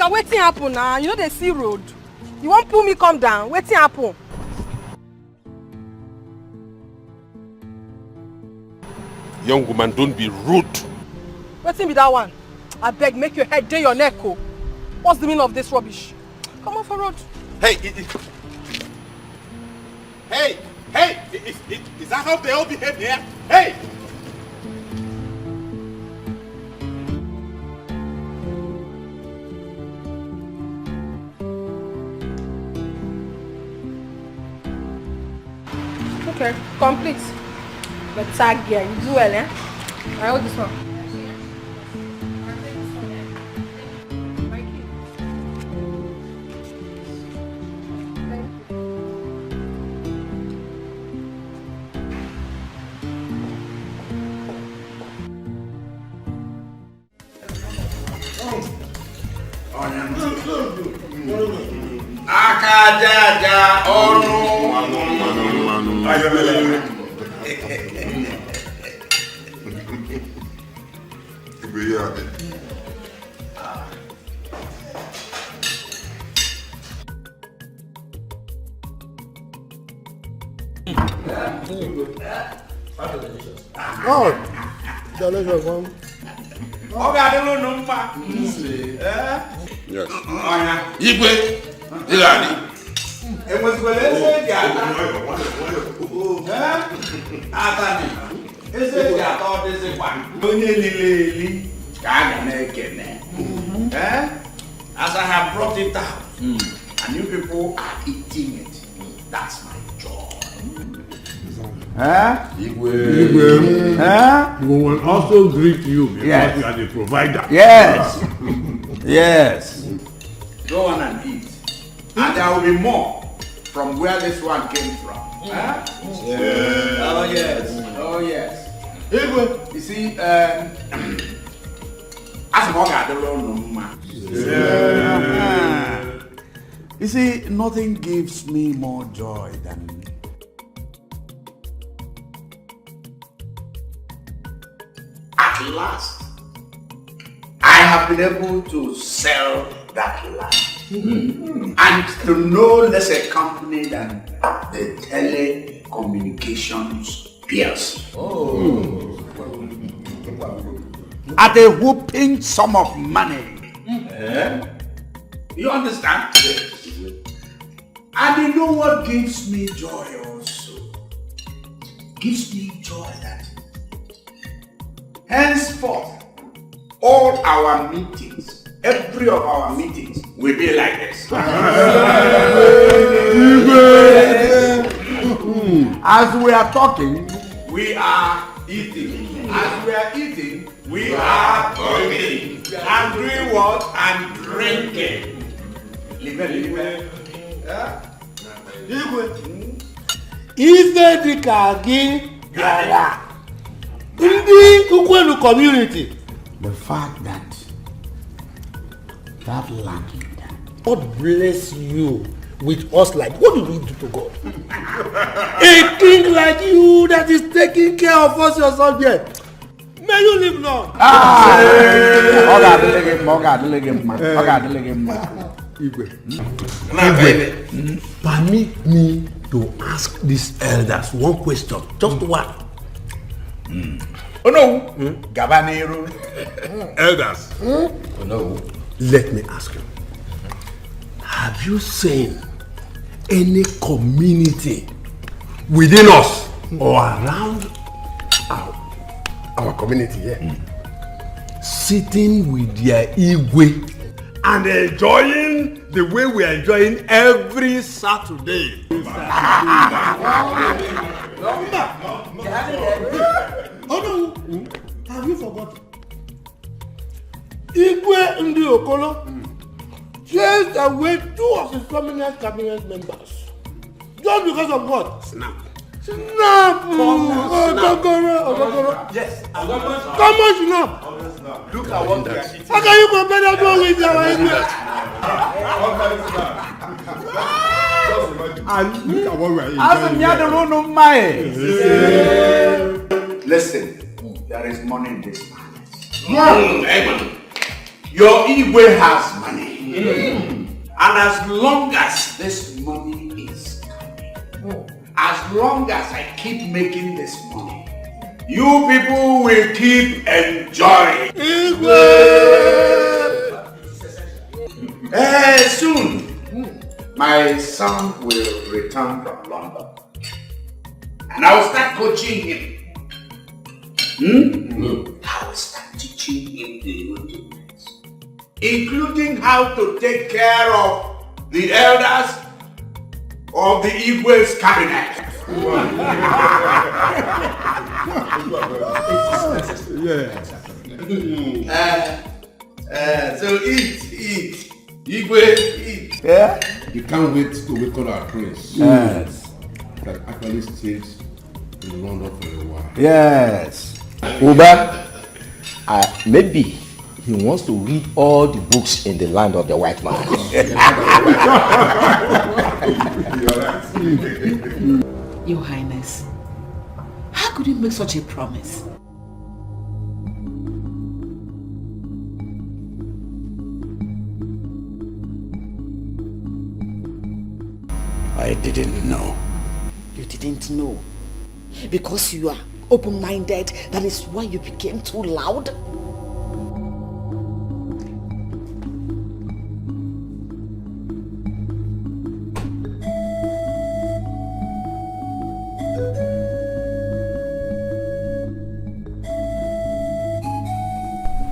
Oga, wetin happen now? You know the sea road. You won't pull me come down. Wetin happen? Young woman, don't be rude. Wetin be that one? I beg, make your head day your neck, oh. What's the meaning of this rubbish? Come on for road. Hey, hey, is that how they all behave here? Hey! Okay, complete. But tag here, you do well, eh? I hold this one. Akajaja onu ayomele. Oh, delicious one. Oga de lo no mpa. Yes. Oya, igwe. Ilani. Emosikwele ese ji ata. Atani. Ese ji ata odizikwa. Onye lile eli ka aga na-ekene. As I have brought it out, and you people are eating it, that's my joy. We will also greet you because Yes. you are the provider. Yes. Yes. Go on and eat. And there will be more from where this one came from. Yeah. Oh yes. Oh yes. You see, you see, nothing gives me more joy than at last I have been able to sell that land. And to no less a company than the telecommunications PLC. At a whooping sum of money. You understand? And you know what gives me joy also? Gives me joy that henceforth all our meetings, every of our meetings will be like this. As we are talking, we are eating. As we are eating, we are talking. And doing what? And drinking. Ife dịka gị bịara ndị Ukwelu community. The fact that land, God bless you with us like what do we do to God? A king like you that is taking care of us yourself here. May you live long. Permit me to ask these elders one question, just one. Oh no, Gabanero. Elders. Oh no. Let me ask you. Have you seen any community within us or around our community here sitting with their igwe and enjoying the way we are enjoying every Saturday? Oh no, have you forgotten? Igwe Ndi Okolo chased away 2 of his prominent cabinet members. Just because of what? Snap. Ogogoro. Yes. How much snap? Look at what we are eating. How can you compare that one with our Igwe? And look at what we are eating. Listen, there is money in this planet. Your Igwe has money. And as long as this money is coming, as long as I keep making this money, you people will keep enjoying. Soon, my son will return from London. And I will start coaching him. I will start teaching him the rudiments, including how to take care of the elders of the Igwe's cabinet. So eat. Igwe, eat. Yeah? You can't wait to wake up our prince. Yes. That actually stayed in London for a while. Yes. Uba, maybe he wants to read all the books in the land of the white man. Your Highness, how could you make such a promise? I didn't know. You didn't know? Because you are open-minded, that is why you became too loud?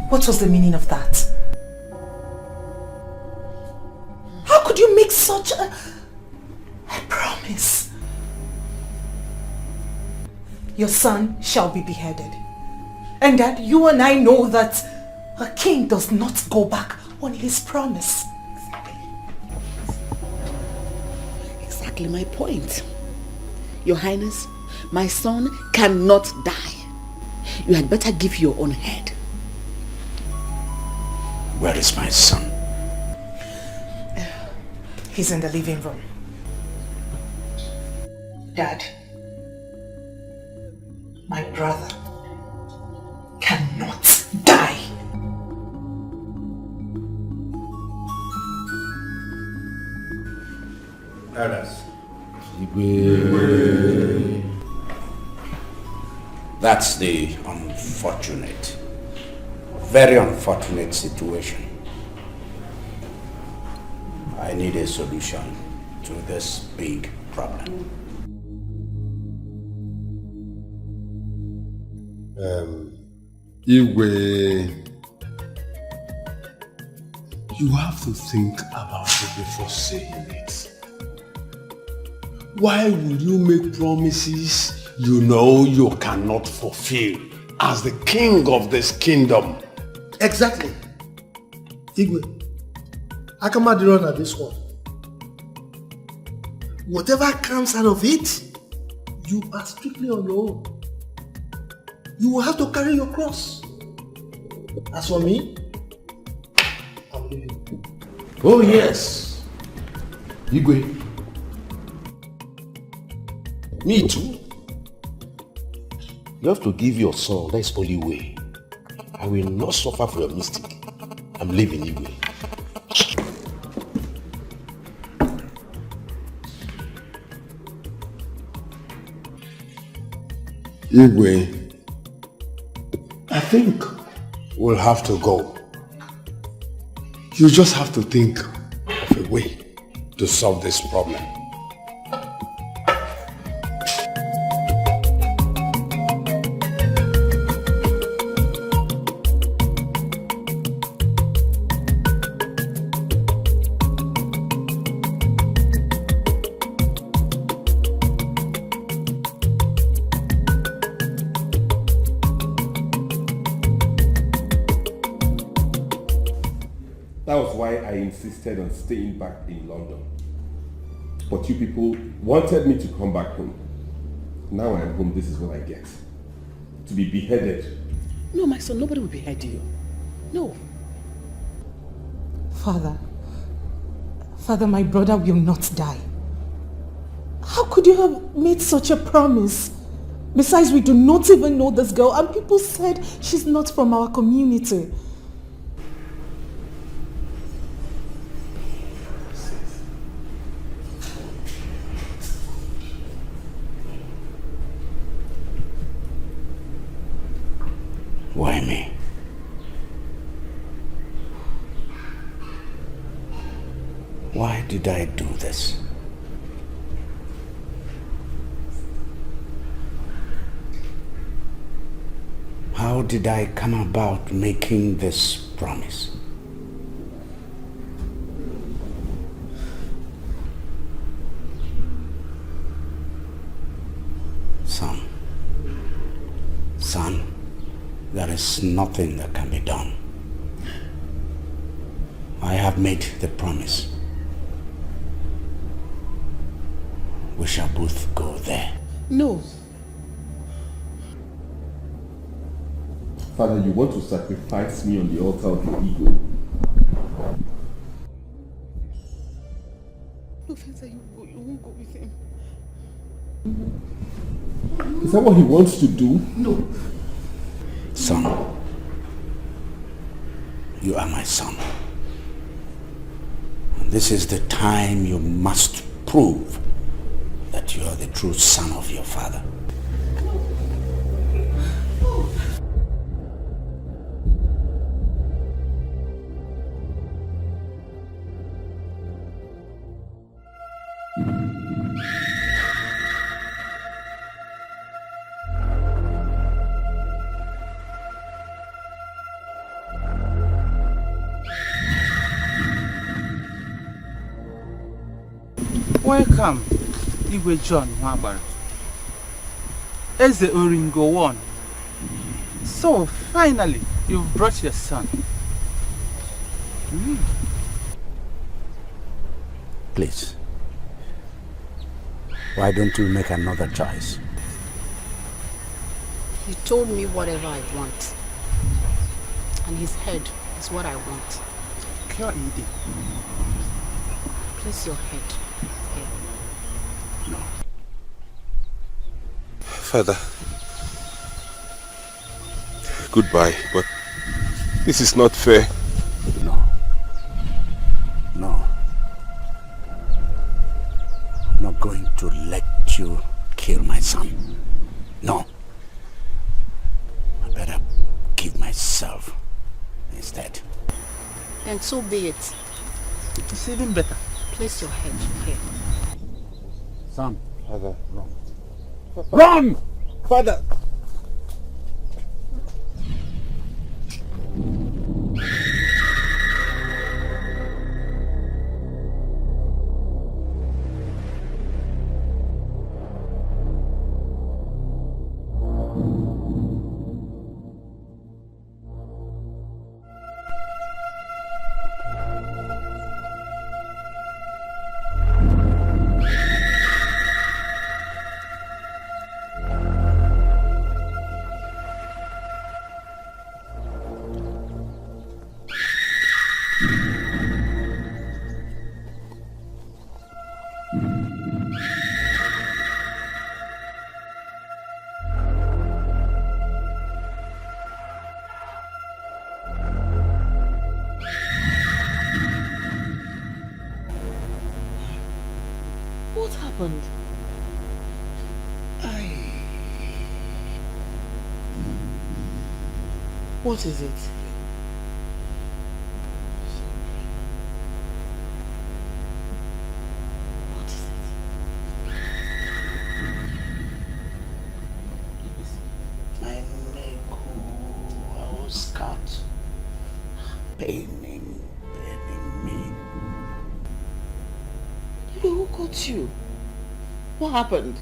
What was the meaning of that? How could you make such a promise? Your son shall be beheaded. And that you and I know that a king does not go back on his promise. Exactly my point. Your Highness, my son cannot die. You had better give your own head. Where is my son? He's in the living room. Dad, my brother cannot die. Elders. That's the unfortunate, very unfortunate situation. I need a solution to this big problem. Igwe, you have to think about it before saying it. Why would you make promises you know you cannot fulfill as the king of this kingdom? Exactly. Igwe, I come at the run at this one. Whatever comes out of it, you are strictly on your own. You will have to carry your cross. As for me, I'm leaving. Oh yes, Igwe. Me too. You have to give your son, that's the only way. I will not suffer for your mistake. I'm leaving Igwe. Igwe, I think we'll have to go. You just have to think of a way to solve this problem. That was why I insisted on staying back in London. But you people wanted me to come back home. Now I'm home, this is what I get. To be beheaded. No, my son, nobody will behead you. No. Father, my brother will not die. How could you have made such a promise? Besides, we do not even know this girl, and people said she's not from our community. Why me? Why did I do this? How did I come about making this promise? Son, there is nothing that can be done. I have made the promise. We shall both go there. No. Father, you want to sacrifice me on the altar of your ego? No, Father, you won't go with him. Is that what he wants to do? No. Son, you are my son. And this is the time you must prove that you are the true son of your father. Welcome, Igwe John Nwabara. Eze Oringo 1. So, finally, you've brought your son. Please, why don't you make another choice? He told me whatever I want. And his head is what I want. Place your head here. No. Father, goodbye, but this is not fair. No. I'm not going to let you kill my son. No. I better give myself instead. Then so be it. It's even better. Place your head here. Son. Father, Run! Run! Father! What happened? What is it? What is it? My leg was cut. Paining me. Who got you? What happened?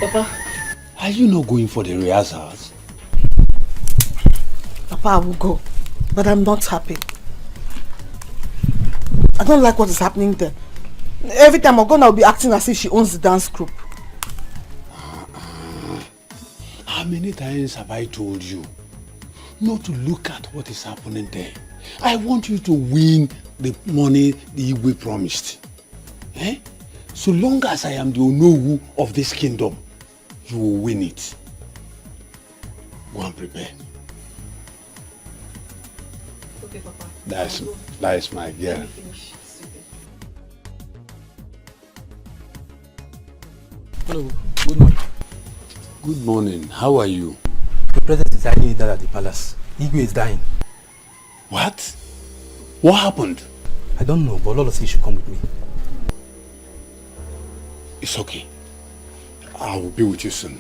Papa. Are you not going for the rehearsals? Papa, I will go. But I'm not happy. I don't like what is happening there. Every time I go, I'll be acting as if she owns the dance group. How How many times have I told you not to look at what is happening there? I want you to win the money the Igwe promised. Eh? So long as I am the Onowu of this kingdom, you will win it. Go and prepare. Okay, Papa. That is my girl. Hello, good morning. Good morning. How are you? The president is hiding that at the palace. Igwe is dying. What? What happened? I don't know, but Lolo says you should come with me. It's okay. I will be with you soon.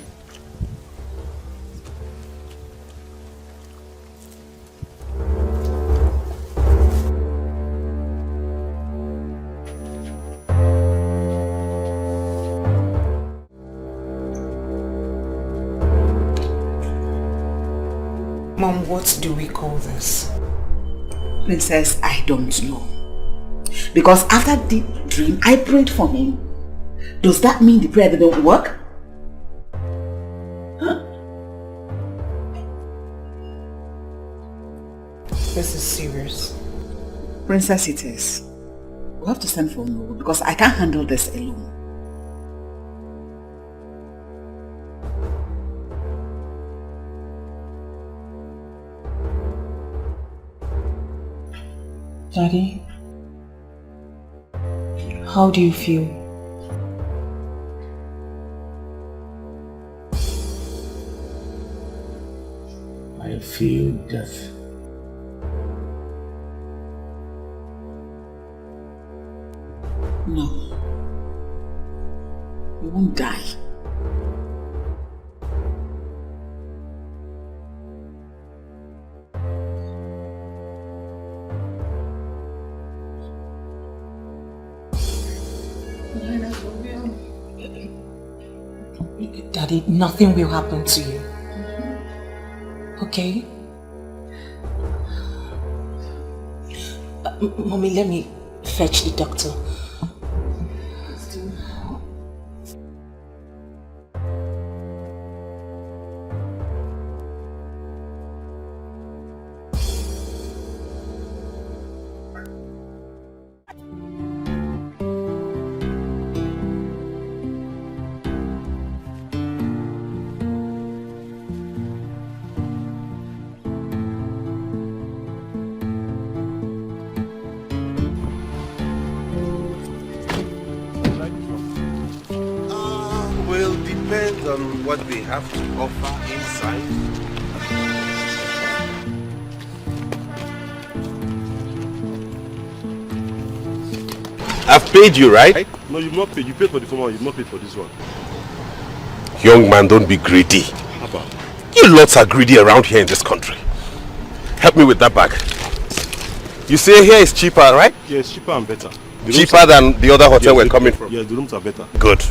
Mom, what do we call this? Princess, I don't know. Because after the dream, I prayed for him. Does that mean the prayer didn't work? Huh? This is serious. Princess, it is. We'll have to send for Nuru because I can't handle this alone. Daddy, how do you feel? I feel death. No. You won't die. Daddy, nothing will happen to you. Okay? Mommy, let me fetch the doctor. On what we have to offer inside. I've paid you, right? No, you've not paid. You paid for the former one, you've not paid for this one. Young man, don't be greedy. How about? You lots are greedy around here in this country. Help me with that bag. You say here is cheaper, right? Yeah, it's cheaper and better. Cheaper than the other hotel we're coming from? Yeah, the rooms are better. Good.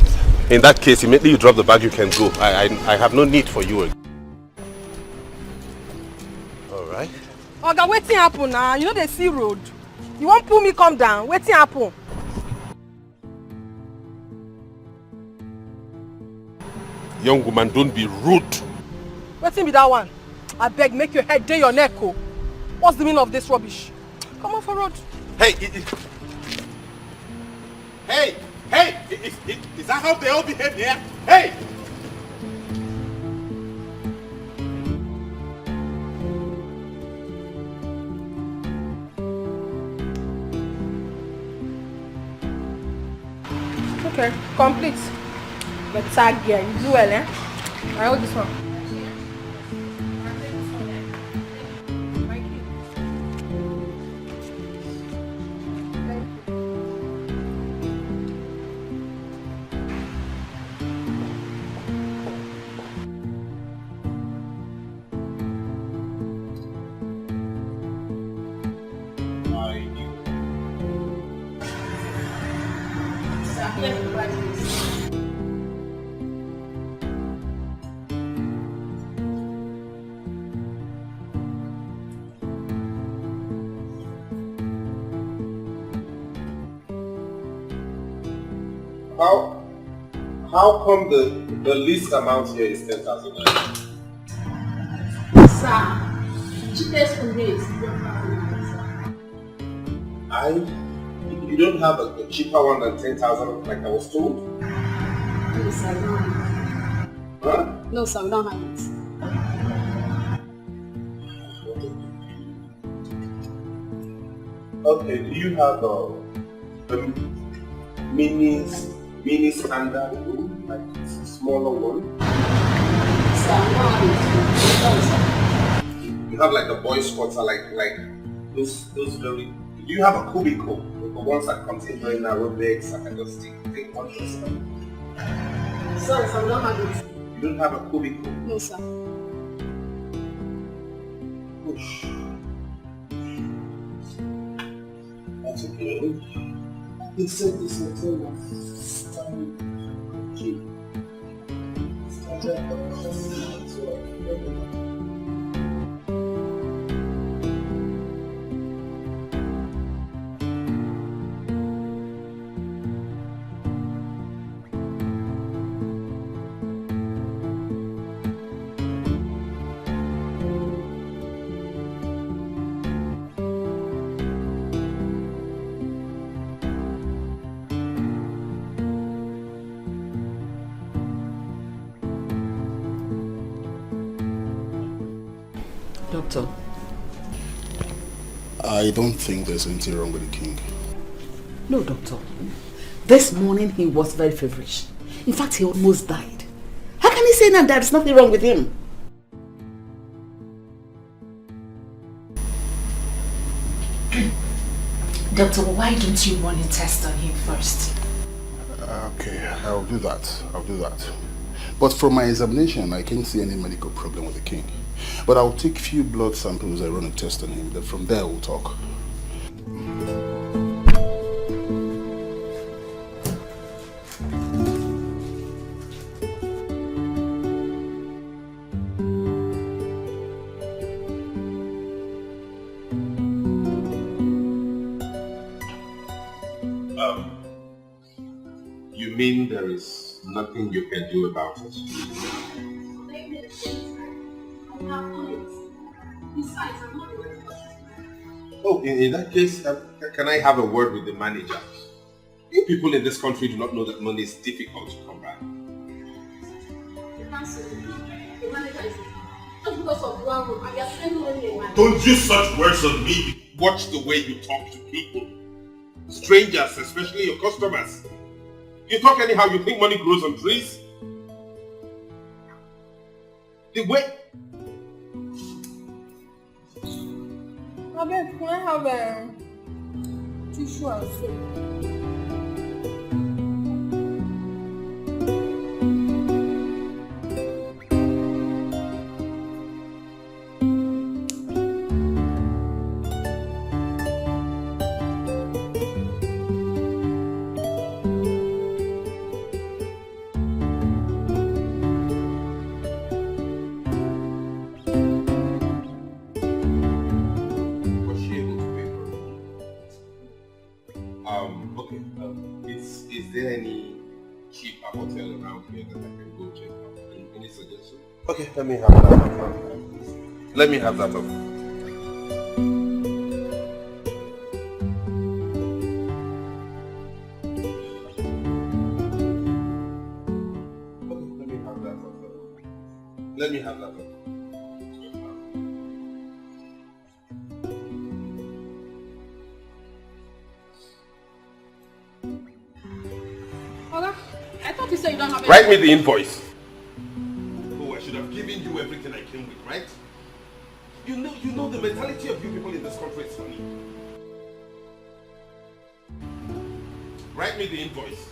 In that case, immediately you drop the bag, you can go. I have no need for you. Alright. Oga, wetin happen now? You know the sea road. You won't pull me come down. Wetin happen? Young woman, don't be rude. Wetin be that one? I beg, make your head day your neck. Oh. What's the meaning of this rubbish? Come on for road. Hey! Hey! Hey! Is that how they all behave here? Hey! Okay, complete. But tag here, you do well, eh? I hold this one. How come the least amount here is 10,000 naira? Sir, cheapest from this. You don't have a cheaper one than 10,000 like I was told? No, sir, we don't have it. Huh? No, sir, we don't have it. Okay, do you have a mini standard room, like a smaller one? Sir, we don't have it. You have like the boys' quarters, like those very. Do you have a cubicle? The ones that contain very narrow legs, I can just take one person. Sorry, sir, we don't have it. You don't have a cubicle? No, sir. Push. That's okay. He said this hotel was standard. Doctor. I don't think there's anything wrong with the king. No, doctor. This morning he was very feverish. In fact, he almost died. How can he say now there's nothing wrong with him? Doctor, why don't you run a test on him first? Okay, I'll do that. But from my examination, I can't see any medical problem with the king. But I'll take few blood samples and run a test on him. Then from there we'll talk. You mean there is nothing you can do about it? Oh, in that case, can I have a word with the manager? You people in this country do not know that money is difficult to come by. Don't use such words on me. Watch the way you talk to people. Strangers, especially your customers. You talk anyhow, you think money grows on trees? The way... Abeg, can I have a tissue and soap? Is there any cheap hotel around here that I can go check out? Any suggestions? Okay, let me have that. Let me have that up. Let me have that up. I thought you said you don't have Write me the invoice. Oh, I should have given you everything I came with, right? You know the mentality of you people in this country is funny. Write me the invoice.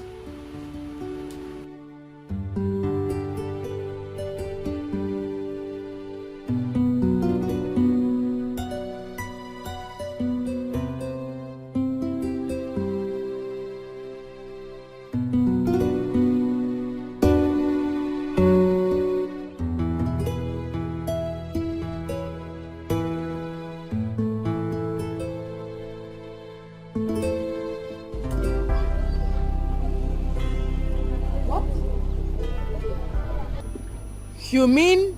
You mean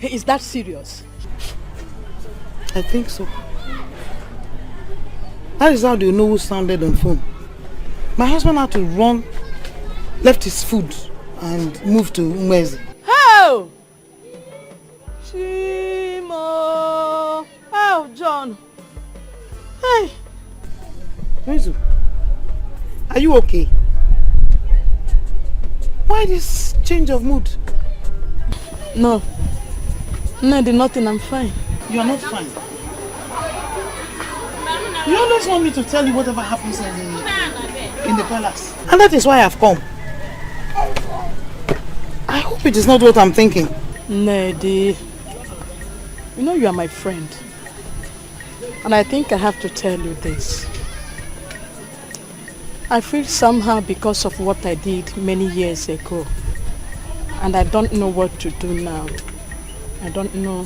he is that serious? I think so. That is how they know who sounded on phone. My husband had to run, left his food and moved to Umwezi. Oh! Chimo! Oh, John! Hey! Umezu, are you okay? Why this change of mood? No. No, did nothing. I'm fine. You are not fine. You always want me to tell you whatever happens in the palace. And that is why I've come. I hope it is not what I'm thinking. Nedi, you know you are my friend. And I think I have to tell you this. I feel somehow because of what I did many years ago. And I don't know what to do now. I don't know.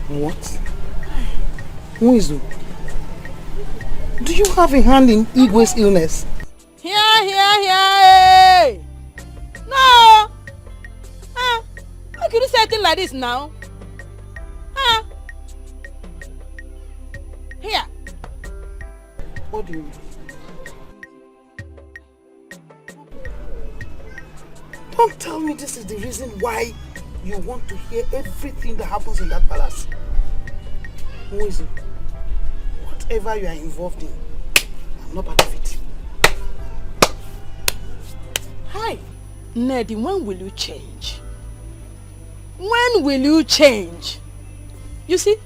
What? Umezu, do you have a hand in Igwe's illness? Here! Hey! No! How can you say a thing like this now? Here! What do you mean? Don't tell me this is the reason why you want to hear everything that happens in that palace. Umezu, whatever you are involved in, I'm not part of it. Hi! Nedi, when will you change? When will you change? You see,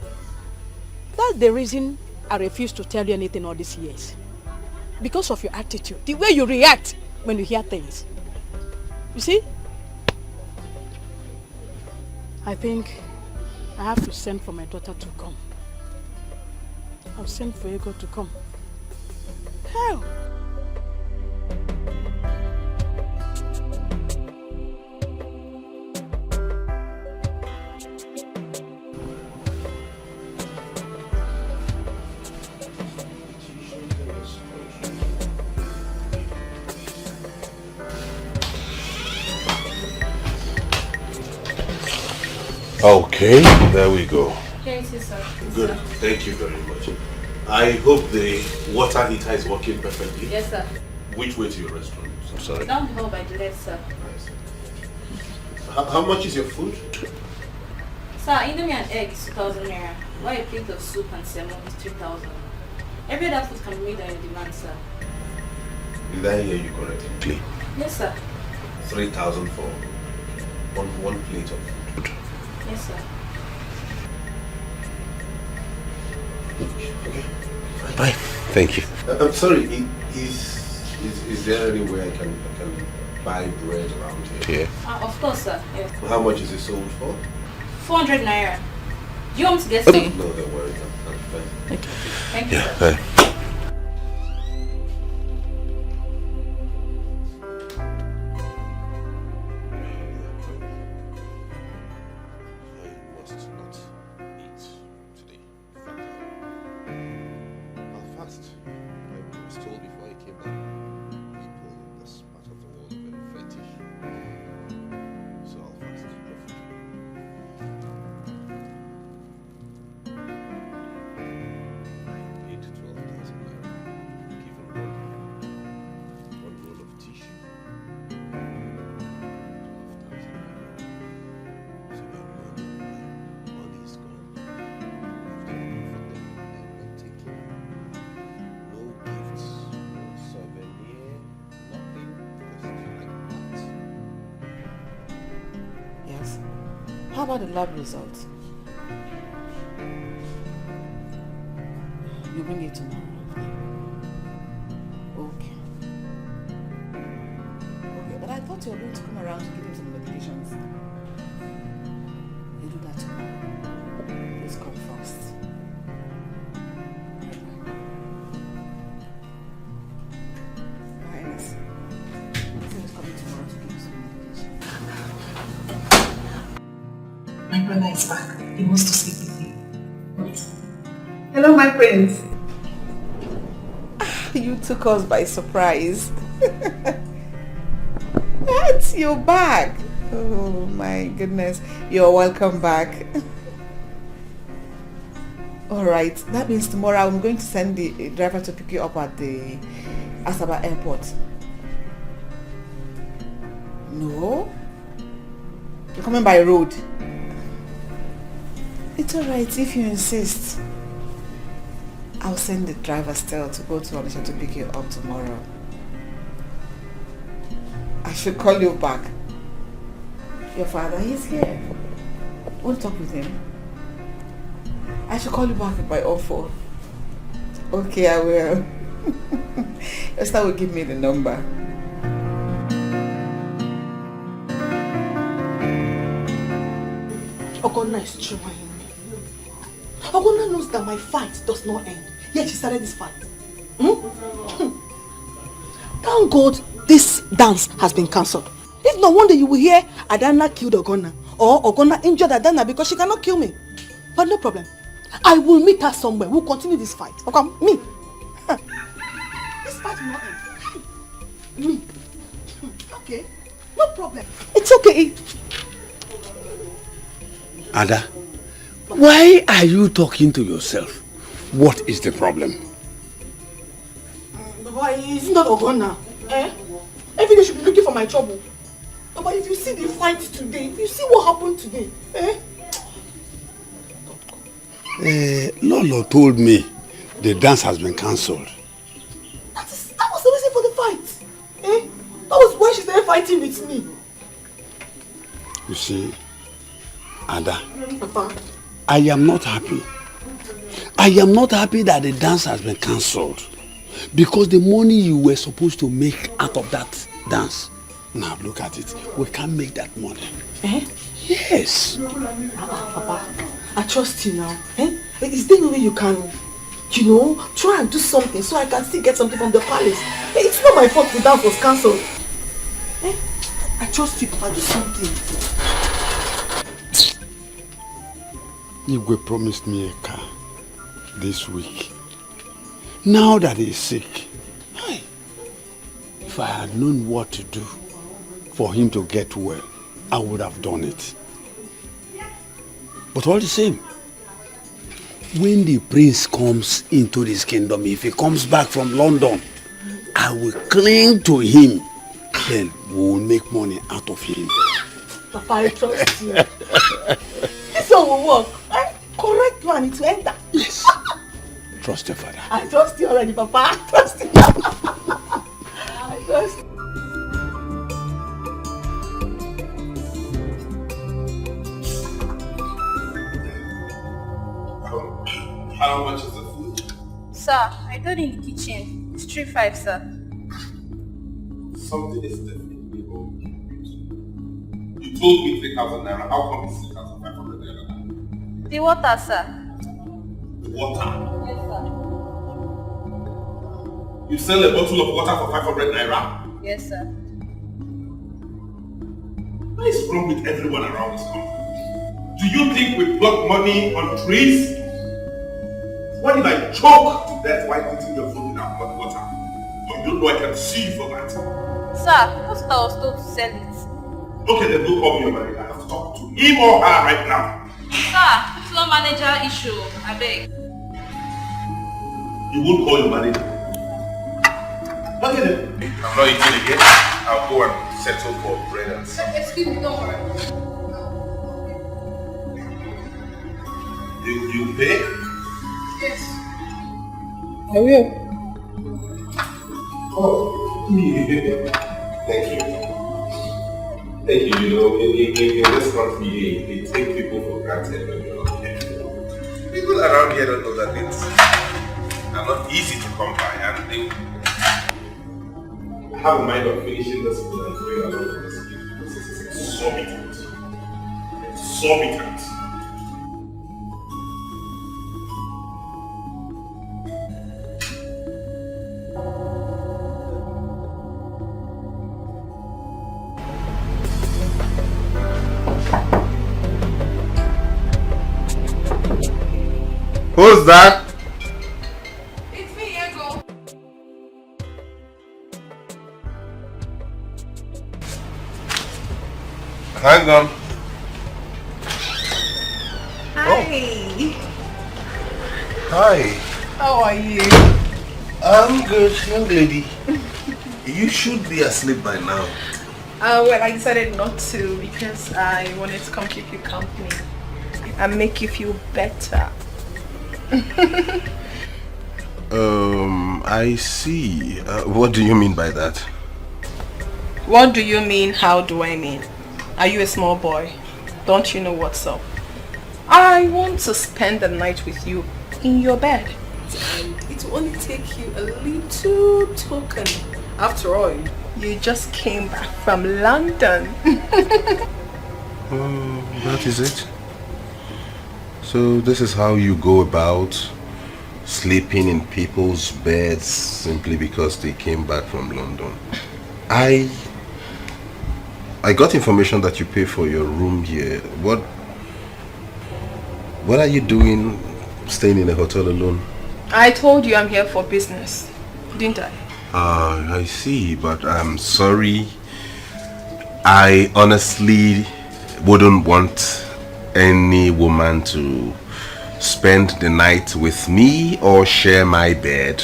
that's the reason I refuse to tell you anything all these years. Because of your attitude, the way you react when you hear things. You see? I think I have to send for my daughter to come. I'll send for Ego to come. Hell! Okay, there we go. Here it is, sir. Good, thank you very much. I hope the water heater is working perfectly. Yes, sir. Which way to your restaurant? I'm sorry. Down the hall by the left, sir. How much is your food? Sir, indomie and egg is 2,000 naira. While a plate of soup and salmon is 3,000. Every other food can be made on your demand, sir. Did I hear you correctly? Yes, sir. 3,000 for one plate of food. Yes, sir. Okay. Bye. Thank you. I'm sorry. Is there any way I can buy bread around here? Of course, sir. Yeah. How much is it sold for? 400 naira. Do you want me to get some? No, don't worry. I'm fine. Okay. Thank you, Yeah. sir. Bye. How about the lab results? You bring it tomorrow. Okay. Okay, but I thought you were going to come around to give him some medications. You do that tomorrow. Please come first. Your Highness, he is coming tomorrow to give you some medication. My brother is back. He wants to sleep with you. Hello, my prince. You took us by surprise. What? You're back. Oh my goodness. You're welcome back. Alright, that means tomorrow I'm going to send the driver to pick you up at the Asaba airport. No? You're coming by road? It's alright if you insist. I'll send the driver still to go to Onitsha to pick you up tomorrow. I should call you back. Your father, he's here. Want to talk with him? I should call you back by all four. Okay, I will. Esther will give me the number. Ogonna is trying. Ogonna knows that my fight does not end. Yet she started this fight. Thank God this dance has been cancelled. If no wonder you will hear Adana killed Ogonna or Ogonna injured Adana because she cannot kill me. But no problem. I will meet her somewhere. We'll continue this fight. Okay, me. This fight will not end. Me. Okay, no problem. It's okay. Ada, why are you talking to yourself? What is the problem? Why is not Ogonna? Every day should be looking for my trouble. But if you see the fight today, if you see what happened today, Lolo told me the dance has been cancelled. That was the reason for the fight. That was why she started fighting with me. You see, Ada, Papa. I am not happy. I am not happy that the dance has been cancelled. Because the money you were supposed to make out of that dance, now look at it, we can't make that money. Yes. Papa, I trust you now. Is there no way you can, try and do something so I can still get something from the palace? It's not my fault the dance was cancelled. I trust you, Papa, do something. Igwe promised me a car this week. Now that he's sick, if I had known what to do for him to get well, I would have done it. But all the same, when the prince comes into this kingdom, if he comes back from London, I will cling to him. Then we will make money out of him. Papa, I trust you. This one will work. Correct one, it will enter. Yes. Trust your father. I trust you already, Papa. I trust you. I trust you. How much is the food? Sir, I told you in the kitchen. It's 3-5, sir. Something is definitely wrong. You told me 3,000 naira. How come it's 3,500 naira? The water, sir. Water? Yes, sir. You sell a bottle of water for 500 naira? Yes, sir. What is wrong with everyone around this country? Do you think we pluck money on trees? What if I choke to death while eating your food without hot water? Or you don't know I can sue you for that? Sir, Costa was told to sell it. Okay, then go call me your manager. I have to talk to him or her right now. Sir, it's not manager issue. I beg. You won't call your manager. Okay then. I'm not eating again. I'll go and settle for bread and stuff. Excuse me, don't worry. You pay? Yes. I will. Oh, thank you. Thank you. You know, in this country, they take people for granted when you're not careful. People around here don't know that things are not easy to come by, and they have a mind of finishing this food and going along with this food because this is exorbitant. Exorbitant. Who's that? It's me, Ego. Hang on. Hi. Hi. How are you? I'm good, young lady. You should be asleep by now. Well, I decided not to because I wanted to come keep you company and make you feel better. I see. What do you mean by that? What do you mean? How do I mean? Are you a small boy? Don't you know what's up? I want to spend the night with you in your bed. And it will only take you a little token. After all, you just came back from London. That is it? So this is how you go about sleeping in people's beds simply because they came back from London. I got information that you pay for your room here. What are you doing staying in a hotel alone? I told you I'm here for business, didn't I? I see, but I'm sorry. I honestly wouldn't want any woman to spend the night with me or share my bed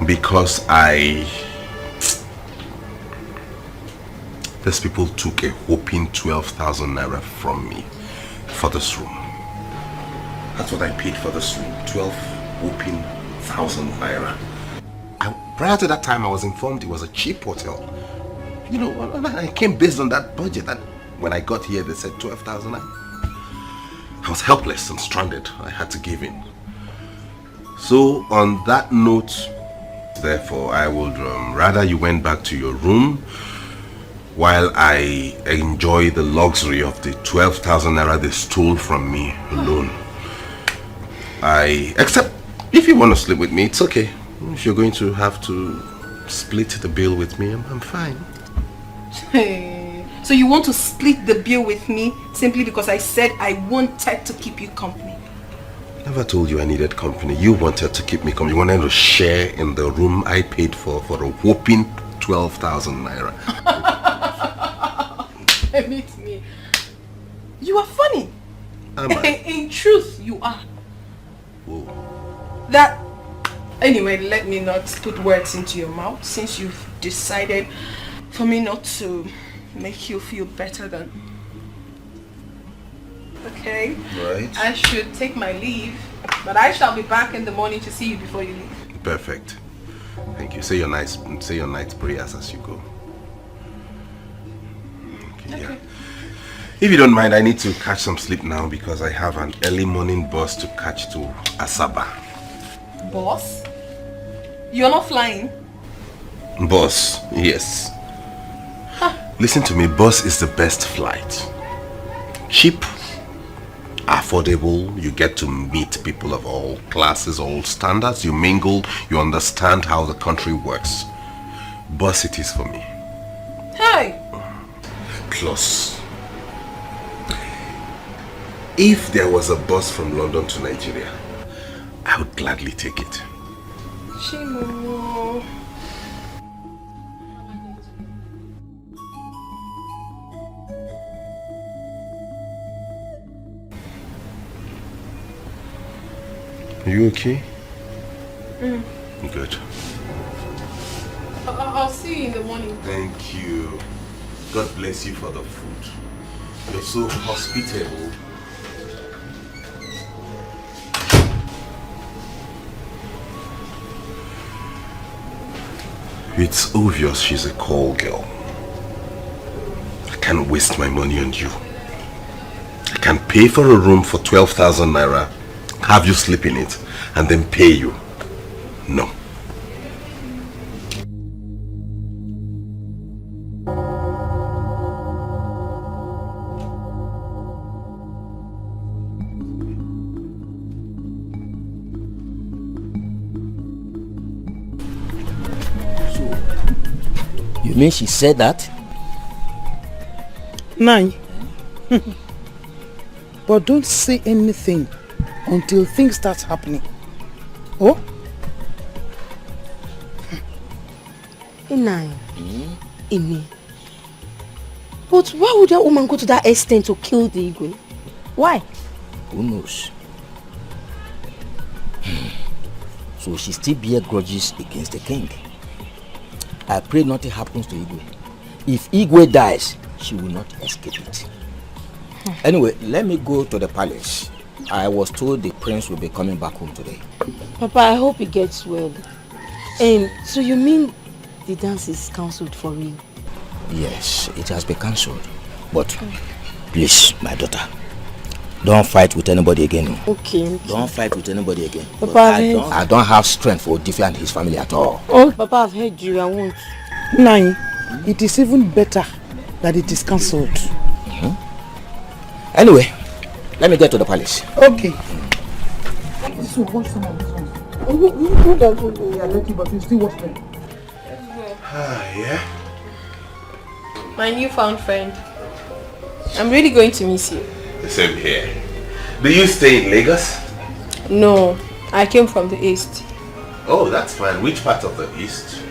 because these people took a whopping 12,000 naira from me for this room. That's what I paid for this room, 12,000 naira. Prior to that time, I was informed it was a cheap hotel. You know, I came based on that budget, and when I got here, they said 12,000. I was helpless and stranded. I had to give in. So, on that note, therefore, I would rather you went back to your room while I enjoy the luxury of the 12,000 naira they stole from me alone. Except if you want to sleep with me, it's okay. If you're going to have to split the bill with me, I'm fine. Hey, so you want to split the bill with me simply because I said I wanted to keep you company? I never told you I needed company. You wanted to keep me company. You wanted to share in the room I paid for a whopping 12,000 naira. Meet me. You are funny. Am I? In truth, you are. Whoa. Anyway, let me not put words into your mouth since you've decided for me not to make you feel better than... Okay. Right. I should take my leave, but I shall be back in the morning to see you before you leave. Perfect. Thank you. Say your night prayers as you go. Okay. Yeah. If you don't mind, I need to catch some sleep now because I have an early morning bus to catch to Asaba. Boss? You're not flying? Bus, yes. Listen to me, bus is the best flight. Cheap, affordable, you get to meet people of all classes, all standards, you mingle, you understand how the country works. Bus it is for me. Hey! Plus, if there was a bus from London to Nigeria, I would gladly take it. Chimo. Are you okay? Mm. Good. I'll see you in the morning. Thank you. God bless you for the food. You're so hospitable. It's obvious she's a call girl. I can't waste my money on you. I can pay for a room for 12,000 naira, have you sleep in it, and then pay you. No. You mean she said that? Nine. But don't say anything until things start happening. Oh? Nine. Amy. But why would that woman go to that extent to kill the Igwe? Why? Who knows? So she still bear grudges against the king. I pray nothing happens to Igwe. If Igwe dies, she will not escape it. Anyway, let me go to the palace. I was told the prince will be coming back home today. Papa, I hope he gets well. So you mean the dance is cancelled for real? Yes, it has been cancelled. But please, my daughter, don't fight with anybody again. Okay. Don't fight with anybody again. Papa, I don't have strength for Odife and his family at all. Oh, Papa, I've heard you. I won't. Nine, it is even better that it is cancelled. Anyway, let me get to the palace. Okay. This will watch some of these ones. Yeah, let you, but you still watch them. Yeah? My newfound friend. I'm really going to miss you. The same here. Do you stay in Lagos? No, I came from the east. Oh, that's fine. Which part of the east?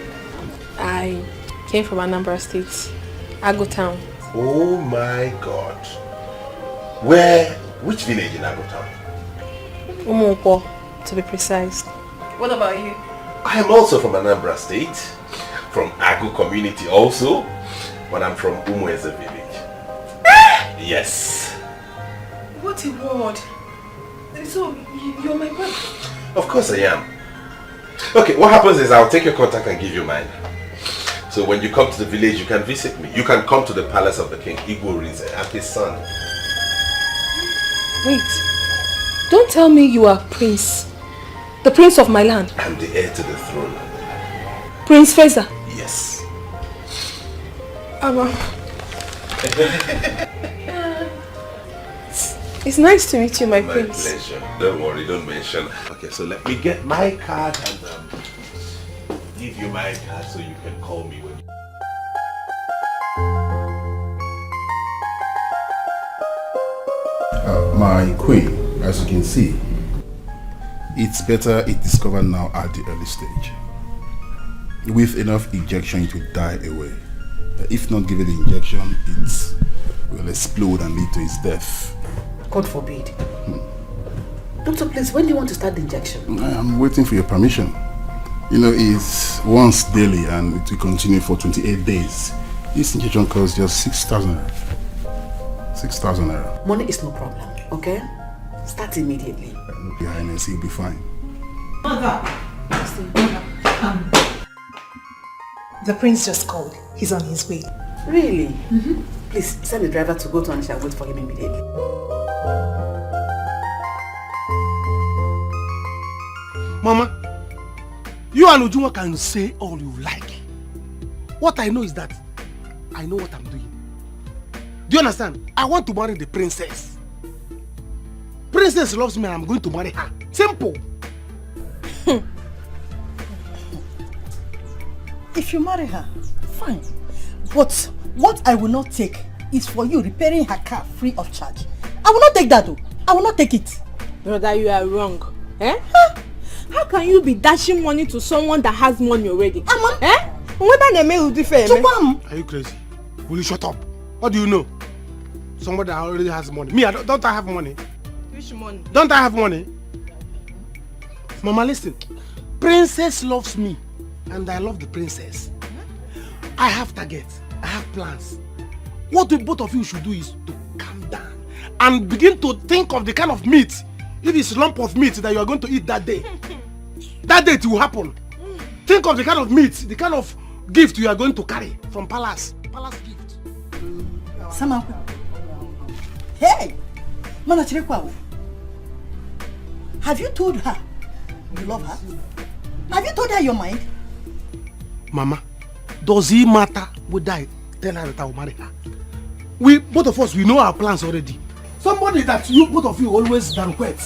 I came from Anambra State, Ago Town. Oh my God. Which village in Ago Town? Umuopo, to be precise. What about you? I am also from Anambra State, from Ago community also, but I'm from Umueze village. Yes. What a word. So, you're my brother? Of course I am. Okay, what happens is I'll take your contact and give you mine. So when you come to the village, you can visit me. You can come to the palace of the king, Igbo Rinze, and his son. Wait. Don't tell me you are Prince. The Prince of my land. I'm the heir to the throne. Prince Feza. Yes. It's nice to meet you, my prince. My pleasure. Don't worry, don't mention. Okay, so let me get my card and give you my card so you can call me when My queen, as you can see, it's better it discovered now at the early stage. With enough injection, it will die away. If not given the injection, it will explode and lead to its death. God forbid. Doctor, please, when do you want to start the injection? I'm waiting for your permission. You know, it's once daily and it will continue for 28 days. This injection costs just 6,000 naira. 6,000 naira. Money is no problem, okay? Start immediately. Your Highness, you'll be fine. Mother! The prince just called. He's on his way. Really? Please, send the driver to go to Anisha and wait for him immediately. Mama, you and Ujunwa can say all you like. What I know is that I know what I'm doing. Do you understand? I want to marry the princess. Princess loves me and I'm going to marry her. Simple. If you marry her, fine. But what I will not take is for you repairing her car free of charge. I will not take that though. I will not take it. Brother, you are wrong. Eh? How can you be dashing money to someone that has money already? Eh? Are you crazy? Will you shut up? What do you know? Somebody that already has money. Me, don't I have money? Which money? Don't I have money? Mama, listen. Princess loves me and I love the princess. I have targets. I have plans. What the both of you should do is to calm down and begin to think of the kind of meat, if it's a lump of meat that you are going to eat that day. That day it will happen. Think of the kind of meat, the kind of gift you are going to carry from palace. Palace gift. Sama. Hey! Mana Chirekwa. Have you told her you love her? Have you told her your mind? Mama, does it matter whether I tell her that I will marry her? We, both of us, we know our plans already. Somebody that you, both of you, always danquet.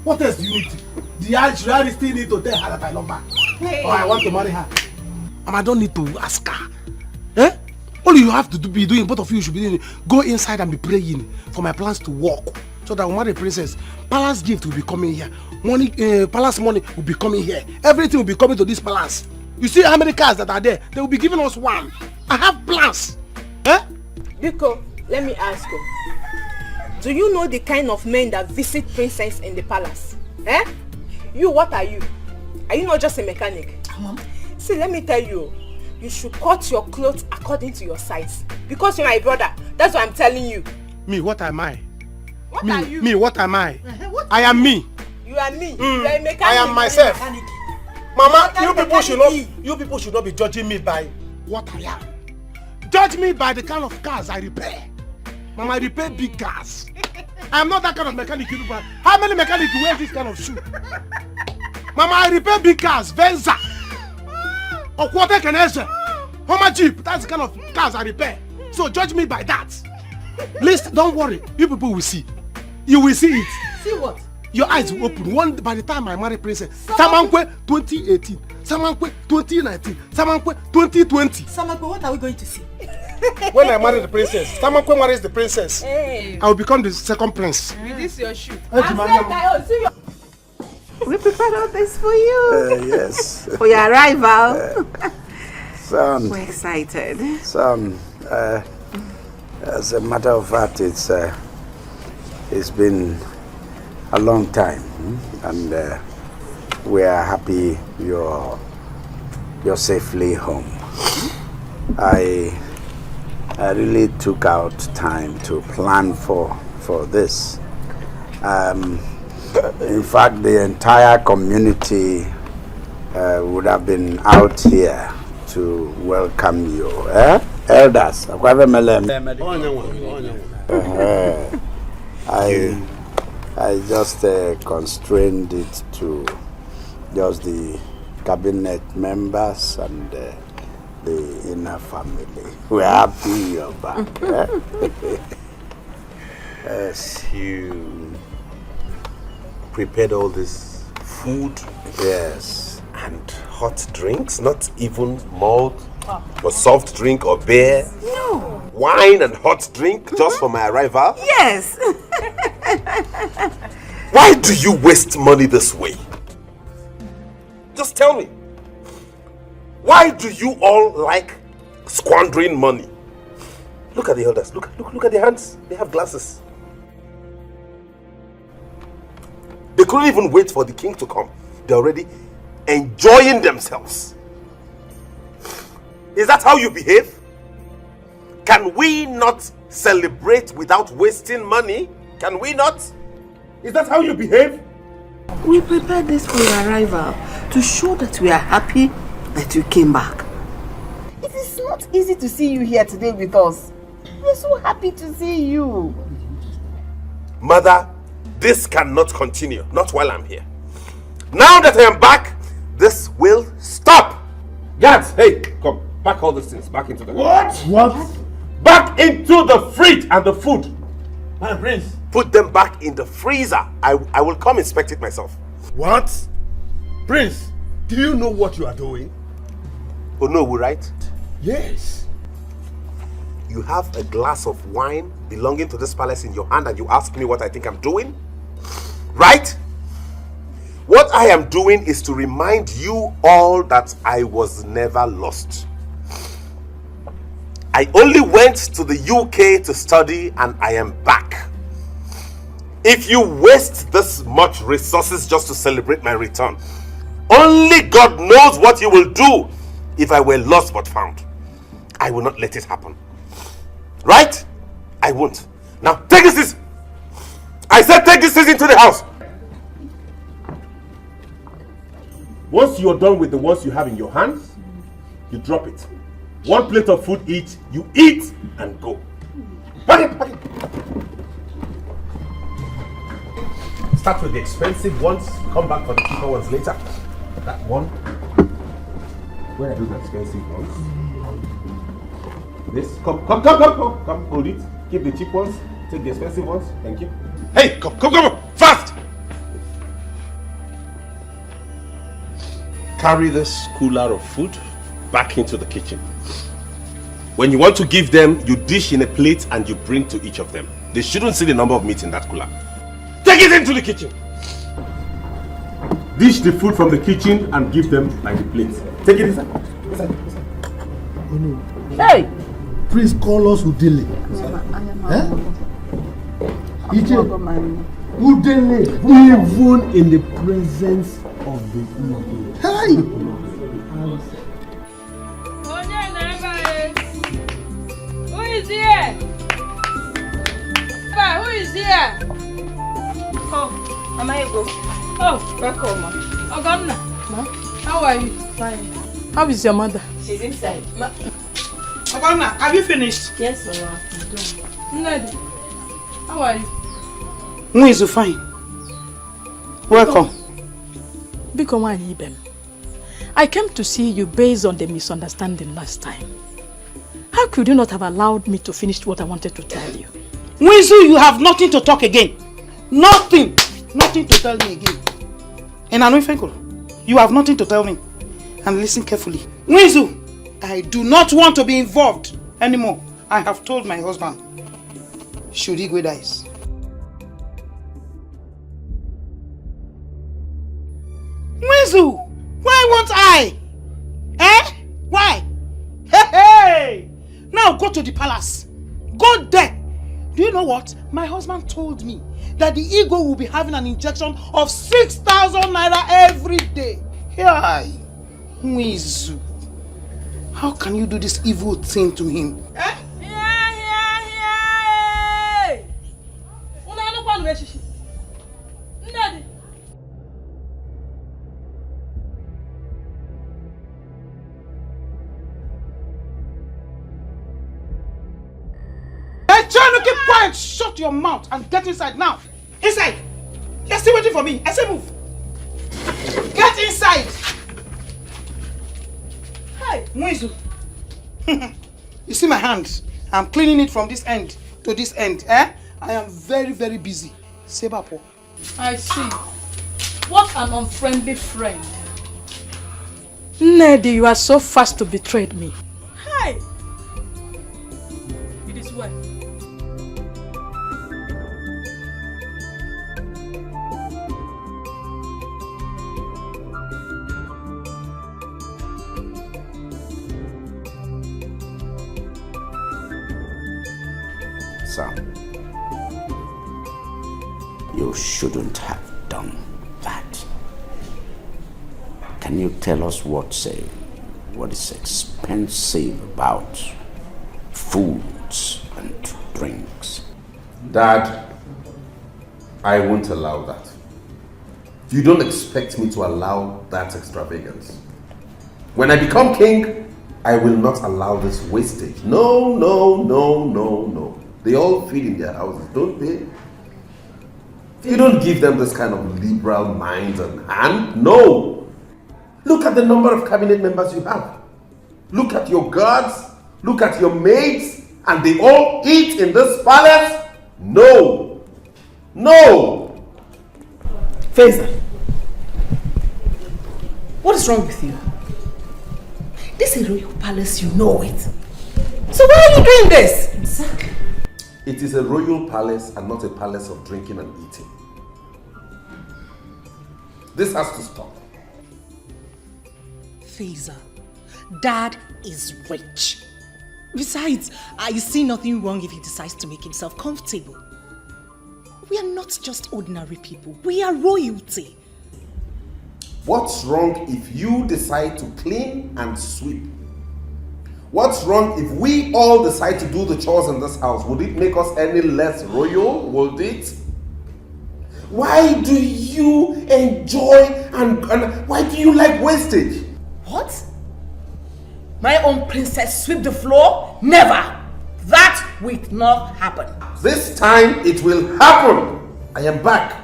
What else do you need? Should I still need to tell her that I love her? Hey. Or I want to marry her? And I don't need to ask her. Eh? All you have to be doing, both of you should be doing, go inside and be praying for my plans to work. So that I will marry the princess. Palace gift will be coming here. Money, palace money will be coming here. Everything will be coming to this palace. You see how many cars that are there? They will be giving us one. I have plans. Eh? Etiko, let me ask you. Do you know the kind of men that visit princess in the palace? Eh? You, what are you? Are you not just a mechanic? Mom. See, let me tell you. You should cut your clothes according to your size. Because you're my brother. That's what I'm telling you. Me, what am I? What are you? Me, what am I? I am me. You are me. You are a mechanic. I am myself. Mama, you people should not be judging me by what I am. Judge me by the kind of cars I repair. Mama, I repair big cars. I am not that kind of mechanic you people. How many mechanics wear this kind of shoe? Mama, I repair big cars, Venza. Or quarter Kenese. Homer Jeep, that's the kind of cars I repair. So judge me by that. Listen, don't worry. You people will see. You will see it. See what? Your eyes will open. By the time I marry Princess, Samankwe 2018, Samankwe 2019, Samankwe 2020. Samankwe, what are we going to see? When I marry the princess, Samankwe marries the princess. Hey. I will become the second prince. With this your shoe. We prepared all this for you. Yes. For your arrival. Son. We're excited. Son, as a matter of fact, it's been a long time, and we are happy you're safely home. I really took out time to plan for this. In fact, the entire community would have been out here to welcome you. Elders, I just constrained it to just the cabinet members and the inner family. We're happy you're back. Yes, you prepared all this food? Yes. And hot drinks? Not even malt or soft drink or beer? No. Wine and hot drink just for my arrival? Yes. Why do you waste money this way? Just tell me. Why do you all like squandering money? Look at the elders. Look at their hands. They have glasses. They couldn't even wait for the king to come. They're already enjoying themselves. Is that how you behave? Can we not celebrate without wasting money? Can we not? Is that how you behave? We prepared this for your arrival to show that we are happy that you came back. It is not easy to see you here today with us. We're so happy to see you. Mother, this cannot continue. Not while I'm here. Now that I am back, this will stop. Guards, hey, come. Pack all these things back into the... What? Back into the fridge and the food. My prince. Put them back in the freezer. I will come inspect it myself. What? Prince, do you know what you are doing? Oh no, right? Yes. You have a glass of wine belonging to this palace in your hand and you ask me what I think I'm doing? Right? What I am doing is to remind you all that I was never lost. I only went to the UK to study and I am back. If you waste this much resources just to celebrate my return, only God knows what you will do if I were lost but found. I will not let it happen. Right? I won't. Now take this. I said take this into the house. Once you're done with the ones you have in your hands, you drop it. 1 plate of food each, you eat and go. Pack it. Start with the expensive ones, come back for the cheaper ones later. That one. Where are those expensive ones? This. Come, hold it. Keep the cheap ones, take the expensive ones. Thank you. Hey, come, fast! Carry this cooler of food back into the kitchen. When you want to give them, you dish in a plate and you bring to each of them. They shouldn't see the number of meat in that cooler. Take it into the kitchen. Dish the food from the kitchen and give them by the plate. Take it inside. Oh no. Hey! Please call us Udele. Udele, even in the presence Hey! Who is here? Who is here? Oh, am I go? Oh, welcome, ma. Ogonna. Ma, how are you? Fine. How is your mother? She's inside. Ogonna, have you finished? Yes, Mama. Ned, how are you? Who is fine? Welcome. Biko Ibem. I came to see you based on the misunderstanding last time. How could you not have allowed me to finish what I wanted to tell you? Wizu, you have nothing to talk again. Nothing. Nothing to tell me again. And Anuifenko, you have nothing to tell me. And listen carefully. Wizu, I do not want to be involved anymore. I have told my husband. Should Igwe dies. Wizu, why won't I? Eh? Why? Hey, hey! Now go to the palace. Go there. Do you know what? My husband told me that the ego will be having an injection of 6,000 naira every day. Hey, Wizu, how can you do this evil thing to him? Eh? Hey, try to keep quiet. Shut your mouth and get inside now. Inside. You're still waiting for me. I say move. Get inside. Hey, Mwizu. You see my hand? I'm cleaning it from this end to this end. Eh? I am very, very busy. Sebapo. I see. What an unfriendly friend. Ned, you are so fast to betray me. Hey! It is well. Sam, you shouldn't have done that. Can you tell us what is expensive about foods and drinks? Dad, I won't allow that. You don't expect me to allow that extravagance. When I become king, I will not allow this wastage. No, no, no, no, no. They all feed in their houses, don't they? You don't give them this kind of liberal mind and hand. No! Look at the number of cabinet members you have. Look at your guards. Look at your maids. And they all eat in this palace? No! No! Faiza, what is wrong with you? This is a royal palace, you know it. So why are you doing this? Exactly. It is a royal palace and not a palace of drinking and eating. This has to stop. Faiza, Dad is rich. Besides, I see nothing wrong if he decides to make himself comfortable. We are not just ordinary people. We are royalty. What's wrong if you decide to clean and sweep? What's wrong if we all decide to do the chores in this house? Would it make us any less royal? Would it? Why do you enjoy and why do you like wastage? What? My own princess sweep the floor? Never! That will not happen. This time it will happen. I am back.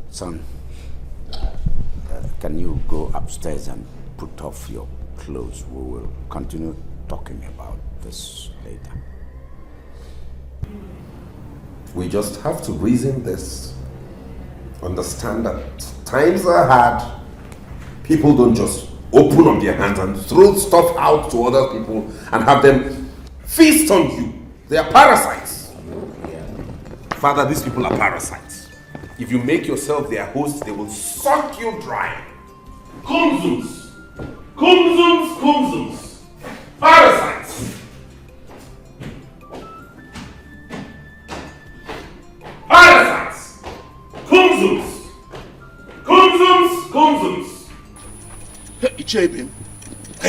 Son, can you go upstairs and put off your clothes? We will continue talking about this later. We just have to reason this. Understand that times are hard. People don't just open up their hands and throw stuff out to other people and have them feast on you. They are parasites. Father, these people are parasites. If you make yourself their host, they will suck you dry. Kumzums! Kumzums! Kumzums! Parasites! Can you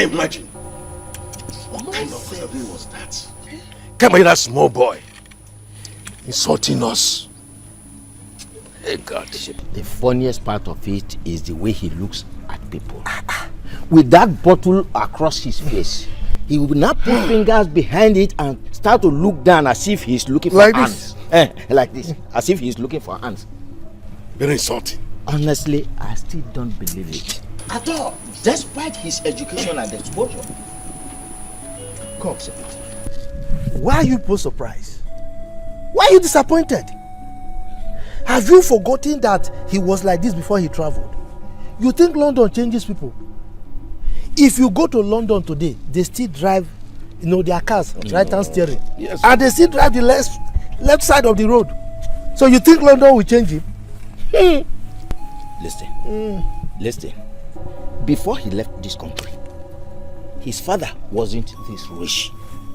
imagine? What kind of survey was that? Can't imagine that small boy insulting us. Hey God. The funniest part of it is the way he looks at people. With that bottle across his face, he will now put fingers behind it and start to look down as if he's looking for like hands. Like this, as if he's looking for hands. Very insulting. Honestly, I still don't believe it at all, despite his education and exposure. Come, Why are you people surprised? Why are you disappointed? Have you forgotten that he was like this before he traveled? You think London changes people? If you go to London today, they still drive, their cars, right-hand steering. Yes. And they still drive the left side of the road. So you think London will change him? Listen. Before he left this country, his father wasn't this rich.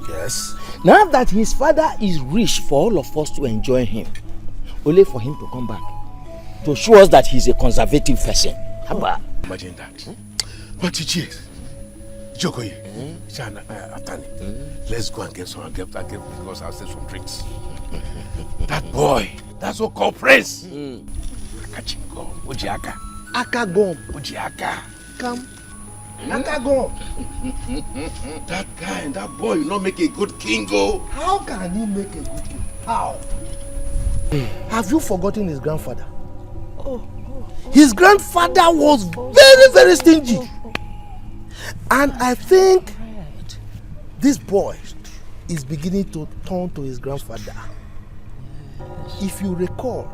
Yes. Now that his father is rich for all of us to enjoy him, only for him to come back to show us that he's a conservative person. How about? Imagine that. But Jokoye, let's go and get some because I'll save some drinks. That boy, that's what called Prince. Akachingo, Ojiaka. Akagom. Ojiaka. Come. Akagom. That guy and that boy will not make a good king, oh. How can he make a good king? How? Have you forgotten his grandfather? His grandfather was very, very stingy. And I think this boy is beginning to turn to his grandfather. If you recall,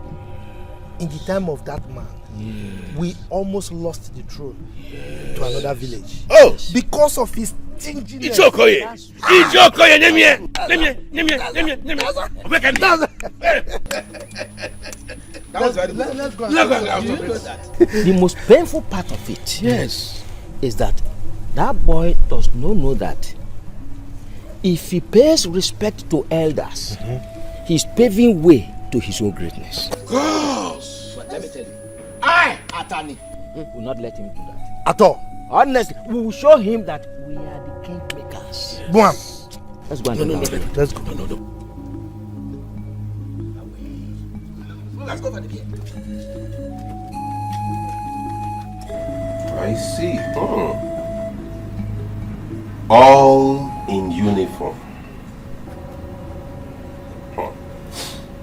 in the time of that man, we almost lost the throne to another village. Oh! Because of his stinginess. Ijokoye! The most painful part of it is that boy does not know that if he pays respect to elders, he's paving way to his own greatness. Gosh! But let me tell you, I, Atani, will not let him do that. At all. Honestly, we will show him that we are the king makers. Boam. Let's go and Let's go. No. Let's go for the beer. I see. All in uniform.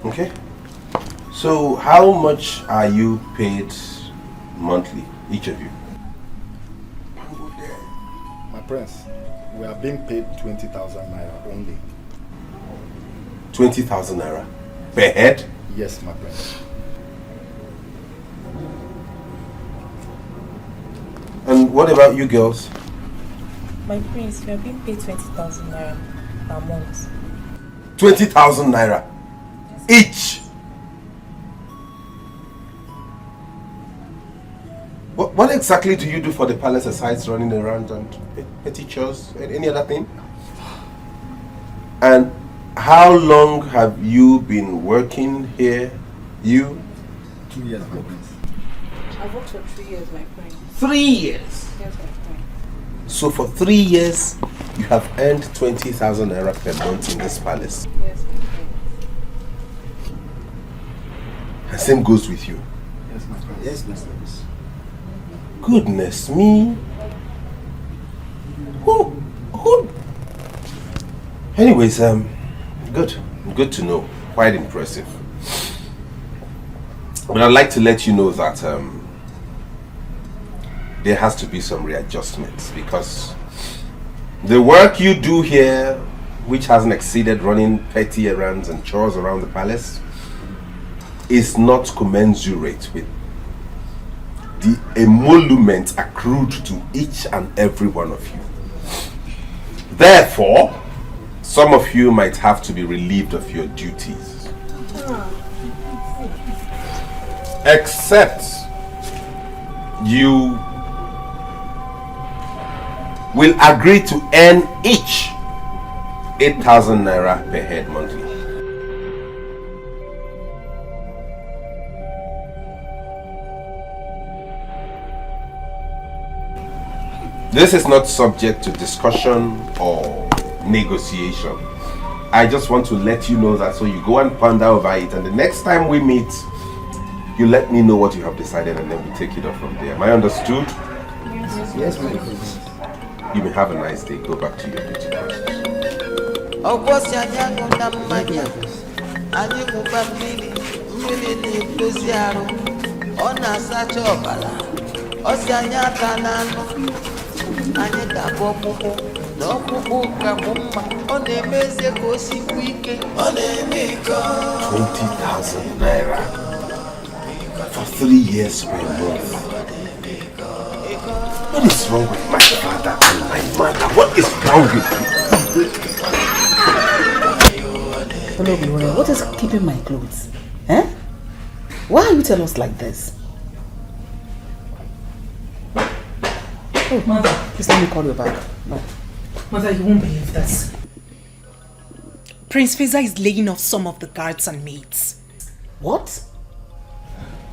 Okay. So how much are you paid monthly, each of you? My prince, we are being paid 20,000 naira only. 20,000 naira per head? Yes, my prince. And what about you girls? My prince, we are being paid 20,000 naira per month. 20,000 naira each. What exactly do you do for the palace besides running around and petty chores? Any other thing? And how long have you been working here? You? 2 years, my prince. I've worked for 3 years, my prince. 3 years? Yes, my prince. So for 3 years, you have earned 20,000 naira per month in this palace? Yes, my prince. And same goes with you? Yes, my prince. Yes, my prince. Goodness me. Who? Anyways, good to know. Quite impressive. But I'd like to let you know that there has to be some readjustments because the work you do here, which hasn't exceeded running petty errands and chores around the palace, is not commensurate with the emolument accrued to each and every one of you. Therefore, some of you might have to be relieved of your duties. Except you will agree to earn each 8,000 naira per head monthly. This is not subject to discussion or negotiation. I just want to let you know that so you go and ponder over it, and the next time we meet, you let me know what you have decided, and then we take it off from there. Am I understood? Yes, my prince. You may have a nice day. Go back to your duty post. ₦20,000 for 3 years per month. What is wrong with my father and my mother? What is wrong with you? Hello, what is keeping my clothes? Eh? Why are you telling us like this? Oh, Mother, please let me call you back. No. Mother, you won't believe this. Prince Feza is laying off some of the guards and maids. What?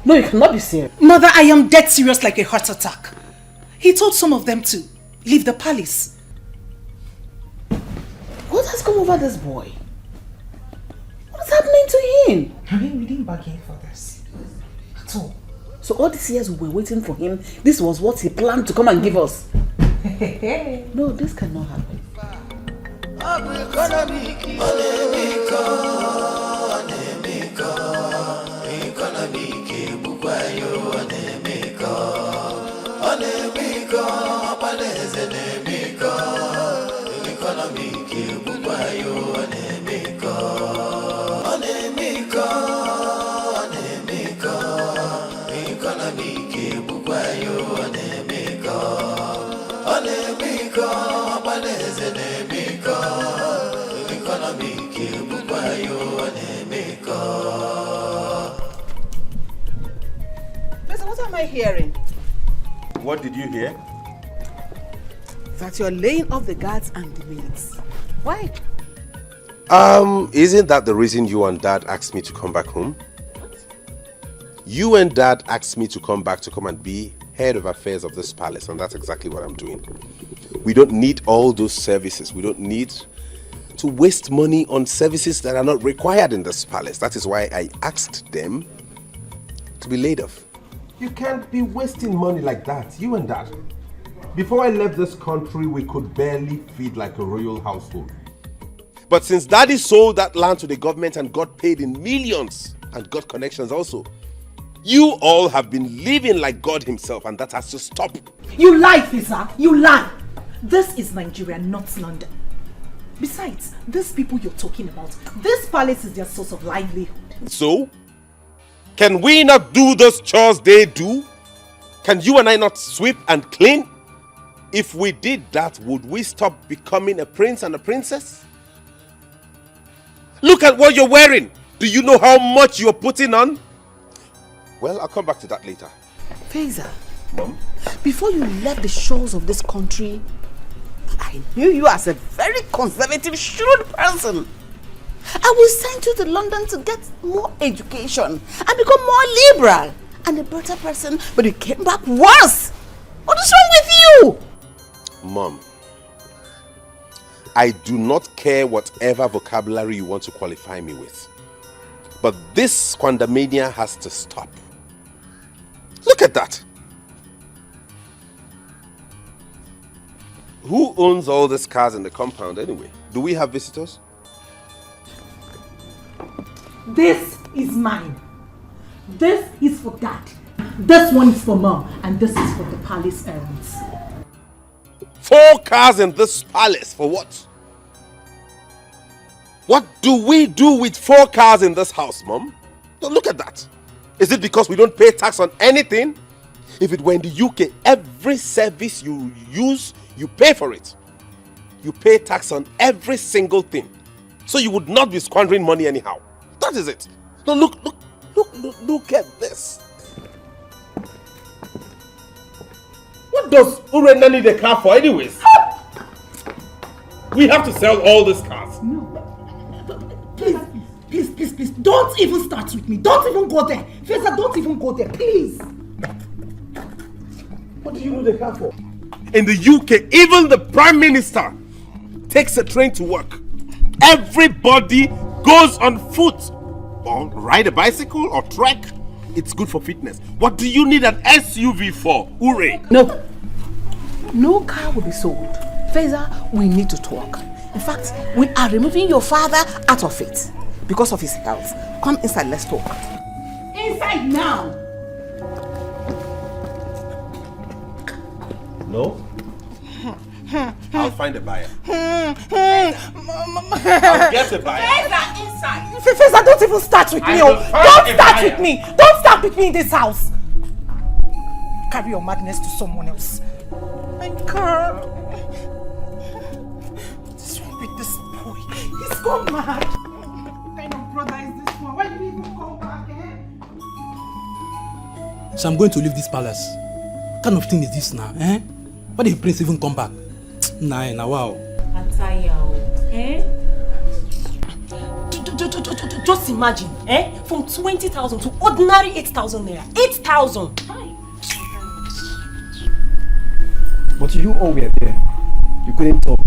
No, you cannot be serious. Mother, I am dead serious like a heart attack. He told some of them to leave the palace. What has come over this boy? What is happening to him? I mean, we didn't bargain for this at all. So all these years we were waiting for him, this was what he planned to come and give us. No, this cannot happen. Listen, what am I hearing? What did you hear? That you're laying off the guards and the maids. Why? Isn't that the reason you and Dad asked me to come back home? You and Dad asked me to come back to come and be head of affairs of this palace, and that's exactly what I'm doing. We don't need all those services. We don't need to waste money on services that are not required in this palace. That is why I asked them to be laid off. You can't be wasting money like that, you and Dad. Before I left this country, we could barely feed like a royal household. But since Daddy sold that land to the government and got paid in millions and got connections also, you all have been living like God himself, and that has to stop. You lie, Feza. You lie. This is Nigeria, not London. Besides, these people you're talking about, this palace is their source of livelihood. So, can we not do those chores they do? Can you and I not sweep and clean? If we did that, would we stop becoming a prince and a princess? Look at what you're wearing. Do you know how much you're putting on? Well, I'll come back to that later. Feza, Mom? before you left the shores of this country, I knew you as a very conservative, shrewd person. I will send you to London to get more education and become more liberal and a better person, but you came back worse. What is wrong with you? Mom, I do not care whatever vocabulary you want to qualify me with. But this squandermania has to stop. Look at that. Who owns all these cars in the compound anyway? Do we have visitors? This is mine. This is for Dad. This one is for Mom. And this is for the palace errands. 4 cars in this palace, for what? What do we do with 4 cars in this house, Mom? Now look at that. Is it because we don't pay tax on anything? If it were in the UK, every service you use, you pay for it. You pay tax on every single thing. So you would not be squandering money anyhow. That is it. Now look at this. What does Urenda need a car for anyways? We have to sell all these cars. No. Please. Don't even start with me. Don't even go there. Feza, don't even go there. Please. What do you need a car for? In the UK, even the Prime Minister takes a train to work. Everybody goes on foot or ride a bicycle or trek. It's good for fitness. What do you need an SUV for, Ure? No. No car will be sold. Feza, we need to talk. In fact, we are removing your father out of it because of his health. Come inside, let's talk. Inside now! No? I'll find a buyer. I'll get a buyer. Feza, inside! Feza, don't even start with me. Don't start with me. Don't start with me in this house. Carry your madness to someone else. My girl. What's wrong with this boy? He's gone mad. What kind of brother is this one? Why did he even come back, So I'm going to leave this palace. What kind of thing is this now, eh? Why did the prince even come back? Nah, wow. Just imagine, from 20,000 to ordinary 8,000 naira. 8,000! But you all were there. You couldn't talk.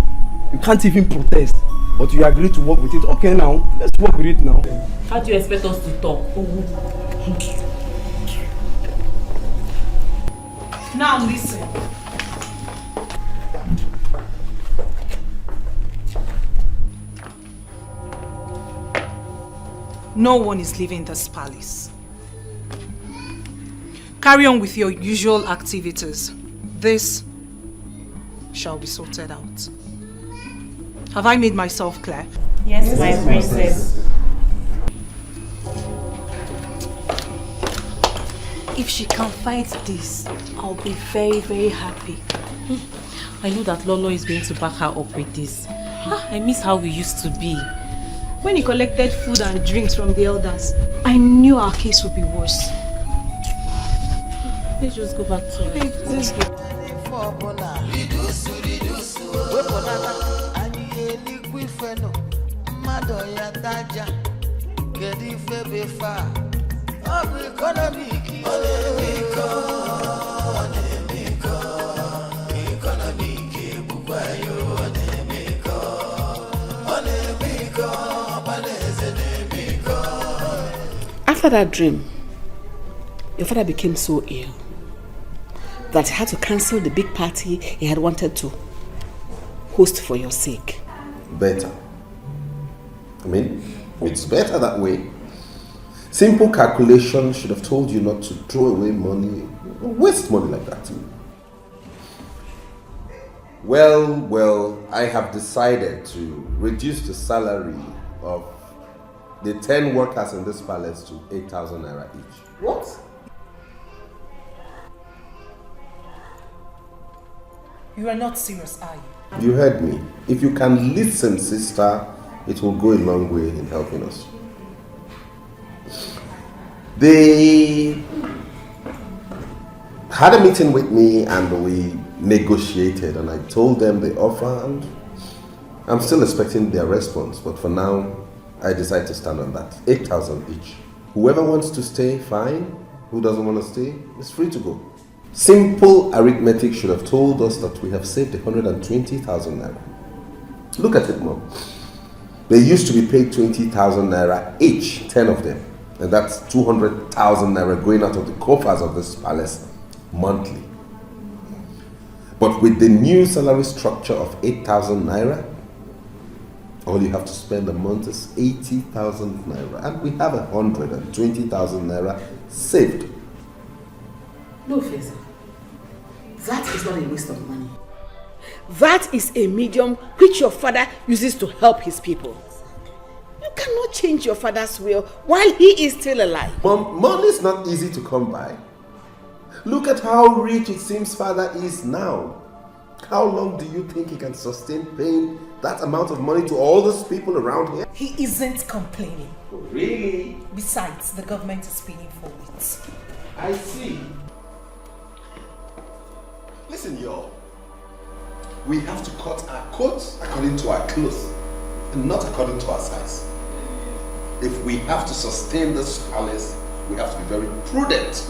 You can't even protest. But you agreed to work with it. Okay now, let's work with it now. How do you expect us to talk? Now listen. No one is leaving this palace. Carry on with your usual activities. This shall be sorted out. Have I made myself clear? Yes, my princess. If she can fight this, I'll be very, very happy. I know that Lolo is going to back her up with this. I miss how we used to be. When he collected food and drinks from the elders, I knew our case would be worse. Let's just go back to it. Let's go. After that dream, your father became so ill that he had to cancel the big party he had wanted to host for your sake. Better. I mean, it's better that way. Simple calculation should have told you not to throw away money, waste money like that. Well, I have decided to reduce the salary of the 10 workers in this palace to 8,000 naira each. What? You are not serious, are you? You heard me. If you can listen, sister, it will go a long way in helping us. They had a meeting with me and we negotiated, and I told them the offer, and I'm still expecting their response, but for now I decided to stand on that. 8,000 each. Whoever wants to stay, fine. Who doesn't want to stay is free to go. Simple arithmetic should have told us that we have saved 120,000 naira. Look at it, Mom. They used to be paid 20,000 naira each, 10 of them. And that's 200,000 naira going out of the coffers of this palace monthly. But with the new salary structure of 8,000 naira, all you have to spend a month is 80,000 naira. And we have 120,000 naira saved. No, Feza. That is not a waste of money. That is a medium which your father uses to help his people. You cannot change your father's will while he is still alive. Mom, money is not easy to come by. Look at how rich it seems father is now. How long do you think he can sustain paying that amount of money to all those people around here? He isn't complaining. Really? Besides, the government is paying for it. I see. Listen, y'all. We have to cut our coats according to our clothes and not according to our size. If we have to sustain this palace, we have to be very prudent.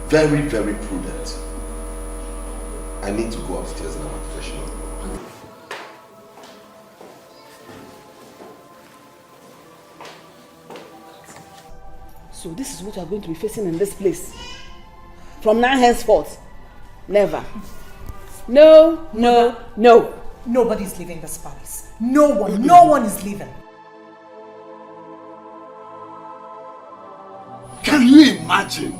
Very, very prudent. I need to go upstairs and have a freshen up. So this is what you are going to be facing in this place. From now henceforth. Never. No, no, no. Nobody's leaving this palace. No one is leaving. Can you imagine?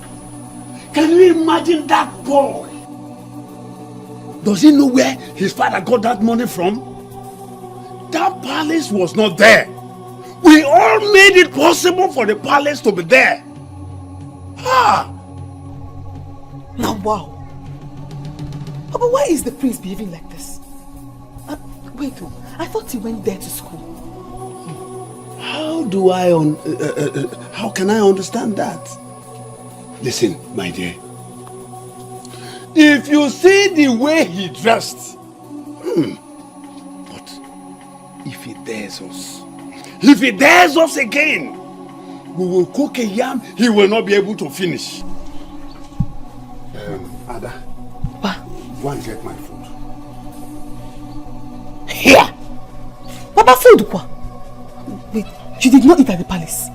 Can you imagine that boy? Does he know where his father got that money from? That palace was not there. We all made it possible for the palace to be there. Ah! Now, wow. But why is the prince behaving like this? Wait, I thought he went there to school. How can I understand that? Listen, my dear. If you see the way he dressed, but if he dares us again, we will cook a yam he will not be able to finish. Ada, go and get my food. Here! Papa, food quoi? Wait, you did not eat at the palace?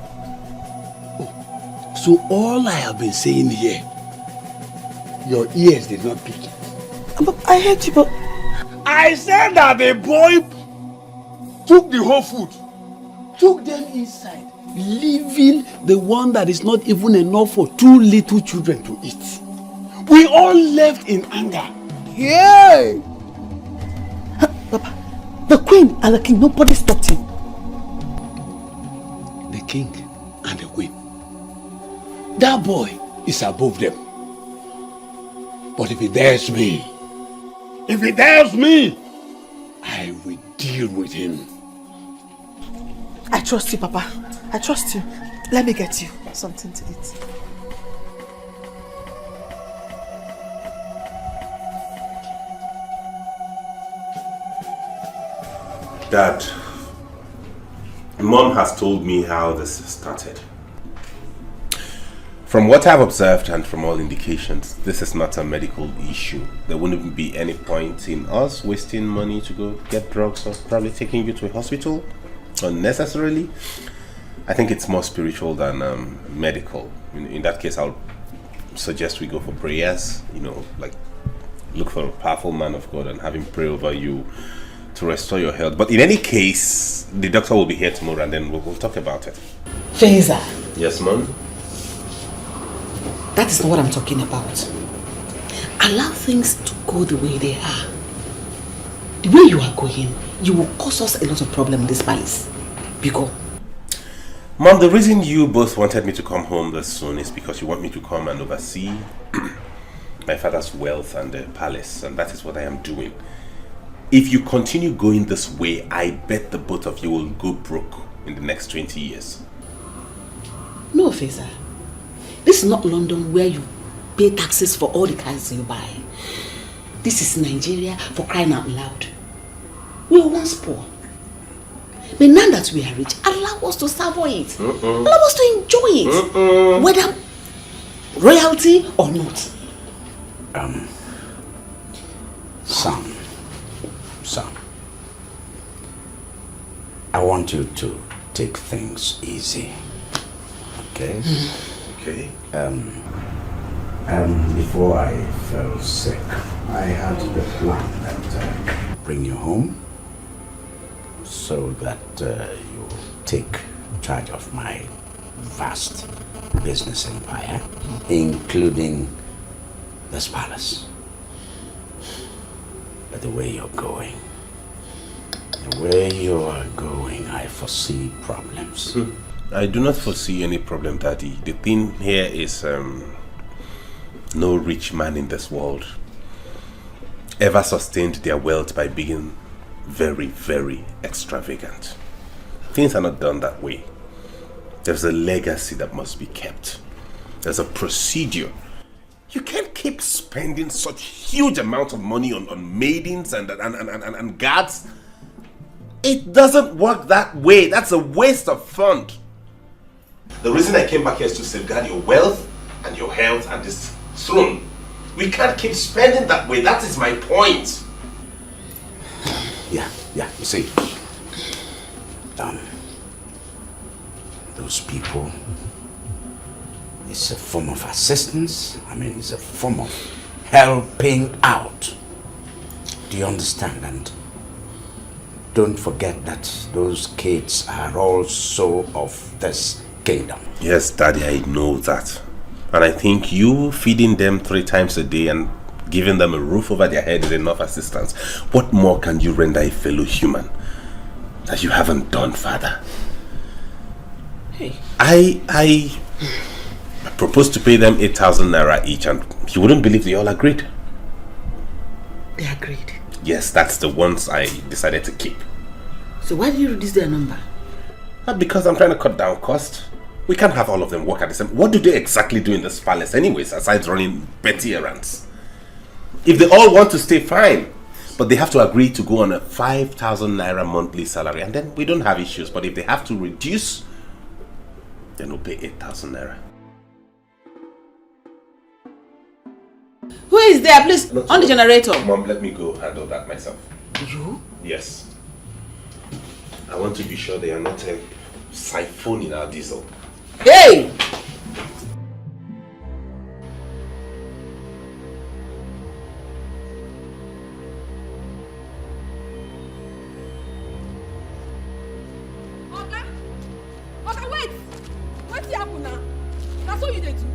So all I have been saying here, your ears did not pick it. But I heard you, but... I said that the boy took the whole food, took them inside, leaving the one that is not even enough for 2 little children to eat. We all left in anger. Yay! Papa, the queen and the king, nobody stopped him. The king and the queen. That boy is above them. But if he dares me, I will deal with him. I trust you, Papa. I trust you. Let me get you something to eat. Dad, Mom has told me how this started. From what I've observed and from all indications, this is not a medical issue. There wouldn't be any point in us wasting money to go get drugs or probably taking you to a hospital unnecessarily. I think it's more spiritual than medical. In that case, I'll suggest we go for prayers, like look for a powerful man of God and have him pray over you to restore your health. But in any case, the doctor will be here tomorrow and then we'll talk about it. Feza. Yes, Mom? That is not what I'm talking about. Allow things to go the way they are. The way you are going, you will cause us a lot of problem in this palace. Because Mom, the reason you both wanted me to come home this soon is because you want me to come and oversee my father's wealth and the palace, and that is what I am doing. If you continue going this way, I bet the both of you will go broke in the next 20 years. no, Feza. This is not London where you pay taxes for all the cars you buy. This is Nigeria, for crying out loud. We were once poor. But now that we are rich, allow us to savour it. Allow us to enjoy it. Whether royalty or not. Son, I want you to take things easy, okay? Okay. Before I fell sick, I had the plan that bring you home so that you take charge of my vast business empire, including this palace. But the way you're going, I foresee problems. I do not foresee any problem, Daddy. The thing here is no rich man in this world ever sustained their wealth by being very, very extravagant. Things are not done that way. There's a legacy that must be kept. There's a procedure. You can't keep spending such huge amount of money on maidens and guards. It doesn't work that way. That's a waste of fund. The reason I came back here is to safeguard your wealth and your health and this throne. We can't keep spending that way. That is my point. Yeah, you see. Those people, it's a form of assistance. I mean, it's a form of helping out. Do you understand? And don't forget that those kids are also of this kingdom. Yes, Daddy, I know that. And I think you feeding them 3 times a day and giving them a roof over their head is enough assistance. What more can you render a fellow human that you haven't done, Father? Hey. I proposed to pay them 8,000 naira each, and you wouldn't believe they all agreed. They agreed. Yes, that's the ones I decided to keep. So why did you reduce their number? Because I'm trying to cut down cost. We can't have all of them work at the same. What do they exactly do in this palace anyways, aside running petty errands? If they all want to stay, fine. But they have to agree to go on a 5,000 naira monthly salary, and then we don't have issues. But if they have to reduce, then we'll pay 8,000 naira. Who is there? Please, on the generator. Mom, let me go handle that myself. You? Yes. I want to be sure they are not siphoning our diesel. Hey! Okay, wait! What's happen now? That's what you did do.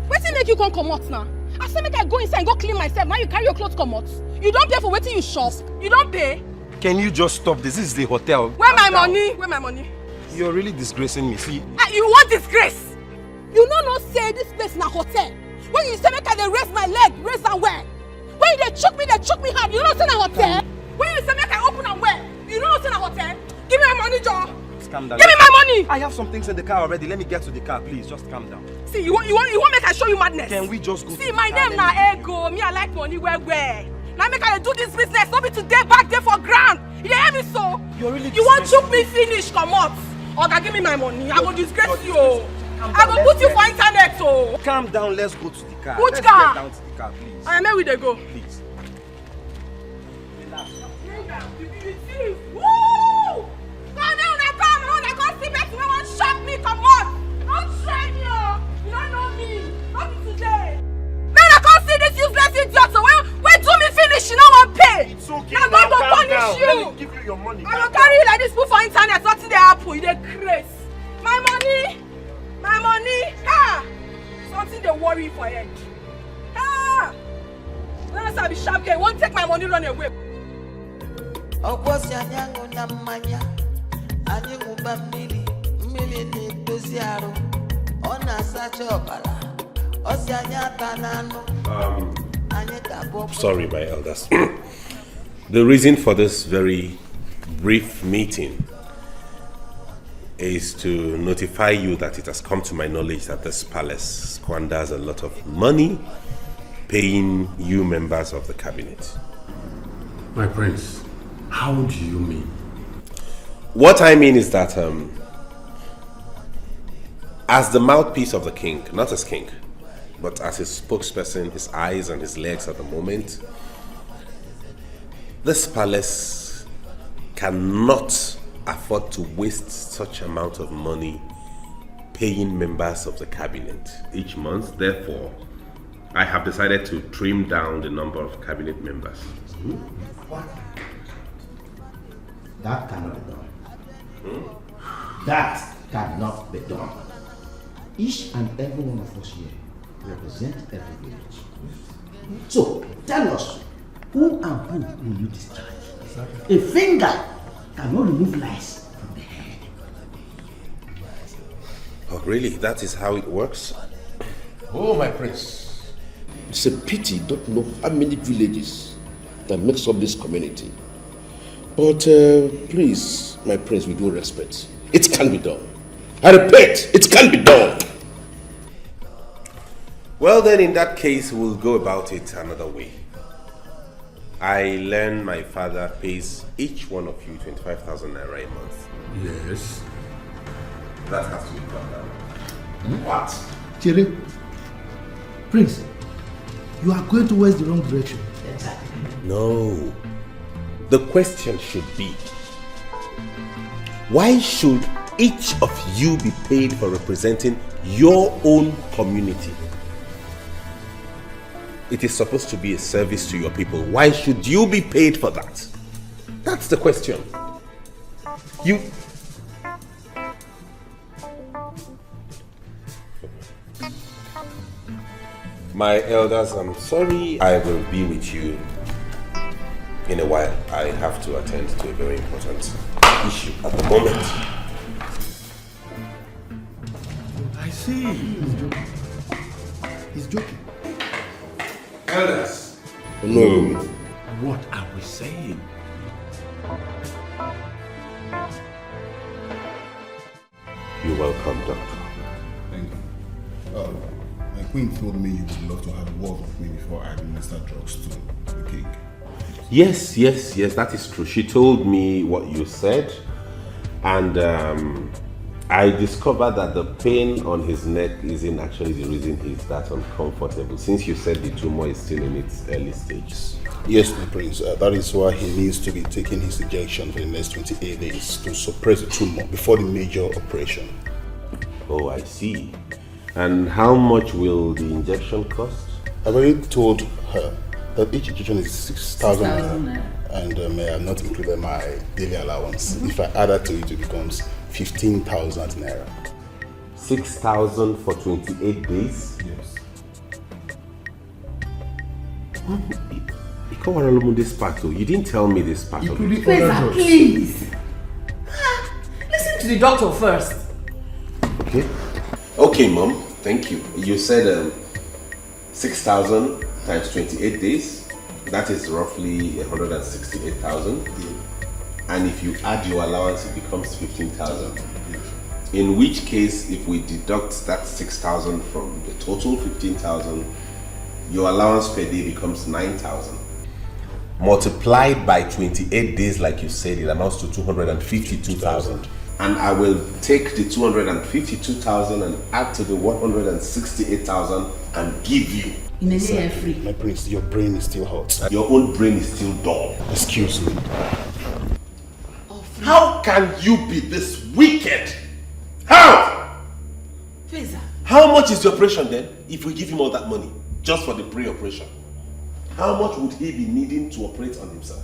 Wetin make you come out now? I say make I go inside and go clean myself. Now you carry your clothes come out. You don't pay for wetin you shop. You don't pay. Can you just stop this? This is the hotel. Where my money? Where my money? You're really disgracing me. See, You want disgrace? You no say this place na hotel. When you say make I dey raise my leg, raise am well. When you dey choke me hard. You know say na hotel. When you say make I open am well, you know say na hotel. Give me my money, Joe. just calm down. Give me my money. I have some things in the car already. Let me get to the car, please. Just calm down. See, you want make I show you madness? Can we just go? See, my name na Ego. Me, I like money where. Now make I do this business. Not be today back there for grand. You hear me so? You want choke me finish? Come on. Oga, give me my money. I go disgrace you. I go put you for internet. So calm down. Let's go to the car. Which Let's car? Get down to the car, please. I am where we dey go. Please. Woo! Come down, I come see me. You want shop me? Come on. Don't try me, oh. You don't know me. Not be today. Man, I can't see this useless idiot. So when do me finish, you don't want pay. It's okay. I'm going to punish you. Let me give you your money. I will carry you like this fool for internet. Nothing they happen. You dey craze. My money. Ah, something they worry for head. Ah, unless I be sharp guy, won't take my money run away. Sorry, my elders. The reason for this very brief meeting is to notify you that it has come to my knowledge that this palace squanders a lot of money paying you members of the cabinet. My prince, how do you mean? What I mean is that as the mouthpiece of the king, not as king, but as his spokesperson, his eyes and his legs at the moment, this palace cannot afford to waste such amount of money paying members of the cabinet each month. Therefore, I have decided to trim down the number of cabinet members. What? That cannot be done. That cannot be done. Each and every one of us here represent every village. So, tell us, who and who will you discharge? A finger cannot remove lice from the head. Oh, really? That is how it works? Oh, my prince. It's a pity you don't know how many villages that makes up this community. But please, my prince, with due respect, it can be done. I repeat, it can be done. Well, then in that case, we'll go about it another way. I learn my father pays each one of you 25,000 naira a month. Yes. That has to be cut down. What? Jerry, Prince, you are going towards the wrong direction. No. The question should be, why should each of you be paid for representing your own community? It is supposed to be a service to your people. Why should you be paid for that? That's the question. You... My elders, I'm sorry. I will be with you in a while. I have to attend to a very important issue at the moment. I see. He's joking. He's joking. Elders. No. What are we saying? You're welcome, Doctor. Thank you. My queen told me you would love to have a word with me before I administer drugs to the king. Yes, that is true. She told me what you said, and I discovered that the pain on his neck isn't actually the reason he's that uncomfortable, since you said the tumor is still in its early stages. Yes, my prince. That is why he needs to be taking his injection for the next 28 days to suppress the tumor before the major operation. Oh, I see. And how much will the injection cost? I've already told her that each injection is 6,000 naira, and I have not included my daily allowance. If I add that to it, it becomes 15,000 naira. 6,000 for 28 days? Yes. This part, though. You didn't tell me this part of it. Please. Listen to the doctor first. Okay, Mom. Thank you. You said 6,000 times 28 days. That is roughly 168,000. And if you add your allowance, it becomes 15,000. In which case, if we deduct that 6,000 from the total 15,000, your allowance per day becomes 9,000. Multiplied by 28 days, like you said, it amounts to 252,000. And I will take the 252,000 and add to the 168,000 and give you. Free. My prince, your brain is still hot. Your own brain is still dull. Excuse me. How can you be this wicked? How? Feza. How much is the operation then, if we give him all that money, just for the pre-operation? How much would he be needing to operate on himself?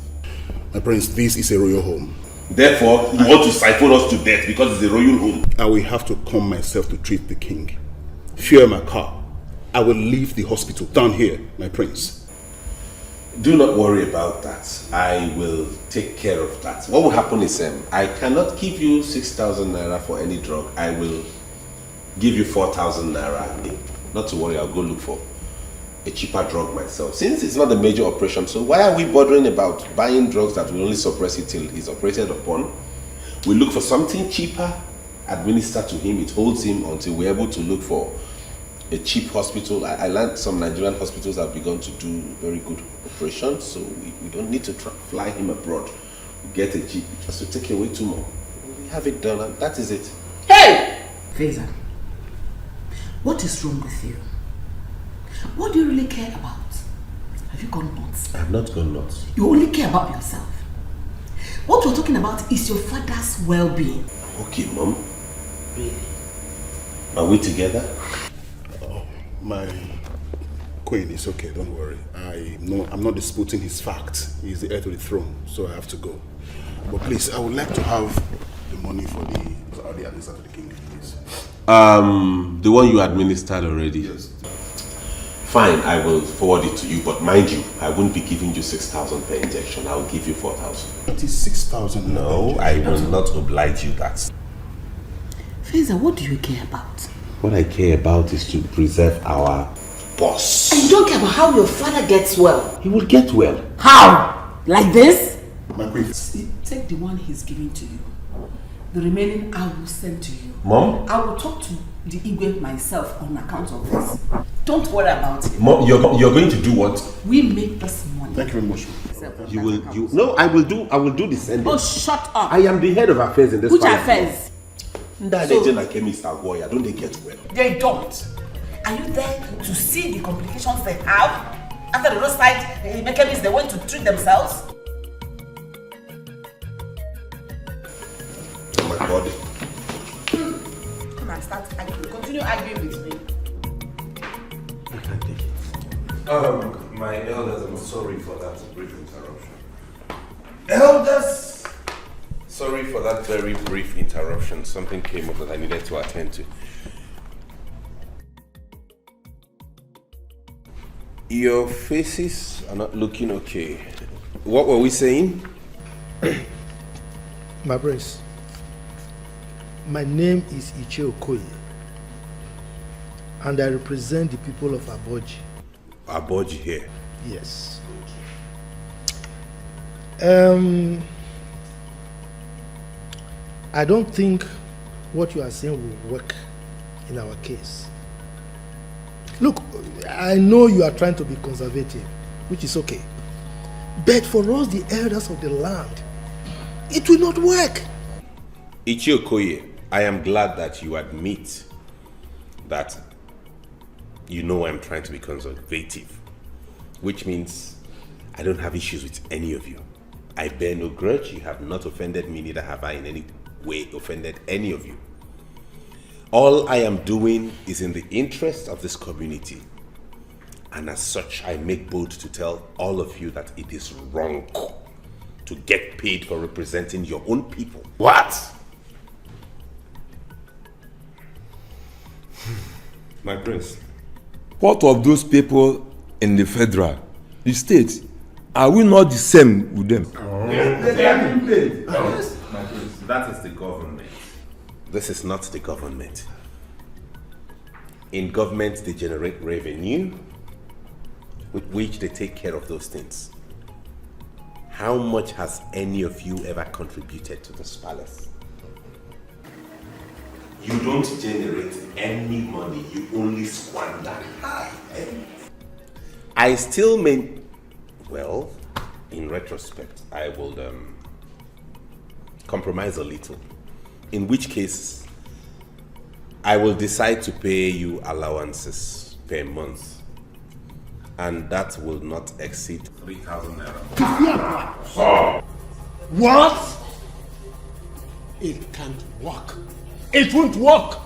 My prince, this is a royal home. Therefore, you want to siphon us to death because it's a royal home. I will have to come myself to treat the king. Fuel my car. I will leave the hospital down here, my prince. Do not worry about that. I will take care of that. What will happen is, I cannot give you 6,000 naira for any drug. I will give you 4,000 naira. Not to worry, I'll go look for a cheaper drug myself. Since it's not a major operation, so why are we bothering about buying drugs that will only suppress it till he's operated upon? We look for something cheaper, administer to him, it holds him until we're able to look for a cheap hospital. I learned some Nigerian hospitals have begun to do very good operations, so we don't need to fly him abroad. We get a cheap, just to take away tumor. We have it done, and that is it. Hey! Feza, what is wrong with you? What do you really care about? Have you gone nuts? I have not gone nuts. You only care about yourself. What we're talking about is your father's well-being. Okay, Mom. Really? Are we together? My queen, it's okay, don't worry. I'm not disputing his fact. He's the heir to the throne, so I have to go. But please, I would like to have the money for the administer to the king, please. The one you administered already? Yes. Fine, I will forward it to you, but mind you, I won't be giving you 6,000 per injection. I'll give you 4,000. It is 6,000. No, I will not oblige you that. Feza, what do you care about? What I care about is to preserve our boss. And you don't care about how your father gets well? He will get well. How? Like this? My queen. Take the one he's giving to you. The remaining I will send to you. Mom? I will talk to the Igwe myself on account of this. Don't worry about it. Mom, you're going to do what? We make this money. Thank you very much. No, I will do the sending. Oh, shut up. I am the head of affairs in this Which palace. affairs? Don't they get well? They don't. Are you there to see the complications they have? After the roadside mechanisms, they want to treat themselves. My body. Come and start arguing. Continue arguing with me. I can't take it. My elders, I'm sorry for that brief interruption. Elders! Sorry for that very brief interruption. Something came up that I needed to attend to. Your faces are not looking okay. What were we saying? My prince, my name is Okoli, and I represent the people of Aboji. Aboji here? Yes. I don't think what you are saying will work in our case. Look, I know you are trying to be conservative, which is okay. But for us, the elders of the land, it will not work. Okoye, I am glad that you admit that you know I'm trying to be conservative, which means I don't have issues with any of you. I bear no grudge. You have not offended me, neither have I in any way offended any of you. All I am doing is in the interest of this community. And as such, I make bold to tell all of you that it is wrong to get paid for representing your own people. What? My prince. What of those people in the federal, the state? Are we not the same with them? They are being paid. Yes. My prince, that is the government. This is not the government. In government, they generate revenue with which they take care of those things. How much has any of you ever contributed to this palace? You don't generate any money, you only squander. I still well, in retrospect, I will compromise a little. In which case, I will decide to pay you allowances per month. And that will not exceed 3,000 naira. Oh. What? It can't work. It won't work.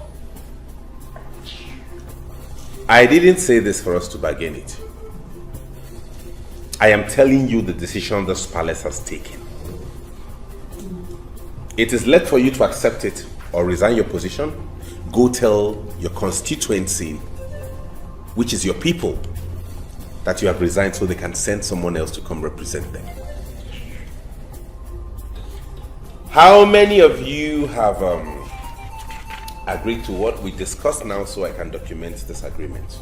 I didn't say this for us to bargain it. I am telling you the decision this palace has taken. It is left for you to accept it or resign your position. Go tell your constituency, which is your people, that you have resigned so they can send someone else to come represent them. How many of you have agreed to what we discussed now so I can document this agreement?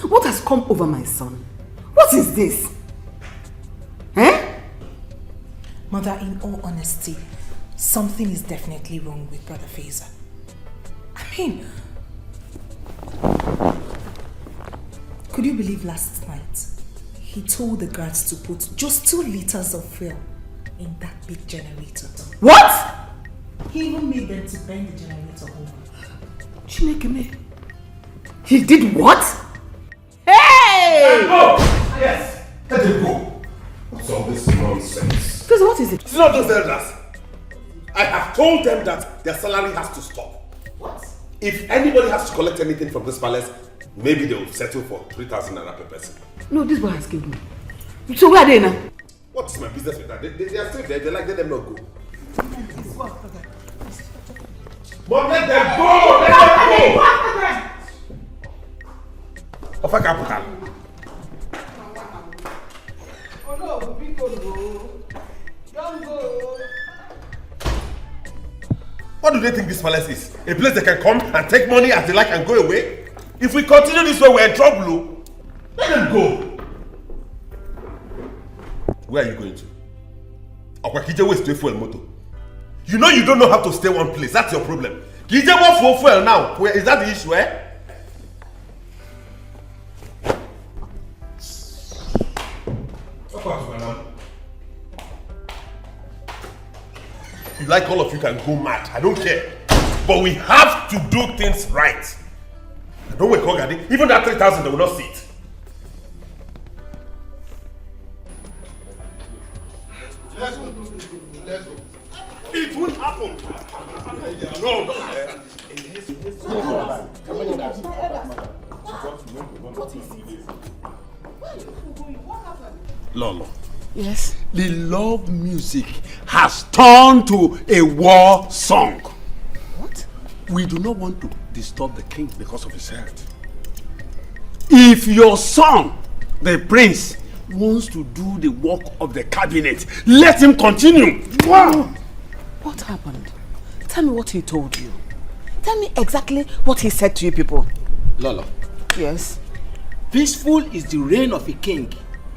What has come over my son? What is this? Eh? Mother, in all honesty, something is definitely wrong with Brother Faisal. I mean, could you believe last night he told the guards to put just 2 liters of fuel in that big generator? What? He even made them to bend the generator over. Chineke, he did what? Hey! Let go! Yes! Let him go! What's all this nonsense? Because what is it? It's not those elders. I have told them that their salary has to stop. What? If anybody has to collect anything from this palace, maybe they will settle for 3,000 naira per person. No, this boy has killed me. So where are they now? What's my business with that? They are still there. They like let them not go. But let them go! Let them go! Ofa capital. Oh no, big go. Don't go. What do they think this palace is? A place they can come and take money as they like and go away? If we continue this way, we're in trouble. Let them go. Where are you going to? Okwakije waste to fuel motor. You know you don't know how to stay one place. That's your problem. Kije want fuel now. Where is that the issue, eh? you like, all of you can go mad. I don't care. But we have to do things right. I don't wake up, even that 3,000, they will not see it. Let's go. Let's go. It won't happen. No, no. Lolo. Yes? The love music has turned to a war song. What? We do not want to disturb the king because of his health. If your son, the prince, wants to do the work of the cabinet, let him continue. Wow. What happened? Tell me what he told you. Tell me exactly what he said to you people. Lolo. Yes? Peaceful is the reign of a king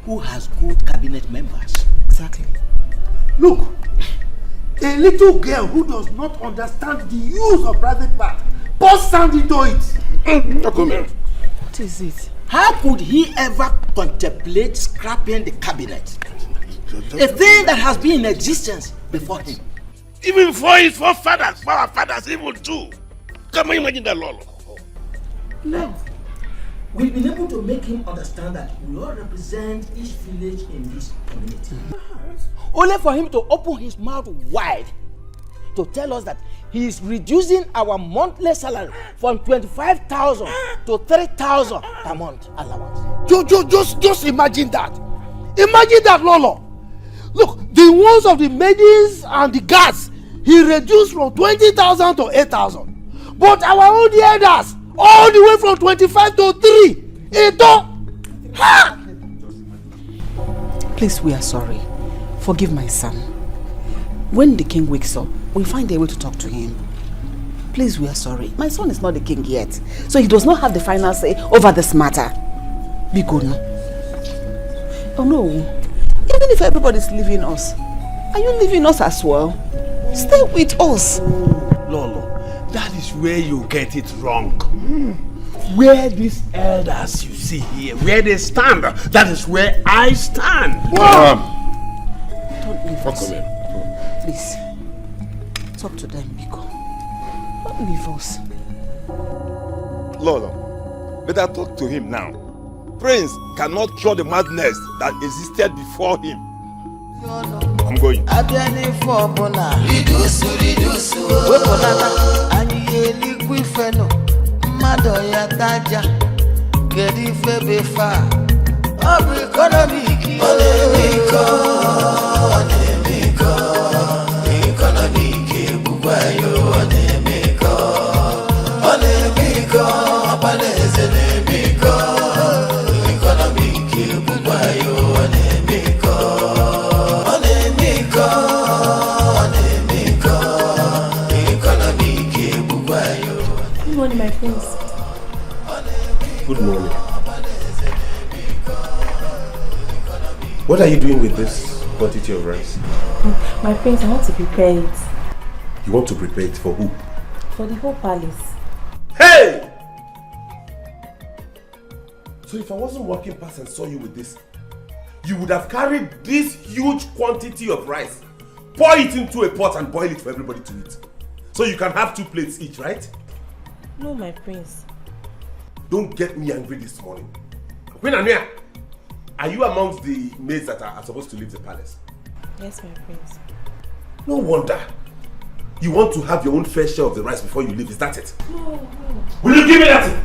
who has good cabinet members. Exactly. Look, a little girl who does not understand the use of private part pours sand into it. What is it? How could he ever contemplate scrapping the cabinet? A thing that has been in existence before him. Even for his forefathers, for our fathers even too. Can you imagine that, Lolo? No. We've been able to make him understand that we all represent each village in this community. Only for him to open his mouth wide to tell us that he is reducing our monthly salary from 25,000 to 3,000 per month allowance. Just imagine that. Imagine that, Lolo. Look, the ones of the maidens and the guards, he reduced from 20,000 to 8,000. But our own elders, all the way from 25 to 3. Ha! Please, we are sorry. Forgive my son. When the king wakes up, we'll find a way to talk to him. Please, we are sorry. My son is not the king yet, so he does not have the final say over this matter. Be good now. Oh no. Even if everybody's leaving us, are you leaving us as well? Stay with us. Lolo, that is where you get it wrong. Where these elders you see here, where they stand, that is where I stand. Don't leave us. Please. Talk to them, Biko. Don't leave us. Lolo, better talk to him now. Prince cannot cure the madness that existed before him. I'm going. Good morning, my prince. Good morning. What are you doing with this quantity of rice? My prince, I want to prepare it. You want to prepare it for who? For the whole palace. Hey! So if I wasn't walking past and saw you with this, you would have carried this huge quantity of rice, pour it into a pot and boil it for everybody to eat. So you can have 2 plates each, right? No, my prince. Don't get me angry this morning. Queen Ania, are you amongst the maids that are supposed to leave the palace? Yes, my prince. No wonder. You want to have your own fair share of the rice before you leave, is that it? No. Will you give me that thing?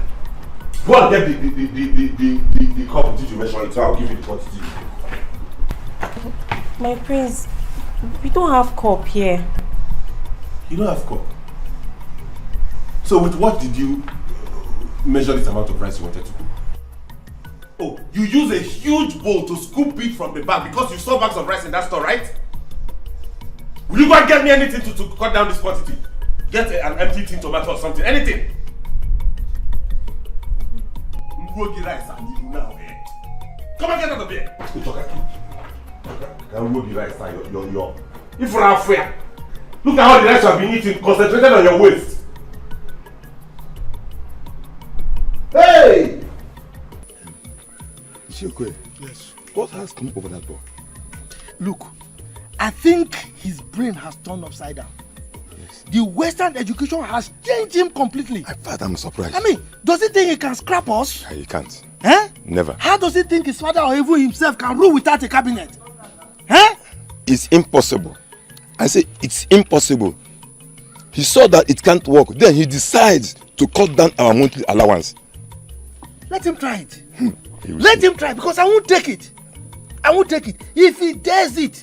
Go and get the cup that you mentioned, so I'll give you the quantity. My prince, we don't have cup here. You don't have cup? So with what did you measure this amount of rice you wanted to cook? Oh, you use a huge bowl to scoop it from the bag because you saw bags of rice in that store, right? Will you go and get me anything to cut down this quantity? Get an empty tin tomato or something, anything. Rice now, eh? Come and get out of here. Rice now, if we're fair, look at how the rice you have been eating, concentrated on your waist. Hey! Yes. What has come over that boy? Look, I think his brain has turned upside down. Yes. The Western education has changed him completely. Father, I'm surprised. I mean, does he think he can scrap us? He can't. Eh? Never. How does he think his father or even himself can rule without a cabinet? Eh? It's impossible. I say it's impossible. He saw that it can't work. Then he decides to cut down our monthly allowance. Let him try it. Let him try, because I won't take it. I won't take it. If he dares it,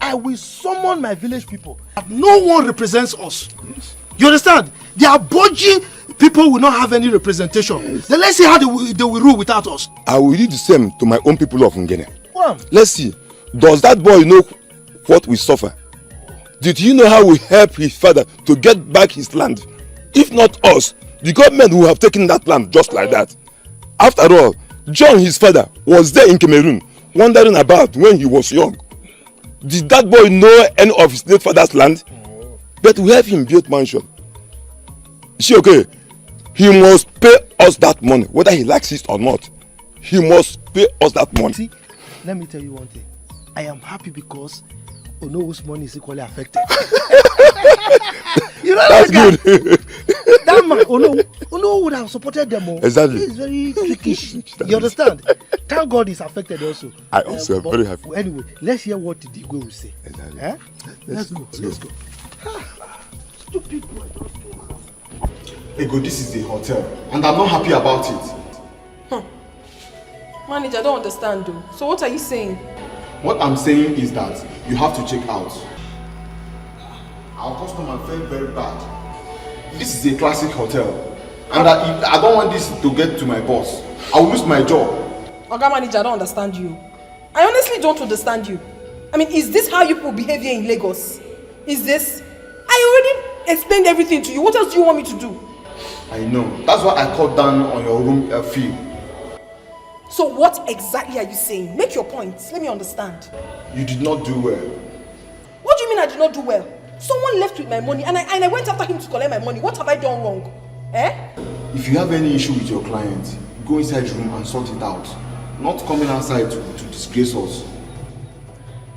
I will summon my village people. No one represents us. You understand? The Aboji people will not have any representation. Then let's see how they will rule without us. I will do the same to my own people of Ngene. Well, let's see. Does that boy know what we suffer? Did he know how we help his father to get back his land? If not us, the government will have taken that land just like that. After all, John, his father, was there in Cameroon, wandering about when he was young. Did that boy know any of his late father's land? But we have him build mansion. Is he okay? He must pay us that money, whether he likes it or not. He must pay us that money. See, let me tell you one thing. I am happy because Ono's money is equally affected. You know that's that good. That man, Ono would have supported them all. Exactly. He is very trickish. You understand? Thank God he's affected also. I also am very happy. Anyway, let's hear what the Igwe will say. Exactly. Eh? Let's go. Stupid boy. Ego, this is a hotel, and I'm not happy about it. Manager, I don't understand though. So what are you saying? What I'm saying is that you have to check out. Our customer felt very bad. This is a classic hotel, and I don't want this to get to my boss. I will lose my job. Oga Manager, I don't understand you. I honestly don't understand you. I mean, is this how you people behave here in Lagos? Is this? I already explained everything to you. What else do you want me to do? I know. That's why I cut down on your room fee. So what exactly are you saying? Make your point. Let me understand. You did not do well. What do you mean I did not do well? Someone left with my money and I went after him to collect my money. What have I done wrong? Eh? If you have any issue with your client, go inside your room and sort it out. Not coming outside to disgrace us.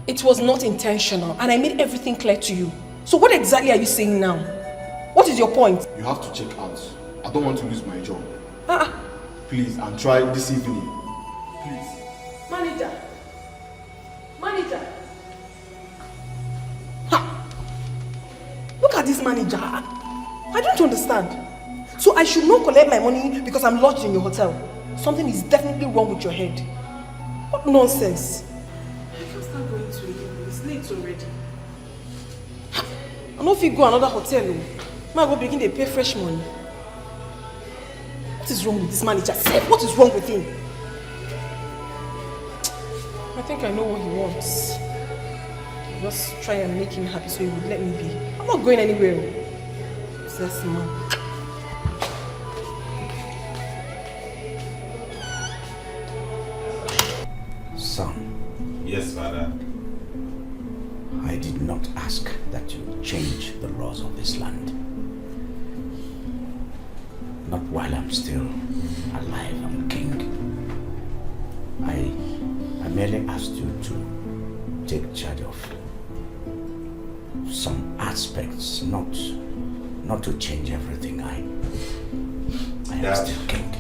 It was not intentional and I made everything clear to you. So what exactly are you saying now? What is your point? You have to check out. I don't want to lose my job. Please, and try this evening. Please. Manager. Look at this manager. I don't understand. So I should not collect my money because I'm lodged in your hotel. Something is definitely wrong with your head. What nonsense. I can't start going to you. It's late already. I don't feel go another hotel. I go begin to pay fresh money. What is wrong with this manager? What is wrong with him? I think I know what he wants. Just try and make him happy so he would let me be. I'm not going anywhere. Possessed man. Son. Yes, Father. I did not ask that you change the laws of this land. Not while I'm still alive and king. I merely asked you to take charge of some aspects, not to change everything. I am still king.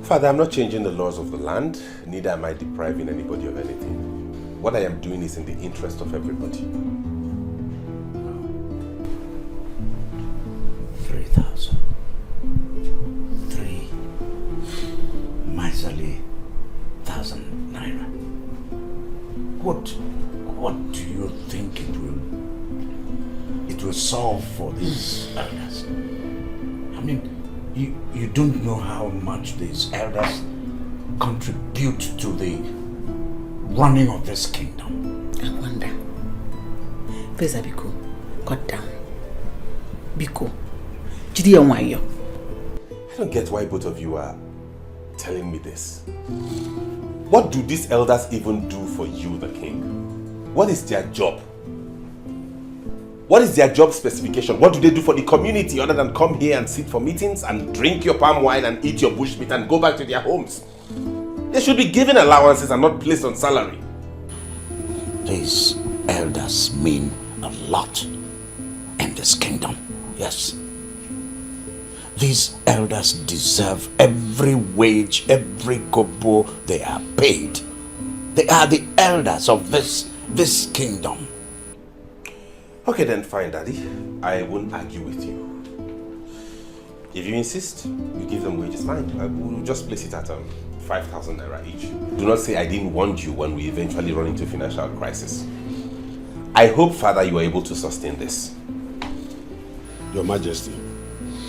Father, I'm not changing the laws of the land, neither am I depriving anybody of anything. What I am doing is in the interest of everybody. 3,000. 3 miserly 1,000 naira. What do you think it will solve for these elders? I mean, you don't know how much these elders contribute to the running of this kingdom. I wonder. Please, Biko, cut down. Biko, I don't get why both of you are telling me this. What do these elders even do for you, the king? What is their job? What is their job specification? What do they do for the community other than come here and sit for meetings and drink your palm wine and eat your bushmeat and go back to their homes? They should be given allowances and not placed on salary. Please, elders mean a lot in this kingdom. Yes. These elders deserve every wage, every kobo they are paid. They are the elders of this kingdom. Okay then, fine, Daddy. I won't argue with you. If you insist, you give them wages, fine. We'll just place it at 5,000 naira each. Do not say I didn't warn you when we eventually run into financial crisis. I hope, Father, you are able to sustain this. Your Majesty,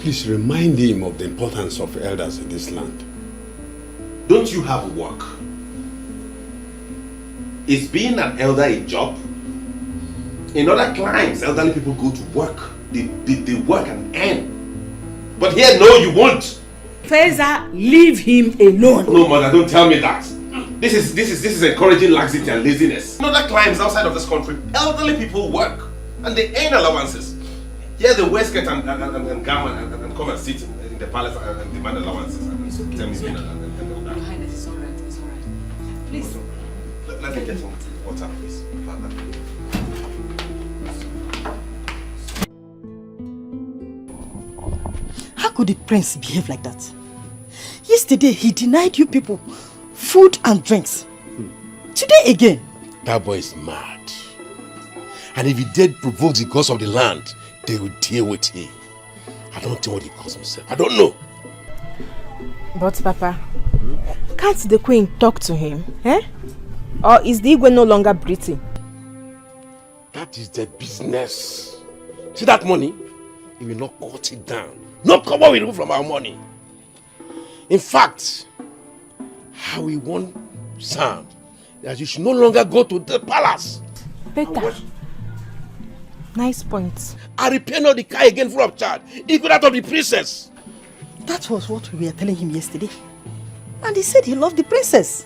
please remind him of the importance of elders in this land. Don't you have work? Is being an elder a job? In other climes, elderly people go to work. They work and earn. But here, no, you won't. Feza, leave him alone. No, mother, don't tell me that. This is encouraging laxity and laziness. In other climes outside of this country, elderly people work and they earn allowances. Here, they wear skirt and garment and come and sit in the palace and demand allowances. It's okay. Tell me, Your Highness, it's alright. It's alright. Please. Let me get some water, please. Father. How could the prince behave like that? Yesterday, he denied you people food and drinks. Today again. That boy is mad. And if he did provoke the gods of the land, they will deal with him. I don't know what he calls himself. I don't know. But Papa, can't the queen talk to him? Eh? Or is the Igwe no longer breathing? That is their business. See that money? He will not cut it down. No cover will remove from our money. In fact, how we want sound that you should no longer go to the palace. Better. Nice point. I repair not the car again full of charge. Equal that of the princess. That was what we were telling him yesterday. And he said he loved the princess.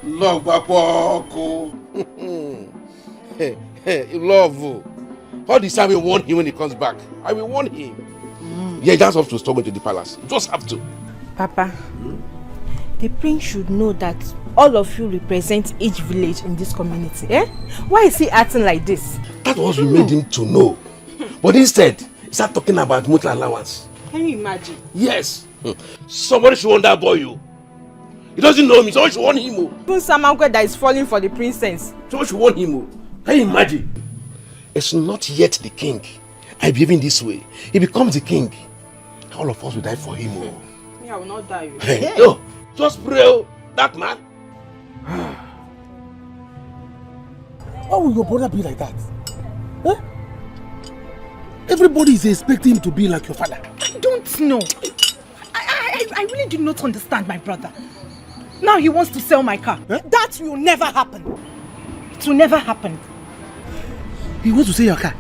Love, Bapoko. Love. All this time we warn him when he comes back. I will warn him. Yeah, that's up to stop going to the palace. You just have to. Papa, the prince should know that all of you represent each village in this community. Eh? Why is he acting like this? That was we made him to know. But instead, he started talking about mutual allowance. Can you imagine? Yes. Somebody should warn that boy, you. He doesn't know me, somebody should warn him. Even Samankwe that is falling for the princess. Somebody should warn him. Can you imagine? It's not yet the king. I believe in this way. He becomes the king. All of us will die for him. Me, I will not die. Hey, no, just pray, that man. Why will your brother be like that? Eh? Everybody is expecting him to be like your father. I don't know. I really do not understand my brother. Now he wants to sell my car. Eh? That will never happen. It will never happen. He wants to sell your car?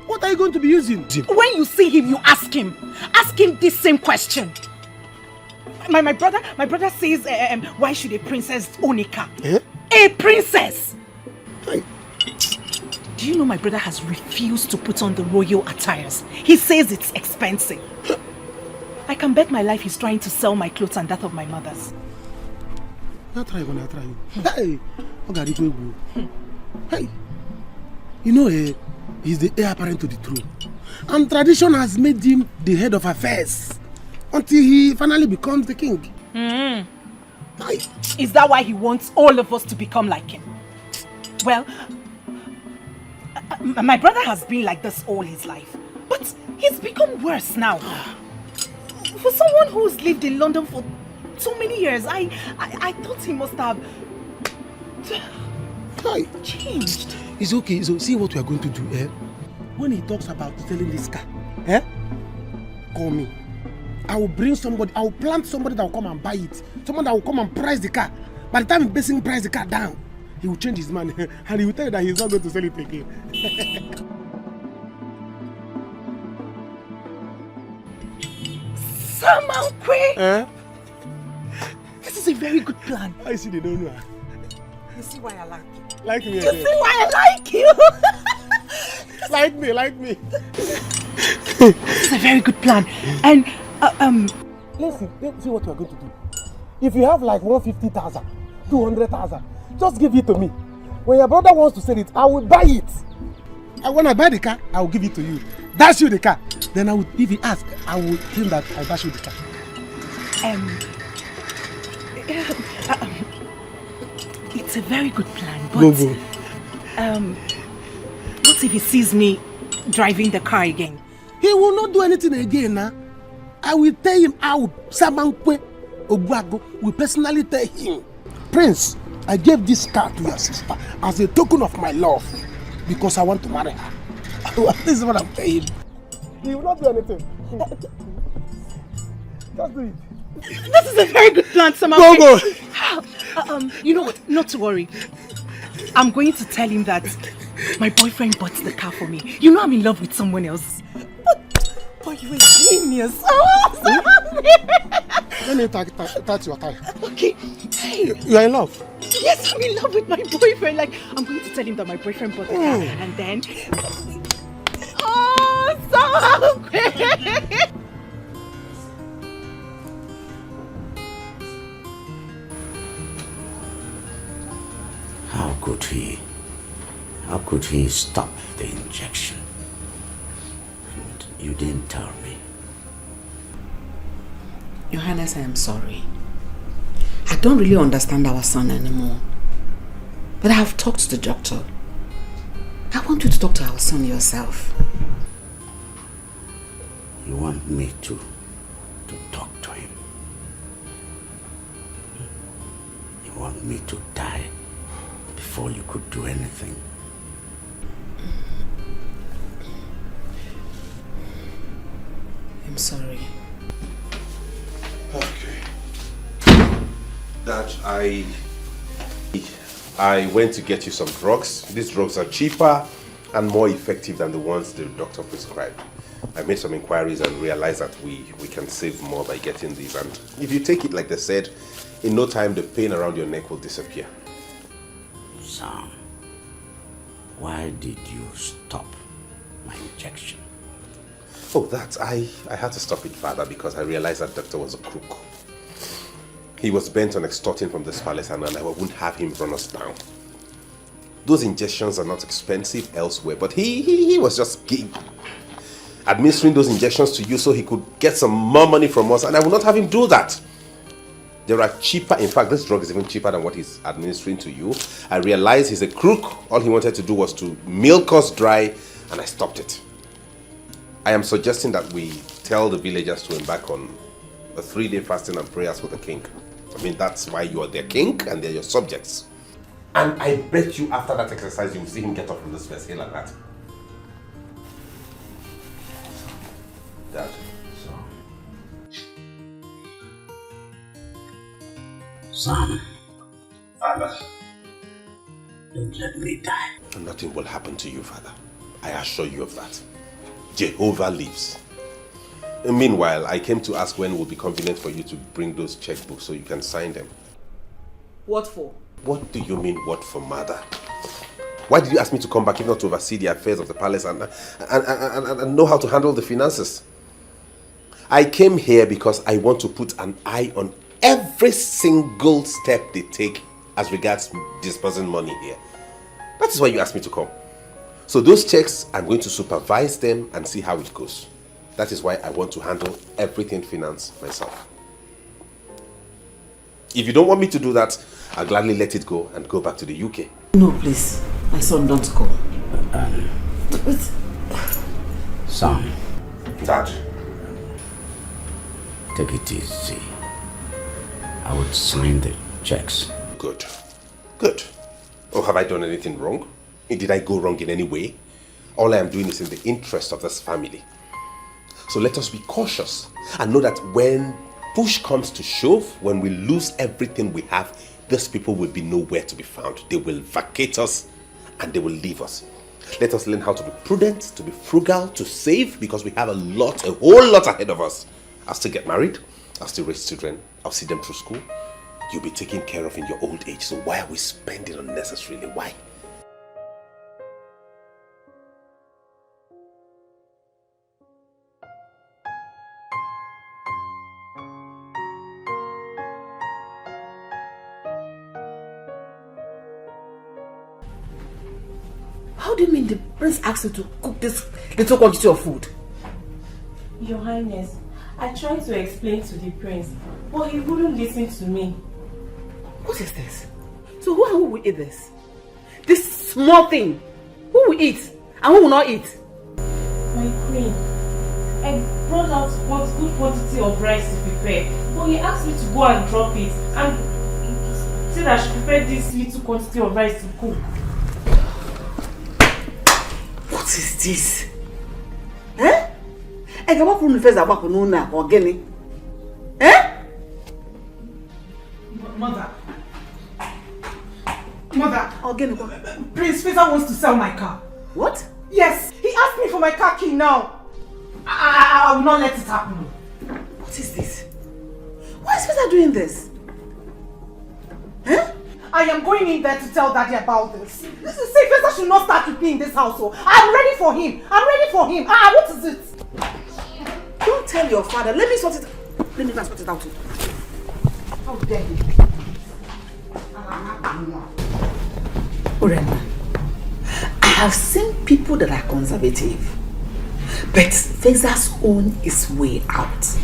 What are you going to be using? When you see him, you ask him. Ask him this same question. My brother says, why should a princess own a car? Eh? A princess! Do you know my brother has refused to put on the royal attires? He says it's expensive. I can bet my life he's trying to sell my clothes and that of my mother's. Not try, gonna try you. Hey, hey, you know, he's the heir apparent to the throne, and tradition has made him the head of affairs until he finally becomes the king. Is that why he wants all of us to become like him? Well, my brother has been like this all his life, but he's become worse now. For someone who's lived in London for so many years, I thought he must have changed. It's okay. So see what we are going to do. Eh? When he talks about selling this car, call me. I will bring somebody. I will plant somebody that will come and buy it. Someone that will come and price the car. By the time he basically price the car down, he will change his mind and he will tell you that he's not going to sell it again. Samankwe! This is a very good plan. I see they don't know. You see why I like you? Like me. You see why I like you? Like me. This is a very good plan. And listen, see what we are going to do. If you have like 150,000, 200,000, Just give it to me. When your brother wants to sell it, I will buy it. And when I buy the car, I will give it to you. Dash you the car. Then I will, if he asks, I will tell him that I dash you the car. It's a very good plan, but Go, go. What if he sees me driving the car again? He will not do anything again now. I will tell him out. Samankwe Ogwago will personally tell him, Prince, I gave this car to your sister as a token of my love because I want to marry her. This is what I'm saying. He will not do anything. Just do it. That is a very good plan, Samankwe. Go, go. You know what? Not to worry. I'm going to tell him that my boyfriend bought the car for me. You know I'm in love with someone else. But you're a genius. Let me touch your tie. Okay. Hey. You are in love? Yes, I'm in love with my boyfriend. Like, I'm going to tell him that my boyfriend bought the car. And then... Oh, so great! How could he stop the injection? And you didn't tell me. Your Highness, I am sorry. I don't really understand our son anymore. But I have talked to the doctor. I want you to talk to our son yourself. You want me to talk to him? You want me to die before you could do anything? I'm sorry. Okay. Dad, I went to get you some drugs. These drugs are cheaper and more effective than the ones the doctor prescribed. I made some inquiries and realized that we can save more by getting these. And if you take it like they said, in no time the pain around your neck will disappear. Sam, why did you stop my injection? Oh, that I had to stop it, Father, because I realized that doctor was a crook. He was bent on extorting from this palace and I wouldn't have him run us down. Those injections are not expensive elsewhere, but he was just administering those injections to you so he could get some more money from us, and I will not have him do that. There are cheaper, in fact, this drug is even cheaper than what he's administering to you. I realized he's a crook. All he wanted to do was to milk us dry, and I stopped it. I am suggesting that we tell the villagers to embark on a 3-day fasting and prayers for the king. I mean, that's why you are their king and they're your subjects. And I bet you after that exercise, you will see him get up from this first hill like that. Dad. Sam. Father. Don't let me die. Nothing will happen to you, Father. I assure you of that. Jehovah lives. And meanwhile, I came to ask when it will be convenient for you to bring those checkbooks so you can sign them. What for? What do you mean, what for, Mother? Why did you ask me to come back if not to oversee the affairs of the palace and know how to handle the finances? I came here because I want to put an eye on every single step they take as regards disbursing money here. That is why you asked me to come. So those checks, I'm going to supervise them and see how it goes. That is why I want to handle everything finance myself. If you don't want me to do that, I'll gladly let it go and go back to the UK. No, please. My son, don't go. Sam. Dad. Take it easy. I would sign the checks. Good. Good. Oh, have I done anything wrong? Did I go wrong in any way? All I am doing is in the interest of this family. So let us be cautious and know that when push comes to shove, when we lose everything we have, these people will be nowhere to be found. They will vacate us and they will leave us. Let us learn how to be prudent, to be frugal, to save, because we have a whole lot ahead of us. I'll still get married. I'll still raise children. I'll see them through school. You'll be taken care of in your old age. So why are we spending unnecessarily? Why? What do you mean the prince asked you to cook this little quantity of food? Your Highness, I tried to explain to the prince, but he wouldn't listen to me. What is this? So who will eat this? This small thing. Who will eat and who will not eat? My queen, I brought out one good quantity of rice to prepare, but he asked me to go and drop it and said I should prepare this little quantity of rice to cook. What is this? Eh? I can walk from the face about Nuna or Guinea. Eh? Mother. Prince Faisal wants to sell my car. What? Yes, he asked me for my car key now. I will not let it happen. What is this? Why is Faisal doing this? Huh? I am going in there to tell Daddy about this. See, Faisal should not start with me in this household. I'm ready for him. What is it? Don't tell your father. Let me sort it out. Let me sort it out. How dare you? Urema, I have seen people that are conservative, but Faisal's own is way out.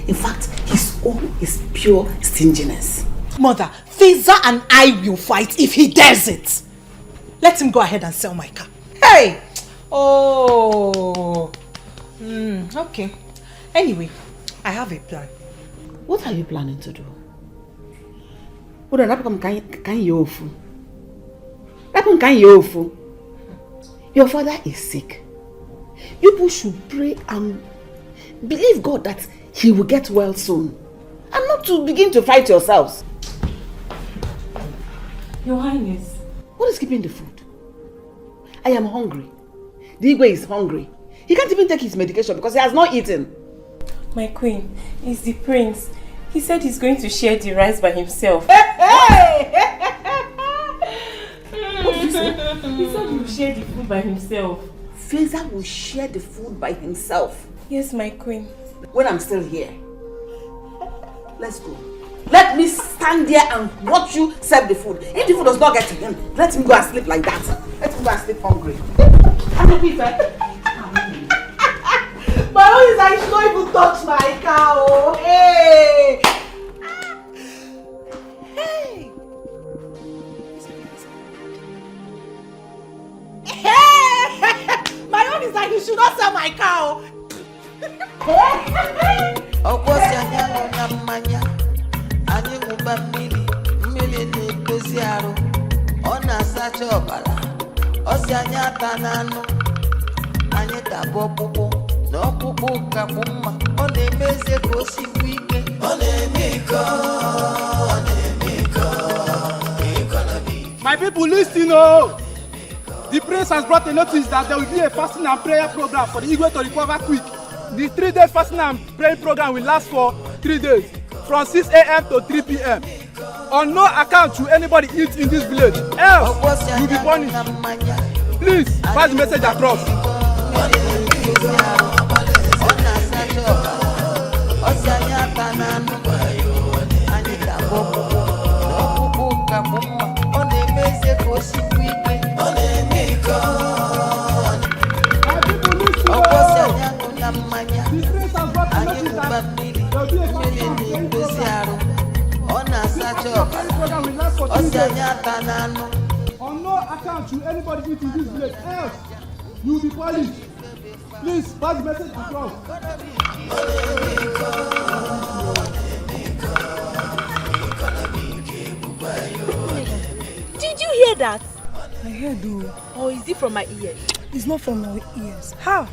In fact, his own is pure stinginess. Mother, Faisal and I will fight if he dares it. Let him go ahead and sell my car. Hey! Oh. Okay. Anyway, I have a plan. What are you planning to do? Your father is sick. You people should pray and believe God that he will get well soon. And not to begin to fight yourselves. Your Highness. What is keeping the food? I am hungry. The Igwe is hungry. He can't even take his medication because he has not eaten. My queen, it's the prince. He said he's going to share the rice by himself. Hey! What did you say? He said he will share the food by himself. Faisal will share the food by himself? Yes, my queen. When I'm still here. Let's go. Let me stand there and watch you serve the food. If the food does not get to him, let him go and sleep like that. Let him go and sleep hungry. My own is I should not even touch my cow. Hey! Hey! Hey! My own is like you should not sell my cow. My people, listen, oh! The prince has brought a notice that there will be a fasting and prayer program for the Igwe to recover quick. The 3-day fasting and praying program will last for 3 days, from 6 a.m. to 3 p.m. On no account should anybody eat in this village, else you will be punished. Please pass the message across. On no account should anybody eat in this village, else you will be punished. Please pass the message across. Did you hear that? I heard though. Or is it from my ears? It's not from my ears. How?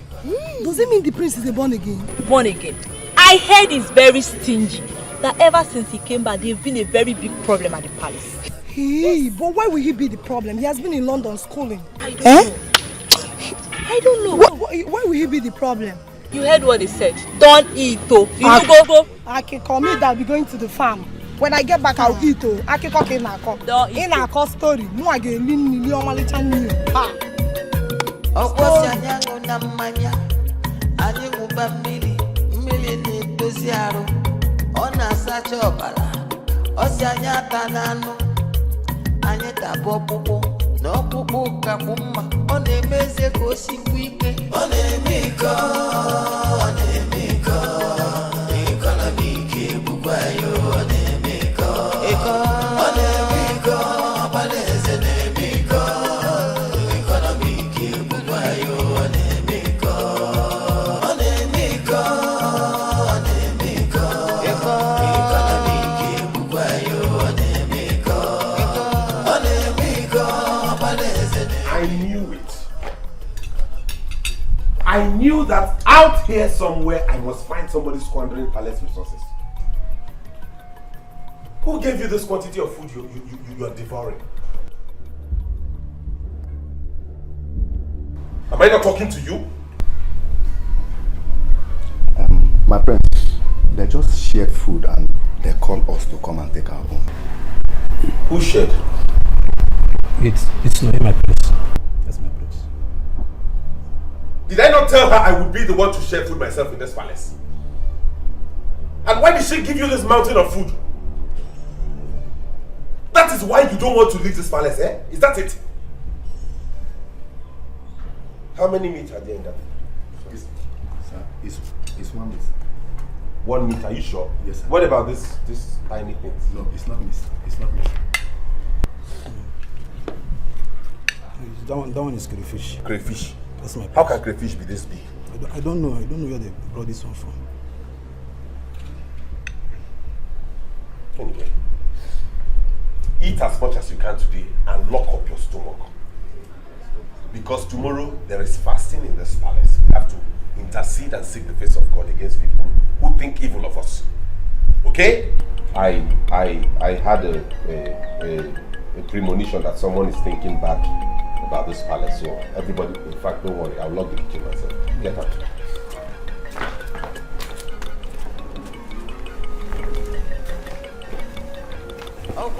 Does it mean the prince is a born again? Born again? I heard he's very stingy. That ever since he came back, they've been a very big problem at the palace. Hey, but why will he be the problem? He has been in London schooling. I don't know. I don't know. Why will he be the problem? You heard what they said. Don't eat, oh. You go. Akiko, me that will be going to the farm. When I get back, I'll eat, oh. Akiko came na ko. Don't eat. In a co story. No, I get million malitan new. n'ọkpụkpụ kakpụ mma ọ na-emeze ka o sikwu ike ọ na-eme ike ọ na-eme ike ịkọnọmi ike bụkwa ya ọ na-eme ike ọ na-eme ike ọbalaeze na-eme ike ịkọnọmi ike bụkwa ya ọ na-eme ike ọ na-eme ike ọ na-eme ike ịkọnọmi ike bụkwa ya ọ na-eme ike ọ na-eme ike ọbalaeze. I knew it. I knew that out here somewhere I must find somebody squandering palace resources. Who gave you this quantity of food you are devouring? Am I not talking to you? My friends, they just shared food and they called us to come and take our own. Who shared? It's not in my place. That's my place. Did I not tell her I would be the one to share food myself in this palace? And why did she give you this mountain of food? That is why you don't want to leave this palace, eh? Is that it? How many meat are there in that? It's 1 meat. 1 meat, are you sure? Yes, sir. What about this tiny thing? No, it's not meat. It's not meat. That one is crayfish. Crayfish? That's my place. How can crayfish be this big? I don't know. I don't know where they brought this one from. Anyway, eat as much as you can today and lock up your stomach. Because tomorrow there is fasting in this palace. We have to intercede and seek the face of God against people who think evil of us. Okay? I had a premonition that someone is thinking bad about this palace. So everybody, in fact, don't worry. I'll lock the kitchen myself. Get out. My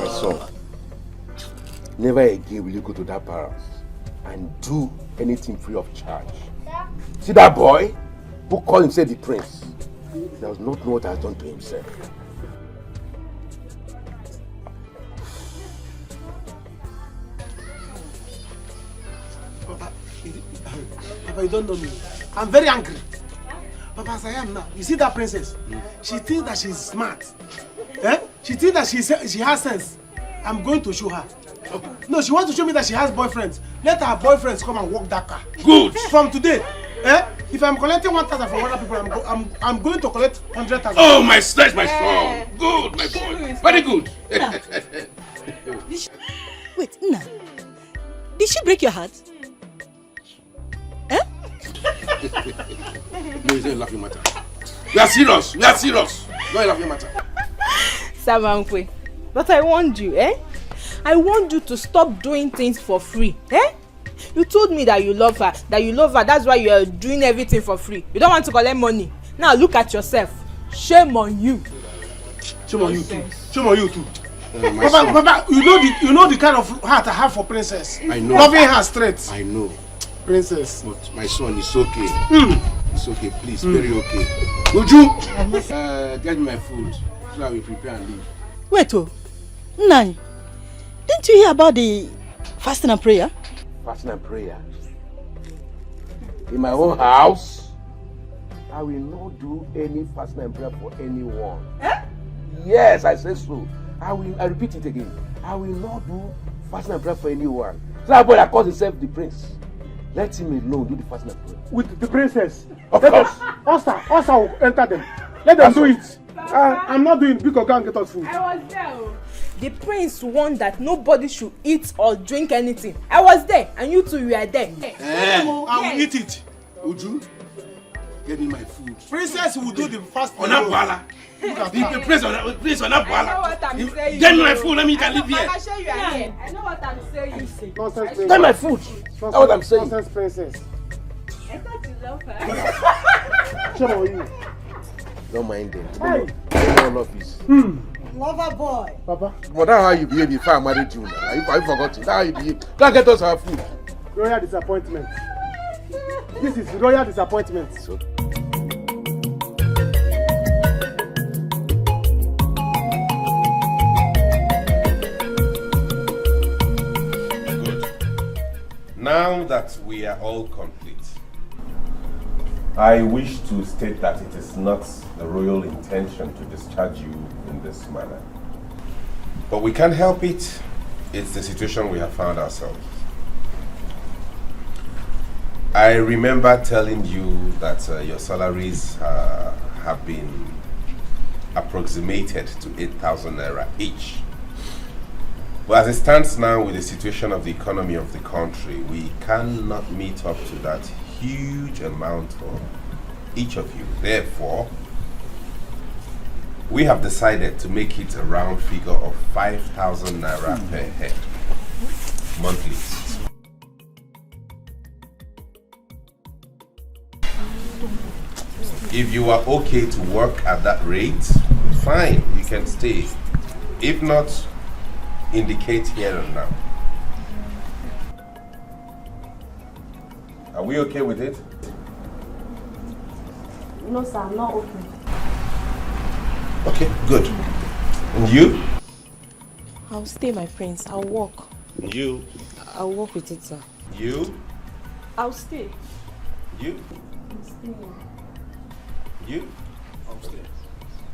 son, never again will you go to that palace and do anything free of charge. See that boy who called himself the prince? He does not know what he has done to himself. Papa, you don't know me. I'm very angry. Papa, as I am now, you see that princess? She thinks that she's smart. Eh? She thinks that she has sense. I'm going to show her. No, she wants to show me that she has boyfriends. Let her boyfriends come and walk that car. Good. From today, if I'm collecting 1,000 from other people, I'm going to collect 100,000. Oh, my son. Good, my boy. Very good. Wait, Nna. Did she break your heart? Eh? No, it's not a laughing matter. We are serious. Not a laughing matter. Samankwe, but I warned you, eh? I want you to stop doing things for free, eh? You told me that you love her, that's why you are doing everything for free. You don't want to collect money. Now look at yourself. Shame on you. Shame on you too. Shame on you too. Papa, you know the kind of heart I have for princess. I know. Loving her straight. I know. Princess. But my son, it's okay. It's okay, please, very okay. Would you get me my food so I will prepare and leave? Wait, Nna, didn't you hear about the fasting and prayer? Fasting and prayer? In my own house? I will not do any fasting and prayer for anyone. Eh? Yes, I say so. I repeat it again. I will not do fasting and prayer for anyone. So that boy that calls himself the prince, let him alone do the fasting and prayer. With the princess. Of course. Oster will enter them. Let them do it. I'm not doing it because go and get us food. I was there. The prince warned that nobody should eat or drink anything. I was there, and you two were there. I will eat it. Would you get me my food? Princess will do the fasting. On that bala. The prince on that I know what I'm saying. Get me my food. Let me can live here. I'm sure you are here. I know what I'm saying. Nonsense princess. Get my food. That's what I'm saying. Nonsense princess. I thought you love her. Shame on you. Don't mind them. Hey. All of this. Lover boy. Papa. But that's how you behave before I married you now. Have you forgotten? That's how you behave. Go get us our food. Royal disappointment. This is royal disappointment. So. Now that we are all complete, I wish to state that it is not the royal intention to discharge you in this manner. But we can't help it. It's the situation we have found ourselves. I remember telling you that your salaries have been approximated to 8,000 naira each. But as it stands now with the situation of the economy of the country, we cannot meet up to that huge amount for each of you. Therefore, we have decided to make it a round figure of 5,000 naira per head monthly. If you are okay to work at that rate, fine, you can stay. If not, indicate here and now. Are we okay with it? No, sir, I'm not okay. Okay, good. And you? I'll stay, my prince. I'll walk. And you? I'll walk with it, sir. You? I'll stay. You? I'll stay. You? I'll stay.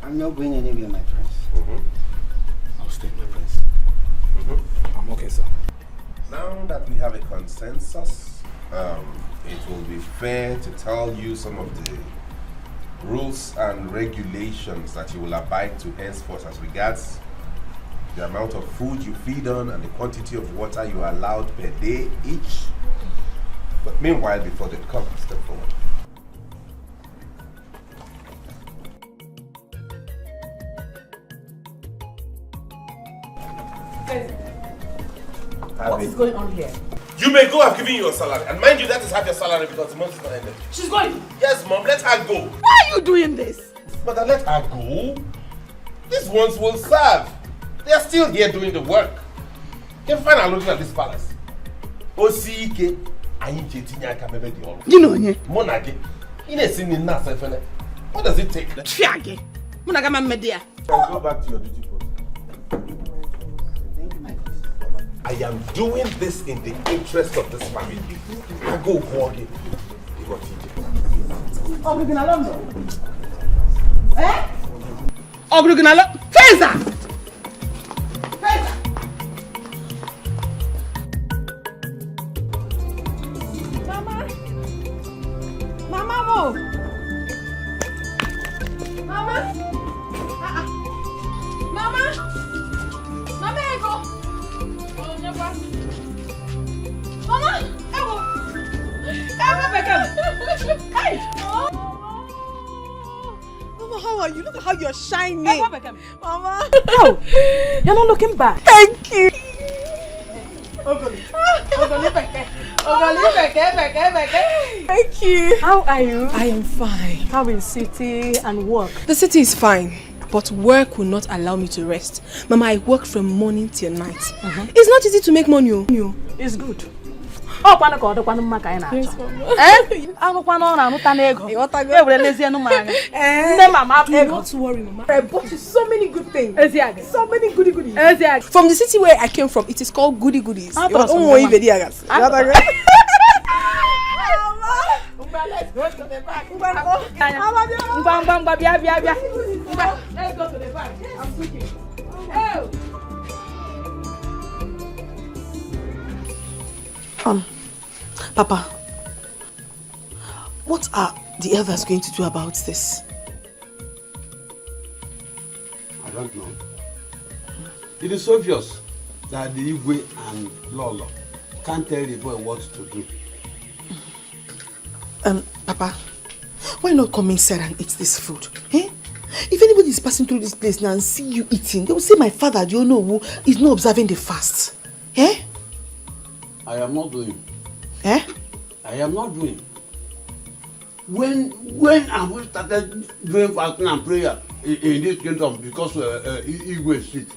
I'm not going anywhere, my prince. I'll stay, my prince. I'm okay, sir. Now that we have a consensus, it will be fair to tell you some of the rules and regulations that you will abide to henceforth as regards the amount of food you feed on and the quantity of water you are allowed per day each. But meanwhile, before they come, step forward. What is going on here? You may go, I've given you your salary. And mind you, that is half your salary because the month is not ended. She's going. Yes, Mom, let her go. Why are you doing this? Mother, let her go. These ones will serve. They are still here doing the work. You can find her looking at this palace. Osike, you know, Monage. What does it take? Fiage. Monagama media. Go back to your duty post. I am doing this in the interest of this family. I go again. Obriginalondo. Eh? Obriginalo. Feza! Feza! Mama! Mama, move! Mama! Mama! Mama, ego! Mama! Ego! Ego, Beckham! Hey! Mama, how are you? Look at how you're shining. Mama. No, you're not looking bad. Thank you. Thank you. How are you? I am fine. How is city and work? The city is fine, but work will not allow me to rest. Mama, I work from morning till night. It's not easy to make money. It's good. Oh, kwano ko do kwano maka ina. Eh? Anu kwano na anuta na ego. E were lezie nu manga. Nne mama ego. Don't worry, Mama. I bought you so many good things. Eziage. So many goody goodies. Eziage. From the city where I came from, it is called goody goodies. Let's go to the back. Let's go to the back. I'm cooking. Oh. Papa, what are the elders going to do about this? I don't know. It is obvious that the Igwe and Lolo can't tell the boy what to do. Papa, why not come inside and eat this food? Eh? If anybody is passing through this place now and see you eating, they will say my father, do you know who is not observing the fast? Eh? I am not doing. Eh? I am not doing. When have we started doing fasting and prayer in this kingdom because Igwe is sick?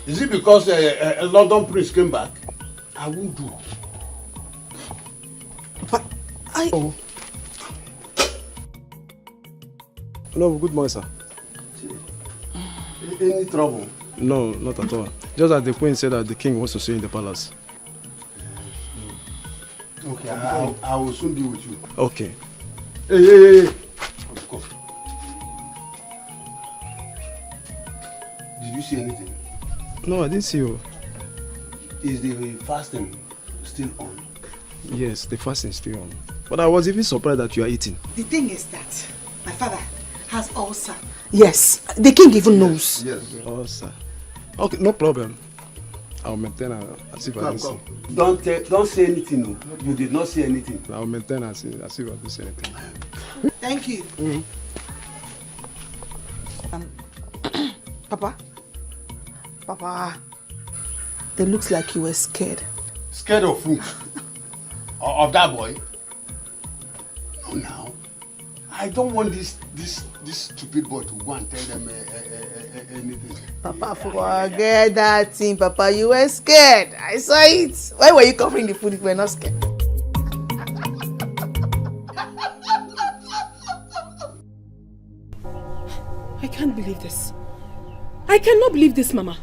Is it because a London prince came back? I won't do. But I... Oh. Hello, good morning, sir. Any trouble? No, not at all. Just that the queen said that the king wants to see you in the palace. Okay, I will soon be with you. Okay. Hey. Come. Did you see anything? No, I didn't see you. Is the fasting still on? Yes, the fasting is still on. But I was even surprised that you are eating. The thing is that my father has ulcer. Yes, the king even knows. Yes. Ulcer. Okay, no problem. I'll maintain as if I didn't see. Don't say anything. No. You did not say anything. I'll maintain as if I didn't say anything. Thank you. Papa, it looks like you were scared. Scared of who? Of that boy? No, now. I don't want this stupid boy to go and tell them anything. Papa, forget that thing. Papa, you were scared. I saw it. Why were you covering the food if you were not scared? I can't believe this. I cannot believe this, Mama.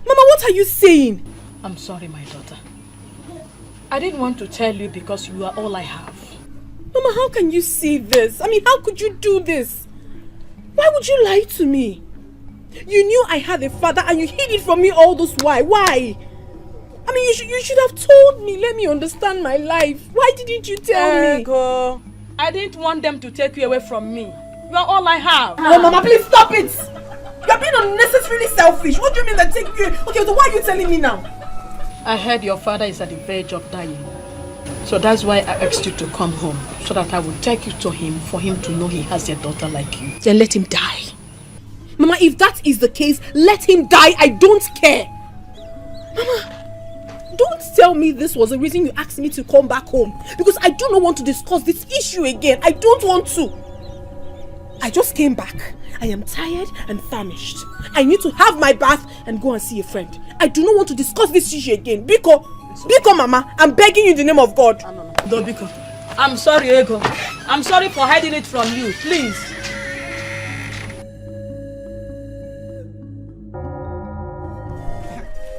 Mama, what are you saying? I'm sorry, my daughter. I didn't want to tell you because you are all I have. Mama, how can you say this? I mean, how could you do this? Why would you lie to me? You knew I had a father and you hid it from me all this while. Why? I mean, you should have told me. Let me understand my life. Why didn't you tell me? I didn't want them to take you away from me. You are all I have. Oh, Mama, please stop it. You're being unnecessarily selfish. What do you mean that take you? Okay, so why are you telling me now? I heard your father is at the verge of dying. So that's why I asked you to come home, so that I will take you to him for him to know he has a daughter like you. Then let him die. Mama, if that is the case, let him die. I don't care. Mama, don't tell me this was the reason you asked me to come back home. Because I do not want to discuss this issue again. I don't want to. I just came back. I am tired and famished. I need to have my bath and go and see a friend. I do not want to discuss this issue again. Biko, Mama, I'm begging you in the name of God. No, Biko. I'm sorry, Ego. I'm sorry for hiding it from you. Please.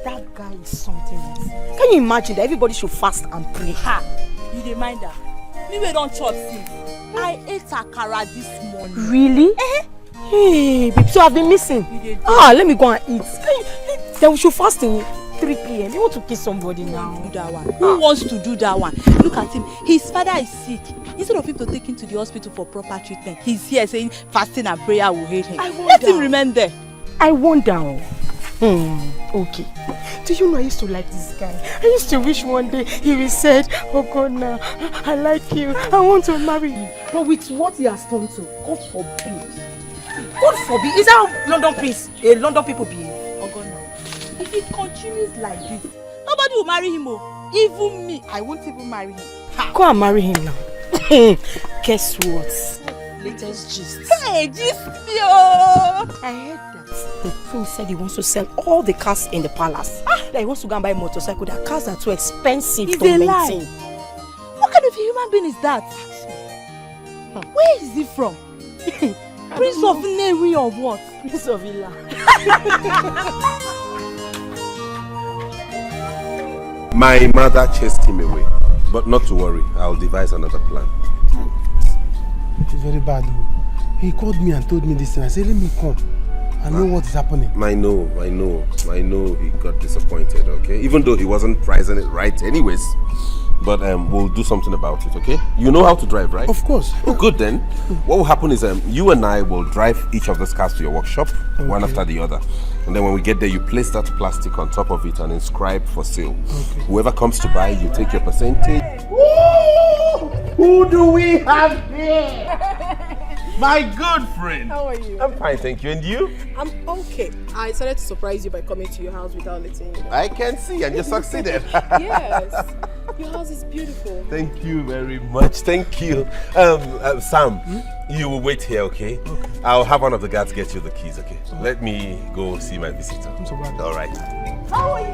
That guy is something else. Can you imagine that everybody should fast and pray? Ha! You dey mind that? Me we don't chop since. I ate akara this morning. Really? Hey, babe, so I've been missing. Let me go and eat. Then we should fast till 3 p.m. You want to kiss somebody now? Do that one. Who wants to do that one? Look at him. His father is sick. Instead of him to take him to the hospital for proper treatment, he's here saying fasting and prayer will heal him. Let him remain there. I wonder. Okay. Do you know I used to like this guy? I used to wish one day he will say, oh God, now I like you. I want to marry you. But with what he has done to, God forbid. God forbid. Is that how London people behave? Oh God, now. If he continues like this, nobody will marry him. Even me, I won't even marry him. Go and marry him now. Guess what? Latest gist. Hey, gist me. I heard that. The prince said he wants to sell all the cars in the palace. That he wants to go and buy a motorcycle. That cars are too expensive to maintain. Lie. What kind of a human being is that? Where is he from? Prince of Neri or what? Prince of Ila. My mother chased him away, but not to worry, I'll devise another plan. It's very bad. He called me and told me this, and I said, let me come. I know what is happening. I know he got disappointed, okay? Even though he wasn't pricing it right anyways. But we'll do something about it, okay? You know how to drive, right? Of course. Oh, good then. What will happen is you and I will drive each of those cars to your workshop, one after the other. And then when we get there, you place that plastic on top of it and inscribe for sale. Okay. Whoever comes to buy, you take your percentage. Who do we have here? My good friend. How are you? I'm fine, thank you. And you? I'm okay. I decided to surprise you by coming to your house without letting you know. I can see, and you succeeded. Yes. Your house is beautiful. Thank you very much. Thank you. Sam, you will wait here, okay? I'll have one of the guards get you the keys, okay? Let me go see my visitor. I'm so glad. All right. How are you?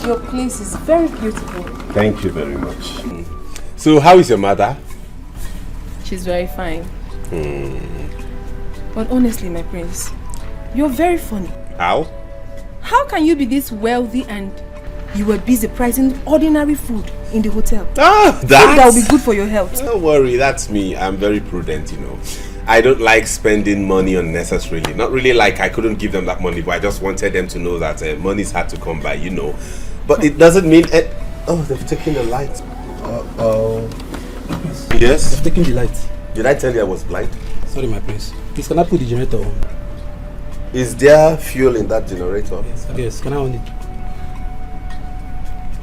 Your place is very beautiful. Thank you very much. So, how is your mother? She's very fine. But honestly, my prince, you're very funny. How? How can you be this wealthy and you were busy pricing ordinary food in the hotel? That will be good for your health. Don't worry, that's me. I'm very prudent, you know. I don't like spending money unnecessarily. Not really like I couldn't give them that money, but I just wanted them to know that money's hard to come by, you know. But it doesn't mean... oh, they've taken the light. Yes? They've taken the light. Did I tell you I was blind? Sorry, my prince. Please, can I put the generator on? Is there fuel in that generator? Yes, can I on it?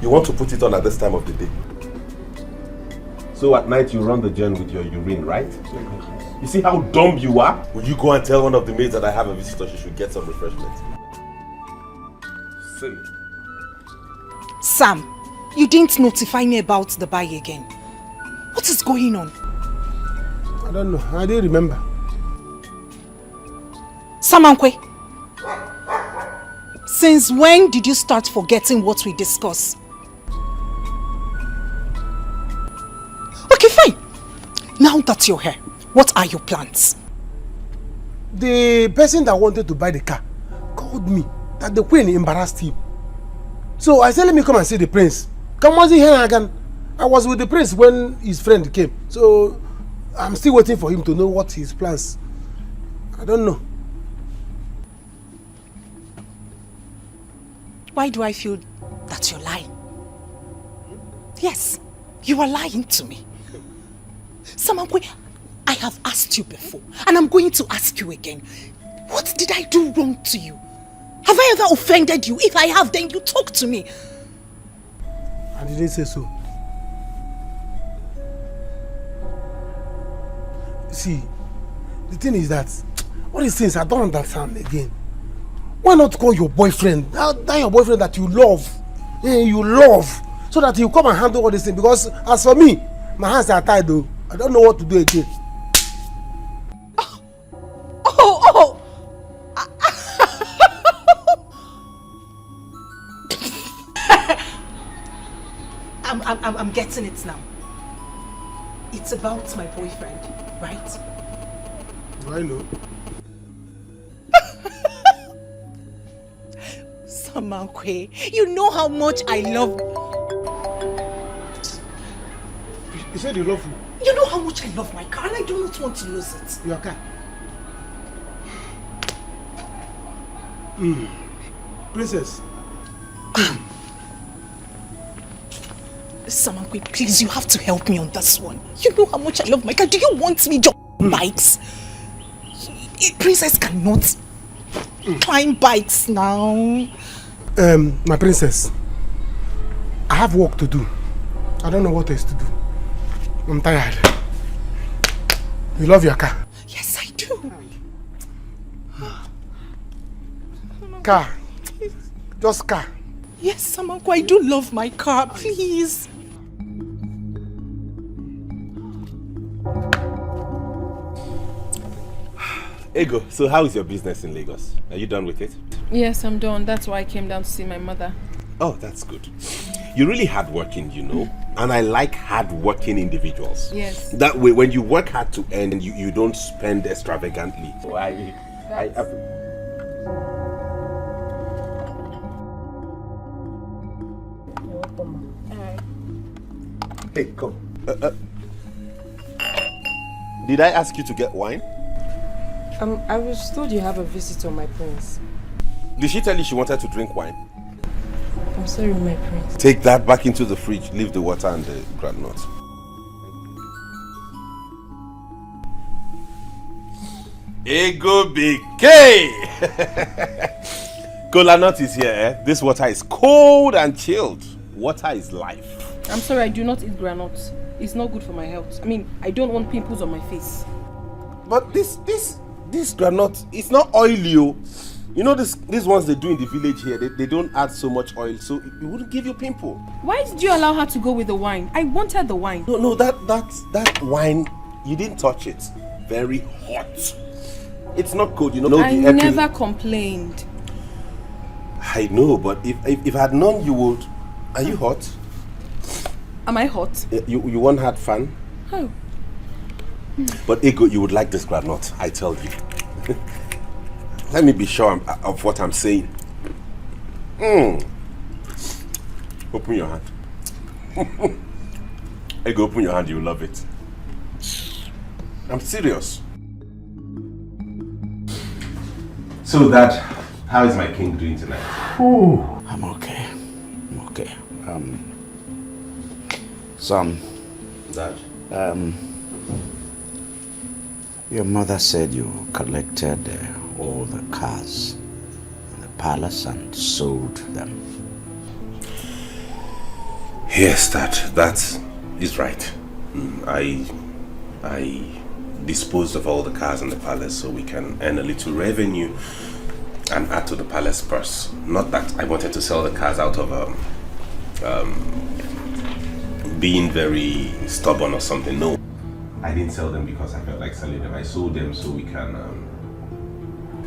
You want to put it on at this time of the day? So at night you run the gen with your urine, right? You see how dumb you are? Will you go and tell one of the maids that I have a visitor, she should get some refreshment? Silly. Sam, you didn't notify me about the buy again. What is going on? I don't know. I didn't remember. Samankwe, since when did you start forgetting what we discussed? Okay, fine. Now that you're here, what are your plans? The person that wanted to buy the car called me that the queen embarrassed him. So I said, let me come and see the prince. Come was he here again? I was with the prince when his friend came. So I'm still waiting for him to know what his plans. I don't know. Why do I feel that you're lying? Yes, you are lying to me. Samankwe, I have asked you before, and I'm going to ask you again. What did I do wrong to you? Have I ever offended you? If I have, then you talk to me. I didn't say so. See, the thing is that all these things I don't understand again. Why not call your boyfriend, that your boyfriend that you love, so that you come and handle all these things? Because as for me, my hands are tied though. I don't know what to do again. I'm getting it now. It's about my boyfriend, right? Do I know? Samankwe, you know how much I love... You said you love me? You know how much I love my car and I do not want to lose it. Your car? Princess. Samankwe, please, you have to help me on this one. You know how much I love my car. Do you want me to bikes? Princess cannot climb bikes now. My princess, I have work to do. I don't know what else to do. I'm tired. You love your car? Yes, I do. Car. Just car. Yes, Samankwe, I do love my car. Please. Ego, so how is your business in Lagos? Are you done with it? Yes, I'm done. That's why I came down to see my mother. Oh, that's good. You're really hardworking, you know, and I like hardworking individuals. Yes. That way, when you work hard to earn, you don't spend extravagantly. So Hey, come. Did I ask you to get wine? I was told you have a visitor, my prince. Did she tell you she wanted to drink wine? I'm sorry, my prince. Take that back into the fridge. Leave the water and the groundnut. Ego BK! Cola nut is here, eh? This water is cold and chilled. Water is life. I'm sorry, I do not eat granuts. It's not good for my health. I mean, I don't want pimples on my face. But this granite, it's not oily. You know these ones they do in the village here, they don't add so much oil, so it wouldn't give you pimple. Why did you allow her to go with the wine? I wanted the wine. No, that wine, you didn't touch it. Very hot. It's not cold, you know. I never complained. I know, but if I had known you would. Are you hot? Am I hot? You want hot fan? Oh. But Ego, you would like this granite, I tell you. Let me be sure of what I'm saying. Open your hand. Ego, open your hand, you'll love it. I'm serious. So Dad, how is my king doing tonight? I'm okay. I'm okay. Son. Dad? Your mother said you collected all the cars in the palace and sold them. Yes, that is right. I disposed of all the cars in the palace so we can earn a little revenue and add to the palace purse. Not that I wanted to sell the cars out of being very stubborn or something. No, I didn't sell them because I felt like selling them. I sold them so we can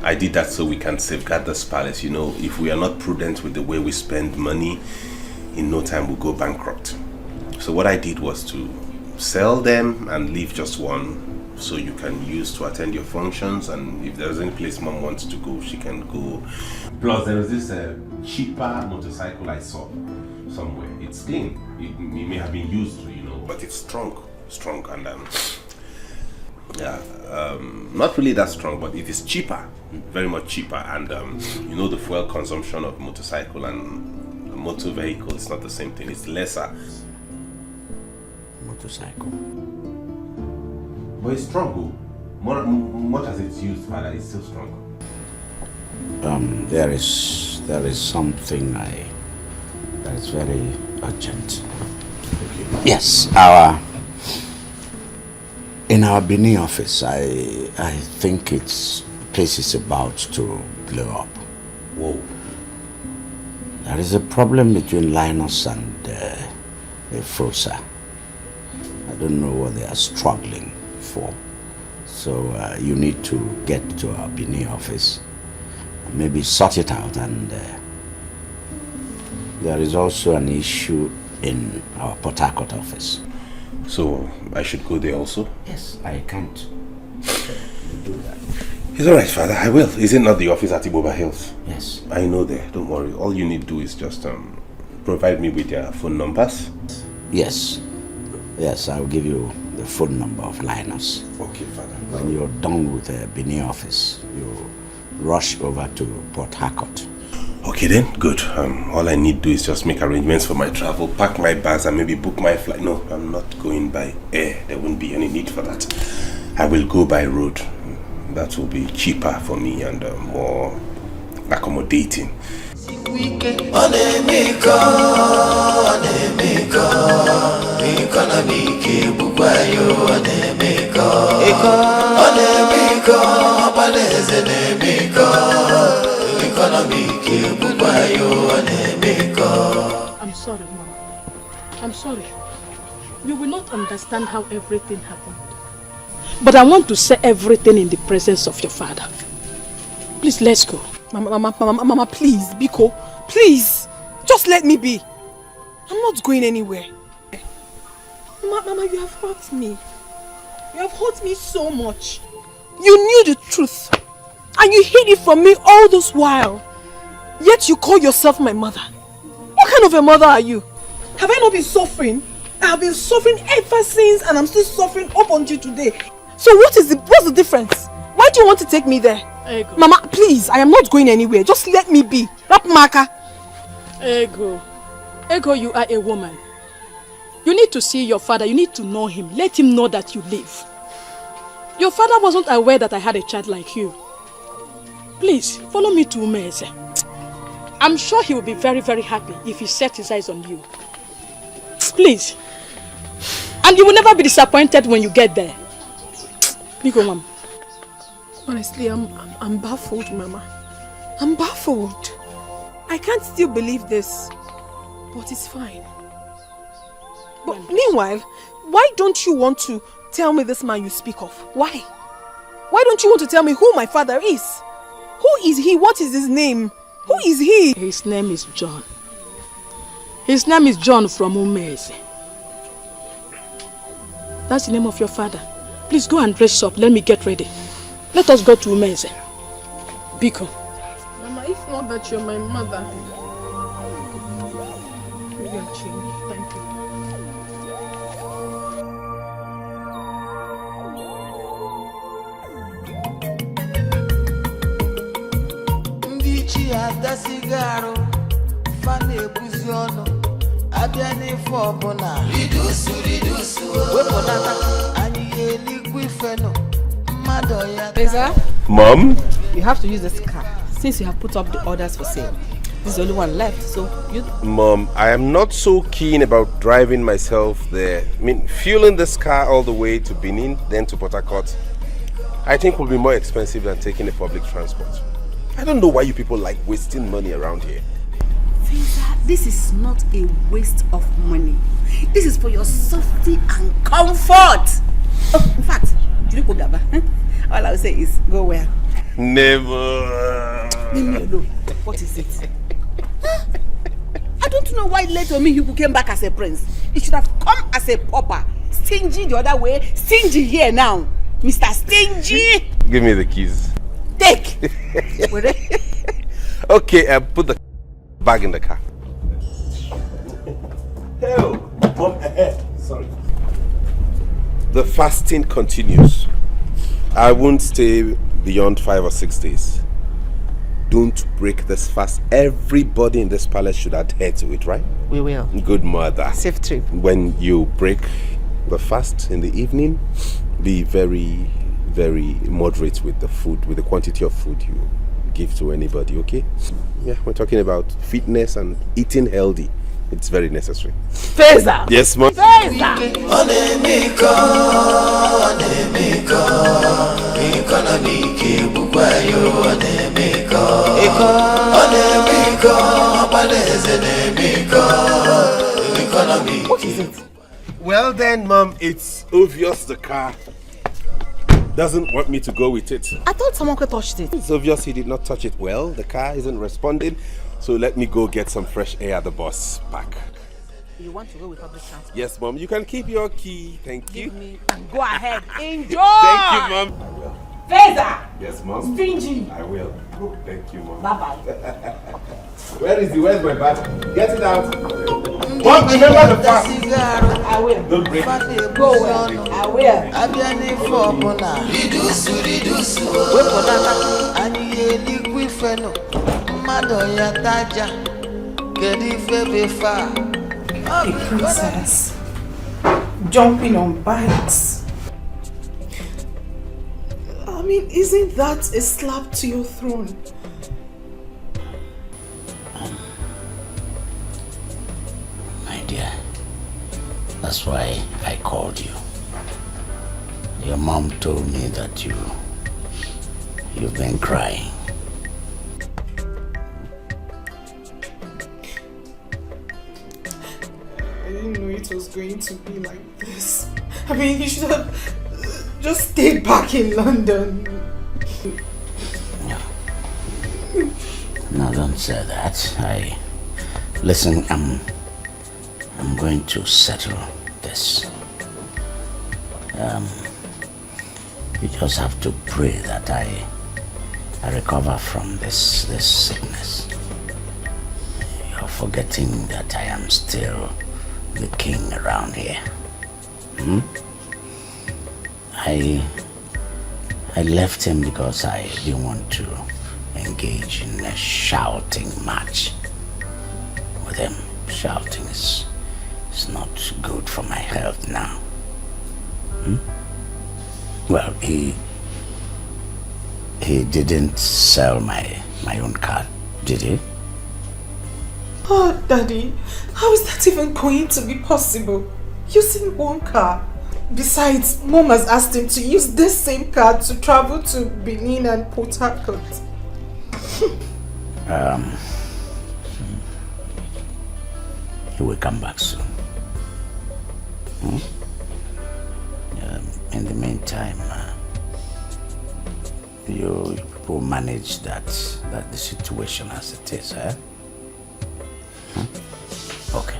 I did that so we can safeguard this palace. You know, if we are not prudent with the way we spend money, in no time we'll go bankrupt. So what I did was to sell them and leave just one so you can use to attend your functions, and if there's any place Mom wants to go, she can go. Plus there was this cheaper motorcycle I saw somewhere. It's clean. It may have been used, you know, but it's strong and not really that strong, but it is cheaper, very much cheaper, and you know, the fuel consumption of motorcycle and a motor vehicle is not the same thing. It's lesser. Motorcycle. But it's strong, much as it's used, Father, it's still strong. There is something that is very urgent. Yes, in our Benin office, I think the place is about to blow up. Whoa. There is a problem between Linus and Frosa. I don't know what they are struggling for. So you need to get to our Benin office, maybe sort it out, and there is also an issue in our Port Harcourt office. So I should go there also? Yes, I can't do that. It's alright, Father, I will. Is it not the office at Iboba Hills? Yes. I know there, don't worry. All you need to do is just provide me with their phone numbers. Yes. Yes, I'll give you the phone number of Linus. Okay, Father. When you're done with the Benin office, you rush over to Port Harcourt. Okay then, good. All I need to do is just make arrangements for my travel, pack my bags and maybe book my flight. No, I'm not going by air. There won't be any need for that. I will go by road. That will be cheaper for me and more accommodating. I'm sorry, Mom. I'm sorry. You will not understand how everything happened. But I want to say everything in the presence of your father. Please, let's go. Mama, please, Biko, please. Just let me be. I'm not going anywhere. Mama, you have hurt me. You have hurt me so much. You knew the truth. And you hid it from me all this while. Yet you call yourself my mother. What kind of a mother are you? Have I not been suffering? I have been suffering ever since, and I'm still suffering up until today. So what's the difference? Why do you want to take me there? Ego. Mama, please, I am not going anywhere. Just let me be. Rap marker. Ego, you are a woman. You need to see your father. You need to know him. Let him know that you live. Your father wasn't aware that I had a child like you. Please, follow me to Umeze. I'm sure he will be very, very happy if he sets his eyes on you. Please. And you will never be disappointed when you get there. Biko, Mom. Honestly, I'm baffled, Mama. I'm baffled. I can't still believe this. But it's fine. But meanwhile, why don't you want to tell me this man you speak of? Why? Why don't you want to tell me who my father is? Who is he? What is his name? Who is he? His name is John. His name is John from Umeze. That's the name of your father. Please go and dress up. Let me get ready. Let us go to Umeze. Biko. Mama, if not that you're my mother, maybe I'll change. Thank you. Ndichi adasigaro fane ebuzi abịa n'ifo ọbụna ridusu wepụnata anyị eligwe ifeno mmadụ ya. Beza, Mom? you have to use this car since you have put up the orders for sale. This is the only one left, so you... Mom, I am not so keen about driving myself there. I mean, fueling this car all the way to Benin, then to Port Harcourt, I think will be more expensive than taking a public transport. I don't know why you people like wasting money around here. This is not a waste of money. This is for your safety and comfort. Oh, in fact, all I will say is go where? Never. Leave me alone. What is it? I don't know why later me you came back as a prince. You should have come as a pauper. Stingy the other way. Stingy here now. Mr. Stingy. Give me the keys. Take. Okay, put the bag in the car. Hell, Mom, sorry. The fasting continues. I won't stay beyond 5 or 6 days. Don't break this fast. Everybody in this palace should adhere to it, right? We will. Good mother. Safe trip. When you break the fast in the evening, be very, very moderate with the food, with the quantity of food you give to anybody, okay? Yeah, we're talking about fitness and eating healthy. It's very necessary. Feza! Yes, Mom. Feza! What is it? Well then, Mom, it's obvious the car doesn't want me to go with it. I thought someone could touch it. It's obvious he did not touch it well. The car isn't responding. So let me go get some fresh air at the bus park. You want to go with public transport? Yes, Mom. You can keep your key. Thank you. Give me and go ahead. Enjoy! Thank you, Mom. Feza! Yes, Mom. Stingy. I will. Thank you, Mom. Bye-bye. Where's my bag? Get it out. Mom, remember the fast. I will. Don't break it. Go well. I will. Abịa n'ifo ọbụna ridusu wepụnata anyị eligwe ifeno mmadụ ya taja kedu ife befa. A princess jumping on bikes. I mean, isn't that a slap to your throne? My dear, that's why I called you. Your mom told me that you've been crying. I didn't know it was going to be like this. I mean, he should have just stayed back in London. No, don't say that. Listen, I'm going to settle this. You just have to pray that I recover from this sickness. You're forgetting that I am still the king around here. I left him because I didn't want to engage in a shouting match with him. Shouting is not good for my health now. Well, he didn't sell my own car, did he? Oh, Daddy, how is that even going to be possible? Using one car. Besides, Mom has asked him to use this same car to travel to Benin and Port Harcourt. He will come back soon. In the meantime, you people manage the situation as it is, eh? Okay.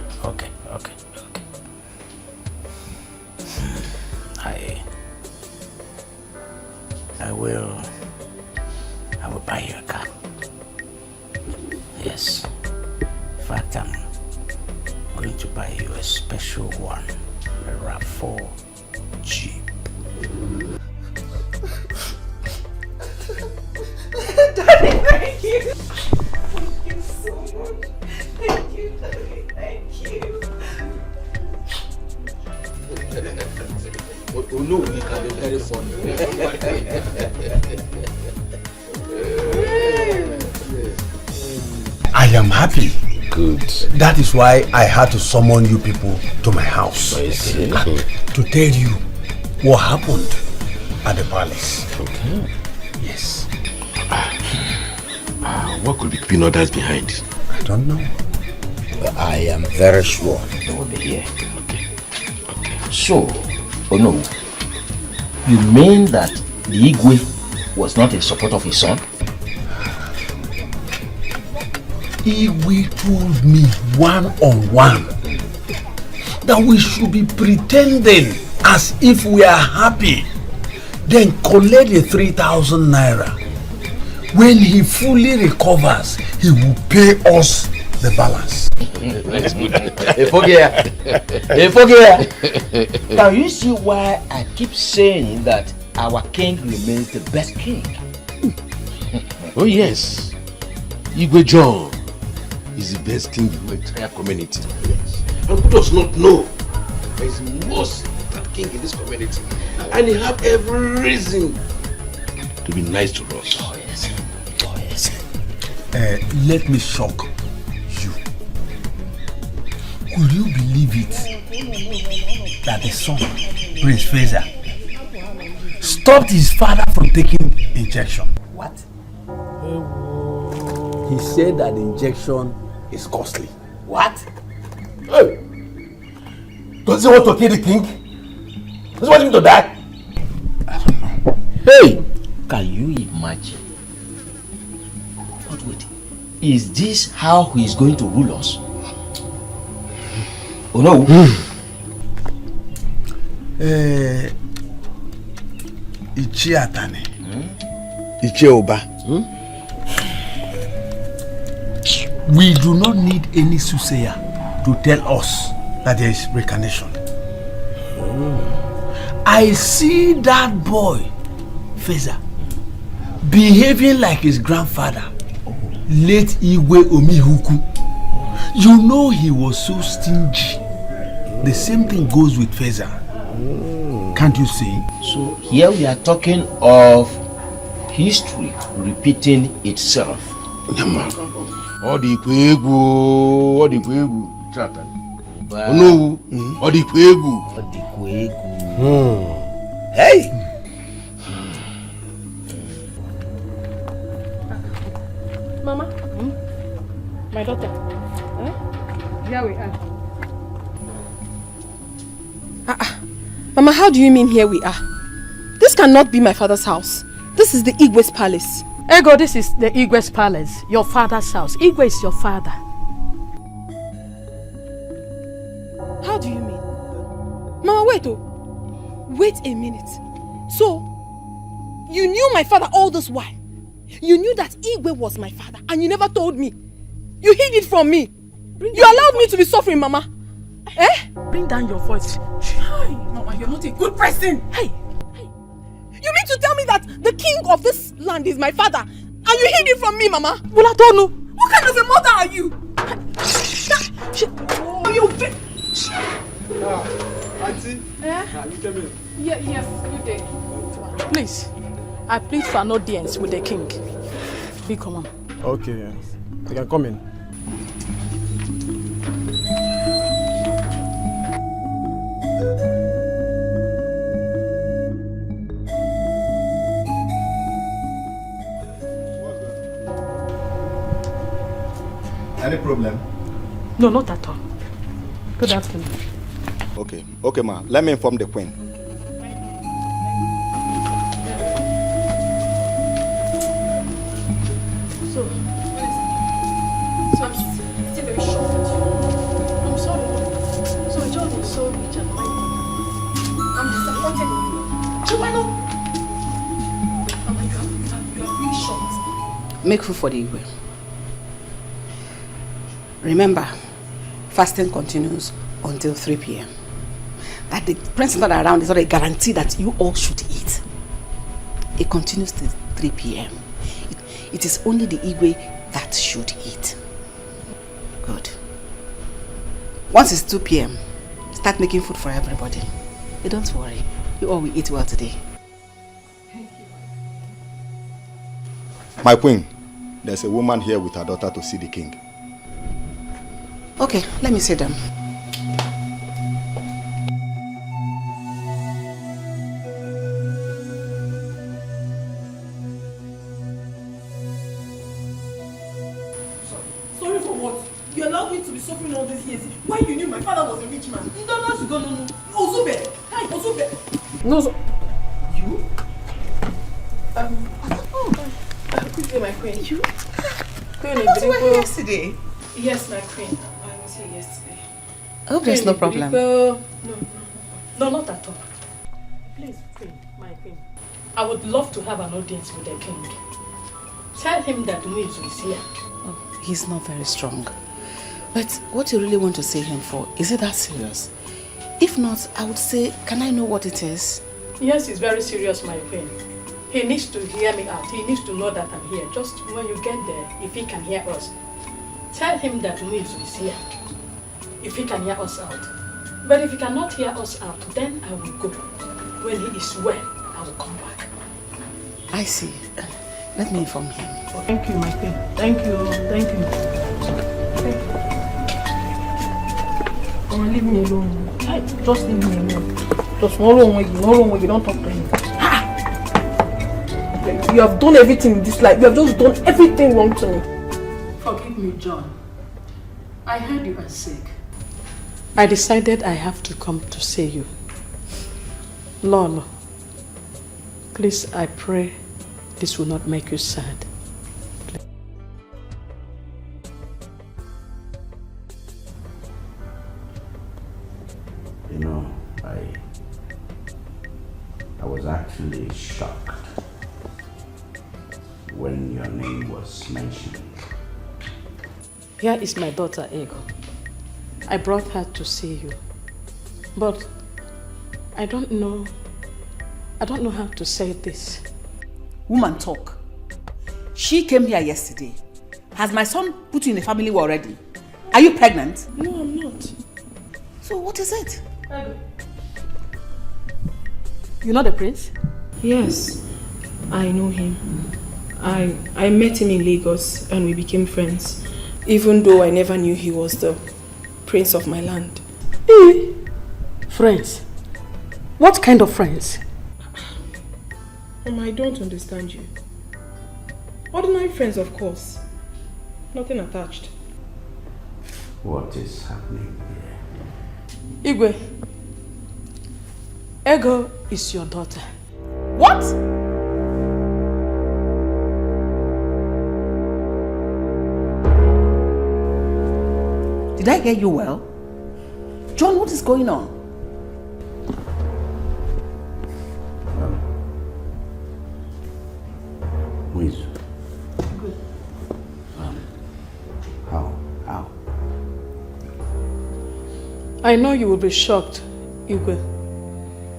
I will buy you a car. Yes. In fact, I'm going to buy you a special one, a RAV4 Jeep. Daddy, thank you. Thank you so much. Thank you, Daddy. Thank you. Oh no, we can be very funny. I am happy. Good. That is why I had to summon you people to my house to tell you what happened at the palace. Okay. Yes. What could be keeping others behind? I don't know. But I am very sure they will be here. Okay. So, oh no, you mean that the Igwe was not in support of his son? Igwe told me one-on-one that we should be pretending as if we are happy, then collect the 3,000 naira. When he fully recovers, he will pay us the balance. That's good. Now you see why I keep saying that our king remains the best king. Oh yes, Igwe John is the best king in the entire community. Yes. And who does not know that he's the most important king in this community? And he have every reason to be nice to us. Oh yes. Oh yes. Let me shock you. Could you believe it that the son, Prince Fraser, stopped his father from taking injection? What? He said that the injection is costly. What? Hey! Does he want to kill the king? Does he want him to die? I don't know. Hey! Can you imagine? But wait, is this how he is going to rule us? Oh no! Ichie Atane. Ichie Oba. We do not need any soothsayer to tell us that there is reincarnation. I see that boy, Feza, behaving like his grandfather, late Igwe Omihuku. You know he was so stingy. The same thing goes with Feza. Can't you see? So here we are talking of history repeating itself. All the Kwegu, Chatan. No, all the Kwegu. Hey! Mama, my daughter. Here we are. Mama, how do you mean here we are? This cannot be my father's house. This is the Igwe's palace. Ego, this is the Igwe's palace, your father's house. Igwe is your father. How do you mean? Mama, wait oh. Wait a minute. So, you knew my father all this while? You knew that Igwe was my father and you never told me. You hid it from me. You allowed me to be suffering, Mama. Eh? Bring down your voice. Mama, you're not a good person. Hey. You mean to tell me that the king of this land is my father and you hid it from me, Mama? Well, I don't know. What kind of a mother are you? Oh, you bitch. Auntie, you came in. Yes, good day. Please, I plead for an audience with the king. Be common. Okay, you can come in. Any problem? No, not at all. Good afternoon. Okay, ma. Let me inform the queen. So I'm still very shocked. I'm sorry. So John is so rich and mighty. I'm disappointed in you. Chiwano! Make food for the Igwe. Remember, fasting continues until 3 p.m. That the prince is not around is not a guarantee that you all should eat. It continues till 3 p.m. It is only the Igwe that should eat. Good. Once it's 2 p.m., start making food for everybody. Don't worry, you all will eat well today. My queen, there's a woman here with her daughter to see the king. Okay, let me see them. Sorry for what? You allowed me to be suffering all these years. Why you knew my father was a rich man? You don't know to go, no. Ozube! Hi, Ozube! No, you? Good day, my queen. You? I thought you were here yesterday. Yes, my queen. I was here yesterday. I hope there's no problem. No, not at all. Please, queen, my queen. I would love to have an audience with the king. Tell him that Muizu is here. Oh, he's not very strong. But what you really want to see him for, is it that serious? If not, I would say, can I know what it is? Yes, it's very serious, my queen. He needs to hear me out. He needs to know that I'm here. Just when you get there, if he can hear us, tell him that Muizu is here. If he can hear us out. But if he cannot hear us out, then I will go. When he is well, I will come back. I see. Let me inform him. Thank you, my queen. Thank you. Oh, leave me alone. Just leave me alone. Just no wrong way, you don't talk to him. You have done everything in this life. You have just done everything wrong to me. Forgive me, John. I heard you are sick. I decided I have to come to see you. Lolo, please, I pray this will not make you sad. You know, I was actually shocked when your name was mentioned. Here is my daughter, Ego. I brought her to see you. But I don't know how to say this. Woman, talk. She came here yesterday. Has my son put you in a family already? Are you pregnant? No, I'm not. So what is it? You know the prince? Yes, I know him. I met him in Lagos and we became friends. Even though I never knew he was the prince of my land. Friends? What kind of friends? I don't understand you. Ordinary friends, of course. Nothing attached. What is happening here? Igwe, Ego is your daughter. What? Did I hear you well? John, what is going on? Muizu. How? I know you will be shocked, Igwe,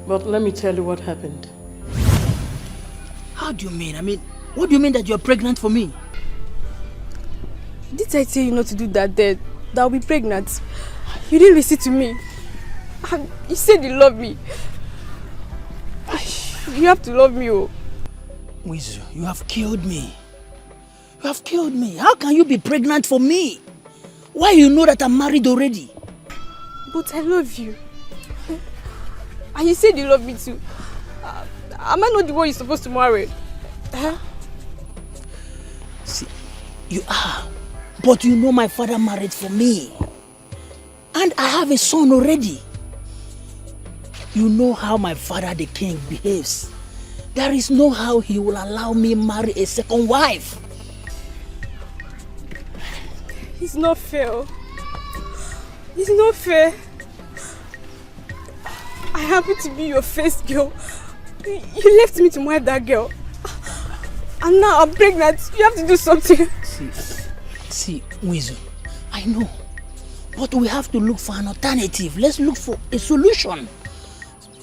but let me tell you what happened. How do you mean? What do you mean that you're pregnant for me? Did I tell you not to do that then? That I'll be pregnant. You didn't listen to me. And you said you love me. You have to love me, oh. Muizu, you have killed me. You have killed me. How can you be pregnant for me? Why you know that I'm married already? But I love you. And you said you love me too. Am I not the one you're supposed to marry? Huh? See, you are. But you know my father married for me. And I have a son already. You know how my father the king behaves. There is no how he will allow me marry a second wife. It's not fair. It's not fair. I happen to be your first girl. You left me to marry that girl. And now I'm pregnant. You have to do something. See, Weasel, I know. But we have to look for an alternative. Let's look for a solution.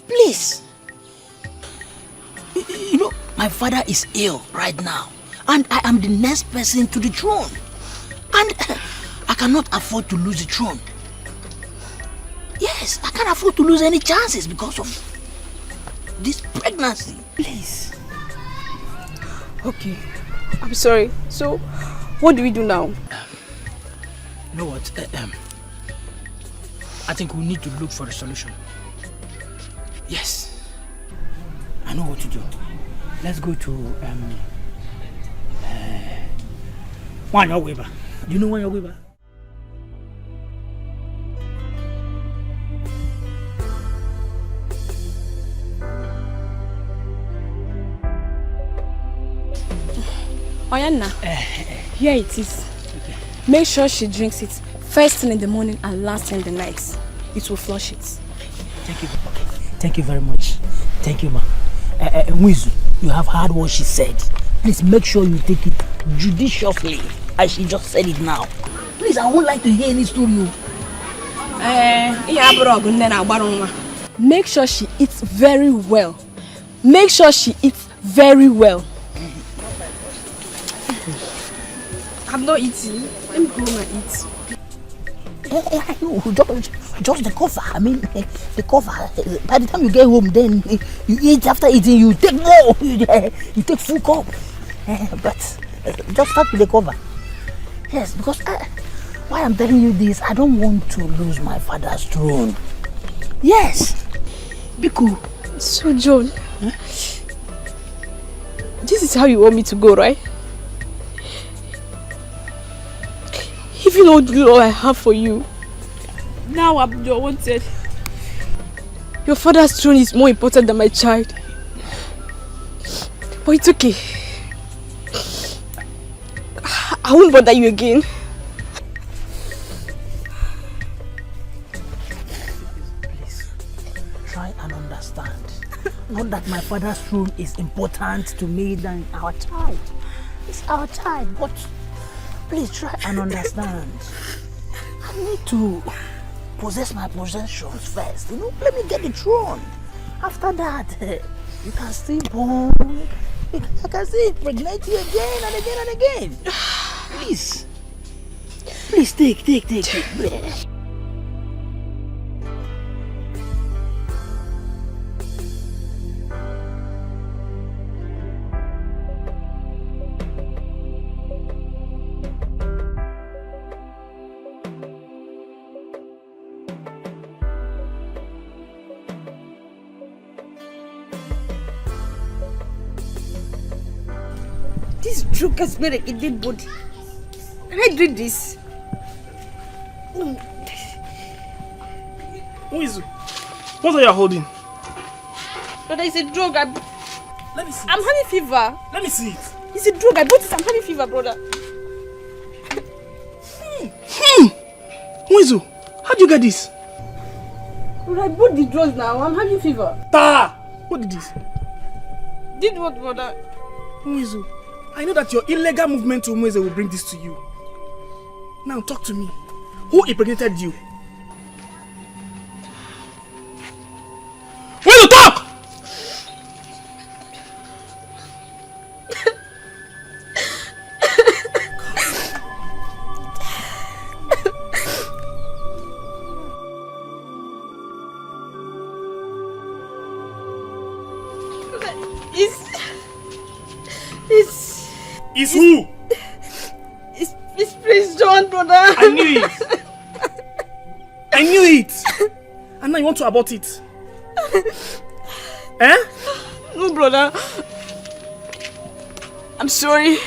Please. You know, my father is ill right now. And I am the next person to the throne. And I cannot afford to lose the throne. Yes, I can't afford to lose any chances because of this pregnancy. Please. Okay, I'm sorry. So, what do we do now? You know what? I think we need to look for a solution. Yes. I know what to do. Let's go to Wanya Weber. Do you know Wanya Weber? Oyanna, here it is. Okay. Make sure she drinks it first thing in the morning and last thing in the night. It will flush it. Thank you. Okay. Thank you very much. Thank you, ma. Wizu, you have heard what she said. Please make sure you take it judiciously, as she just said it now. Please, I would like to hear any story. Make sure she eats very well. Make sure she eats very well. I'm not eating. Let me go home and eat. I know, just the cover. I mean, the cover. By the time you get home, then you eat. After eating, you take more. You take full cup. But just start with the cover. Yes, because why I'm telling you this, I don't want to lose my father's throne. Yes. Be cool. So, John, this is how you want me to go, right? If you don't do all I have for you, now I'm your wanted. Your father's throne is more important than my child. But it's okay. I won't bother you again. Please, try and understand. Not that my father's throne is important to me than our child. It's our child, but please try and understand. I need to possess my possessions first. You know, let me get the throne. After that, you can still born. I can still impregnate you again and again and again. Please. Please take. Please. This drug has made a dead body. Can I drink this? Who is it? What are you holding? Brother, it's a drug. Let me see. I'm having fever. Let me see it. It's a drug. I bought it. I'm having fever, brother. Wizu, how'd you get this? Brother, I bought the drugs now. I'm having fever. What did this? Did what, brother? Wizu, I know that your illegal movement to Mweze will bring this to you. Now talk to me. Who impregnated you? Will you talk? It's who? It's Prince John, brother. I knew it. I knew it. And now you want to abort it? Eh? No, brother. I'm sorry.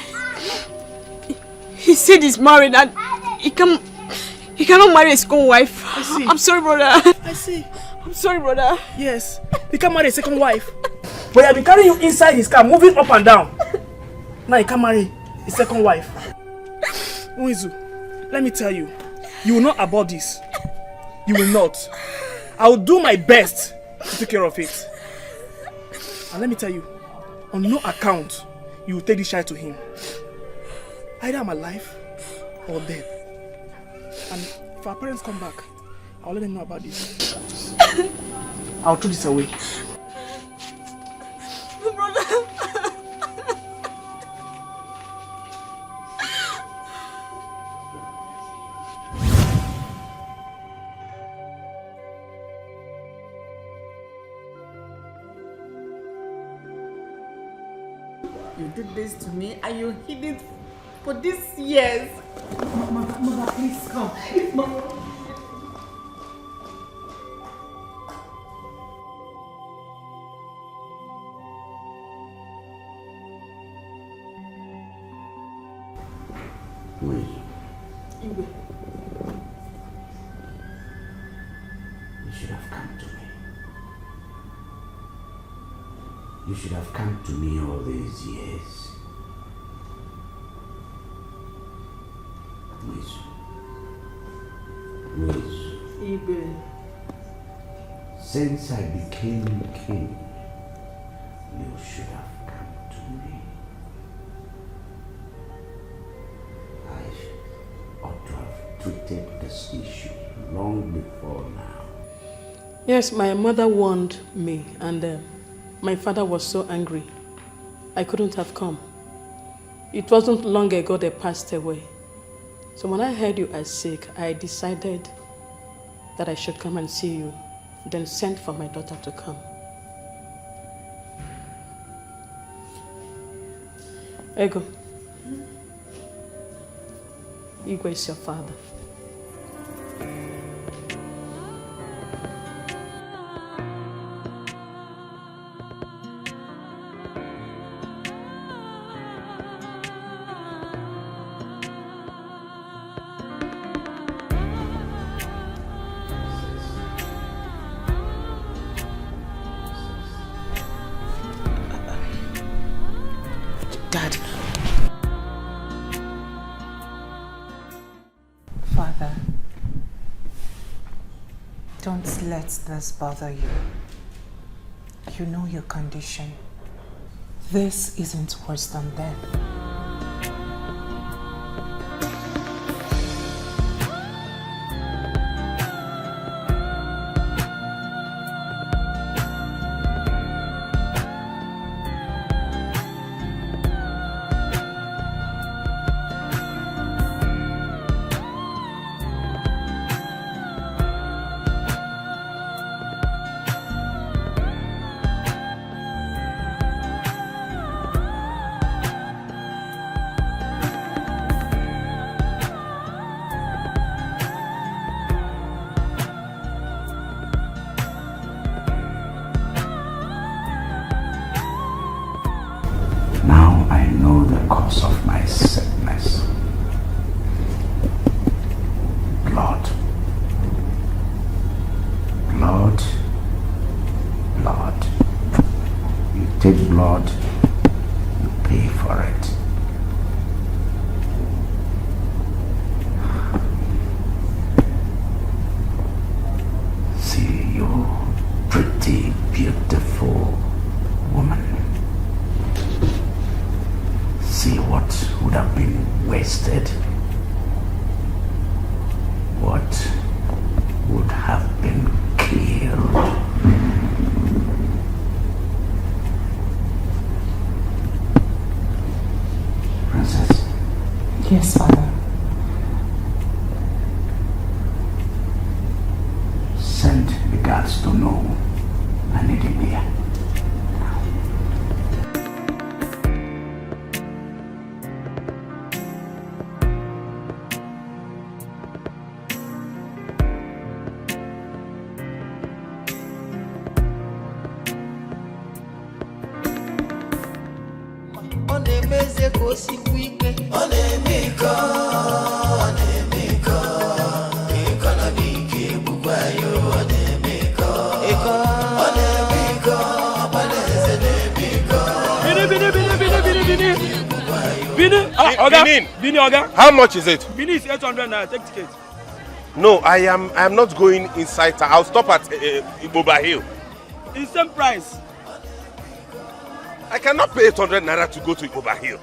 He said he's married and he cannot marry his own wife. I see. I'm sorry, brother. I see. I'm sorry, brother. Yes. He can't marry a second wife. But I've been carrying you inside his car, moving up and down. Now he can't marry a second wife. Wizu, let me tell you, you will not abort this. You will not. I will do my best to take care of it. And let me tell you, on no account, you will take this child to him. Either I'm alive or dead. And if our parents come back, I'll let them know about this. I'll throw this away. Brother. You did this to me and you hid it for these years. Mother, please come. Wait. Igwe. You should have come to me. You should have come to me all these years. Igwe. Since I became king, you should have come to me. I ought to have treated this issue long before now. Yes, my mother warned me, and my father was so angry. I couldn't have come. It wasn't long ago they passed away. So when I heard you are sick, I decided that I should come and see you, then sent for my daughter to come. Ego. Igwe is your father. Dad. Father, don't let this bother you. You know your condition. This isn't worse than death. Now I know the cause of my sickness. Blood. Blood. Blood. You take blood, you pay for it. See you, pretty, beautiful woman. See what would have been wasted. What would have been killed. Princess. Yes, Father. Send the guards to know I need him here. Bini, how much is it? Bini is 800 naira. Take ticket. No, I am not going inside. I'll stop at Iboba Hill. It's same price. I cannot pay 800 naira to go to Ikoba Hill.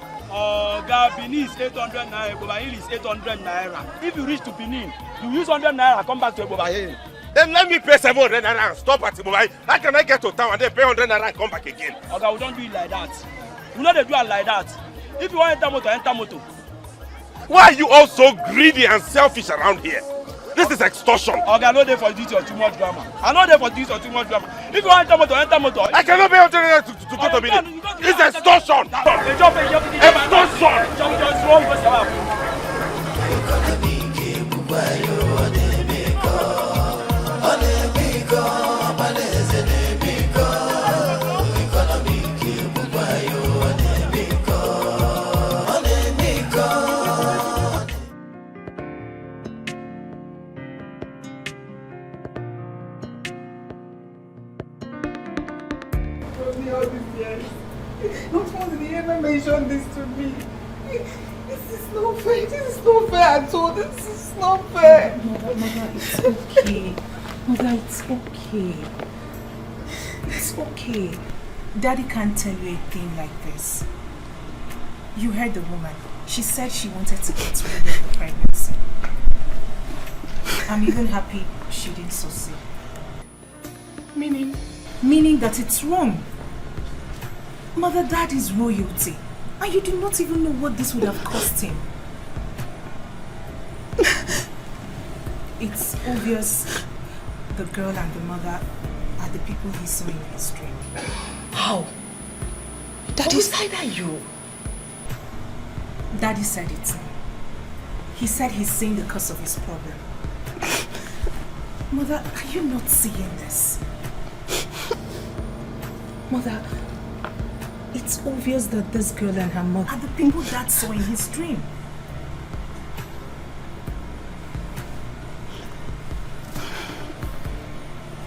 Benin is 800 naira, Ikoba Hill is 800 naira. If you reach to Benin, you use 100 naira, come back to Ikoba Hill. Then let me pay 700 naira and stop at Ikoba Hill. How can I get to town and then pay 100 naira and come back again? Okay, we don't do it like that. We know they do it like that. If you want to enter motor, enter motor. Why are you all so greedy and selfish around here? This is extortion. Okay, I know they for this or too much drama. I know they for this or too much drama. If you want to enter motor, enter motor. I cannot pay 100 naira to go to Benin. This is extortion. Not once did he ever mention this to me. This is not fair. This is not fair at all. This is not fair. Mother, it's okay. Mother, it's okay. It's okay. Daddy can't tell you a thing like this. You heard the woman. She said she wanted to get rid of the pregnancy. I'm even happy she didn't succeed. Meaning? Meaning that it's wrong. Mother, Dad is royalty. And you do not even know what this would have cost him. It's obvious the girl and the mother are the people he saw in his dream. How? Daddy, is either you? Daddy said it. He said he's seeing the cause of his problem. Mother, are you not seeing this? Mother, it's obvious that this girl and her mother are the people Dad saw in his dream.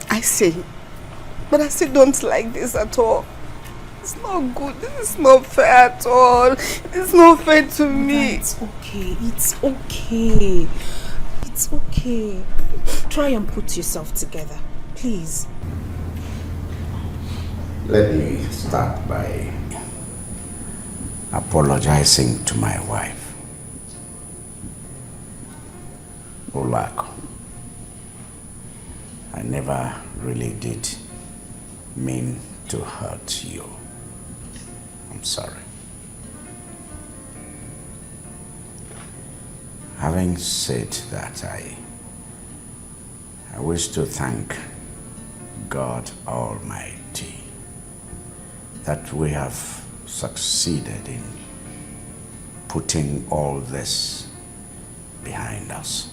I see. But I still don't like this at all. It's not good. This is not fair at all. It's not fair to me. It's okay. It's okay. It's okay. Try and put yourself together. Please. Let me start by apologizing to my wife. Olako, I never really did mean to hurt you. I'm sorry. Having said that, I wish to thank God Almighty that we have succeeded in putting all this behind us.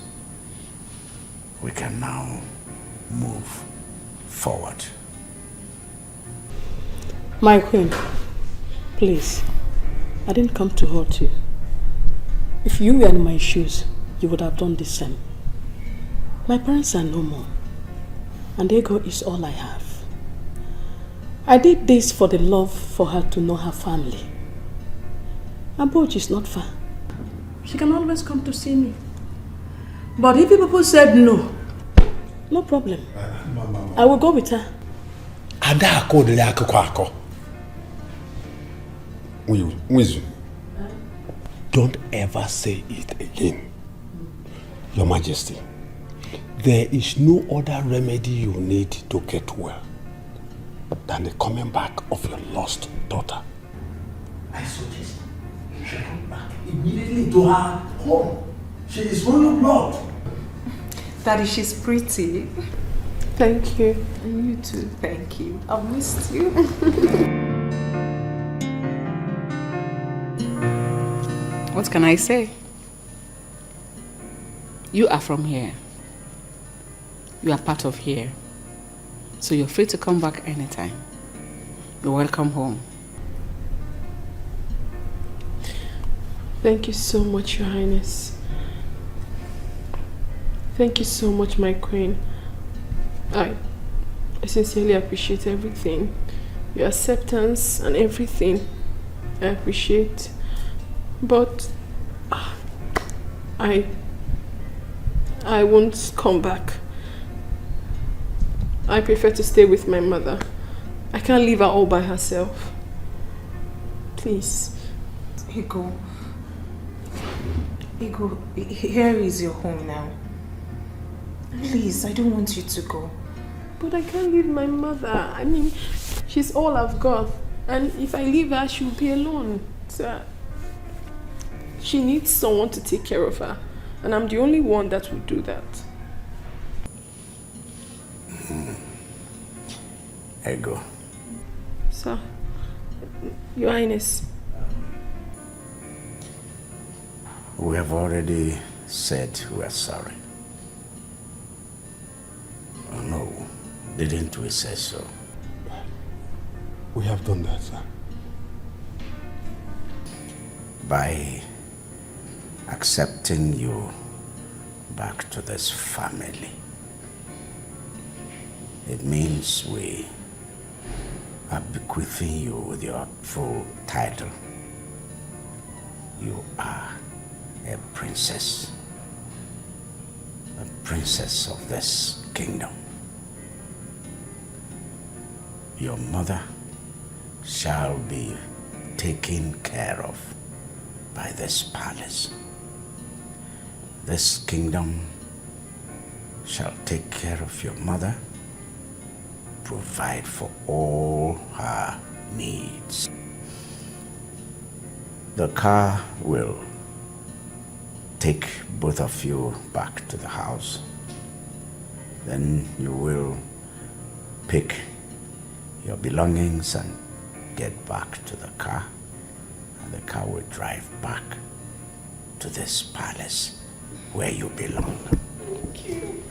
We can now move forward. My queen, please, I didn't come to hurt you. If you were in my shoes, you would have done the same. My parents are no more, and ego is all I have. I did this for the love for her to know her family. Abuja is not far. She can always come to see me. But if people said no, no problem. I will go with her. Don't ever say it again. Your Majesty, there is no other remedy you need to get well than the coming back of your lost daughter. I suggest you should come back immediately to her home. She is royal blood. Daddy, she's pretty. Thank you. And you too. Thank you. I've missed you. What can I say? You are from here. You are part of here. So you're free to come back anytime. You're welcome home. Thank you so much, Your Highness. Thank you so much, my queen. I sincerely appreciate everything. Your acceptance and everything. I appreciate. But I won't come back. I prefer to stay with my mother. I can't leave her all by herself. Please. Ego, here is your home now. Please, I don't want you to go. But I can't leave my mother. I mean, she's all I've got. And if I leave her, she'll be alone. So she needs someone to take care of her. And I'm the only one that will do that. Ego. Sir, Your Highness. We have already said we are sorry. Oh, no, didn't we say so? We have done that, sir. By accepting you back to this family, it means we are bequeathing you with your full title. You are a princess of this kingdom. Your mother shall be taken care of by this palace. This kingdom shall take care of your mother, provide for all her needs. The car will take both of you back to the house. Then you will pick your belongings and get back to the car, and the car will drive back to this palace where you belong. Thank you.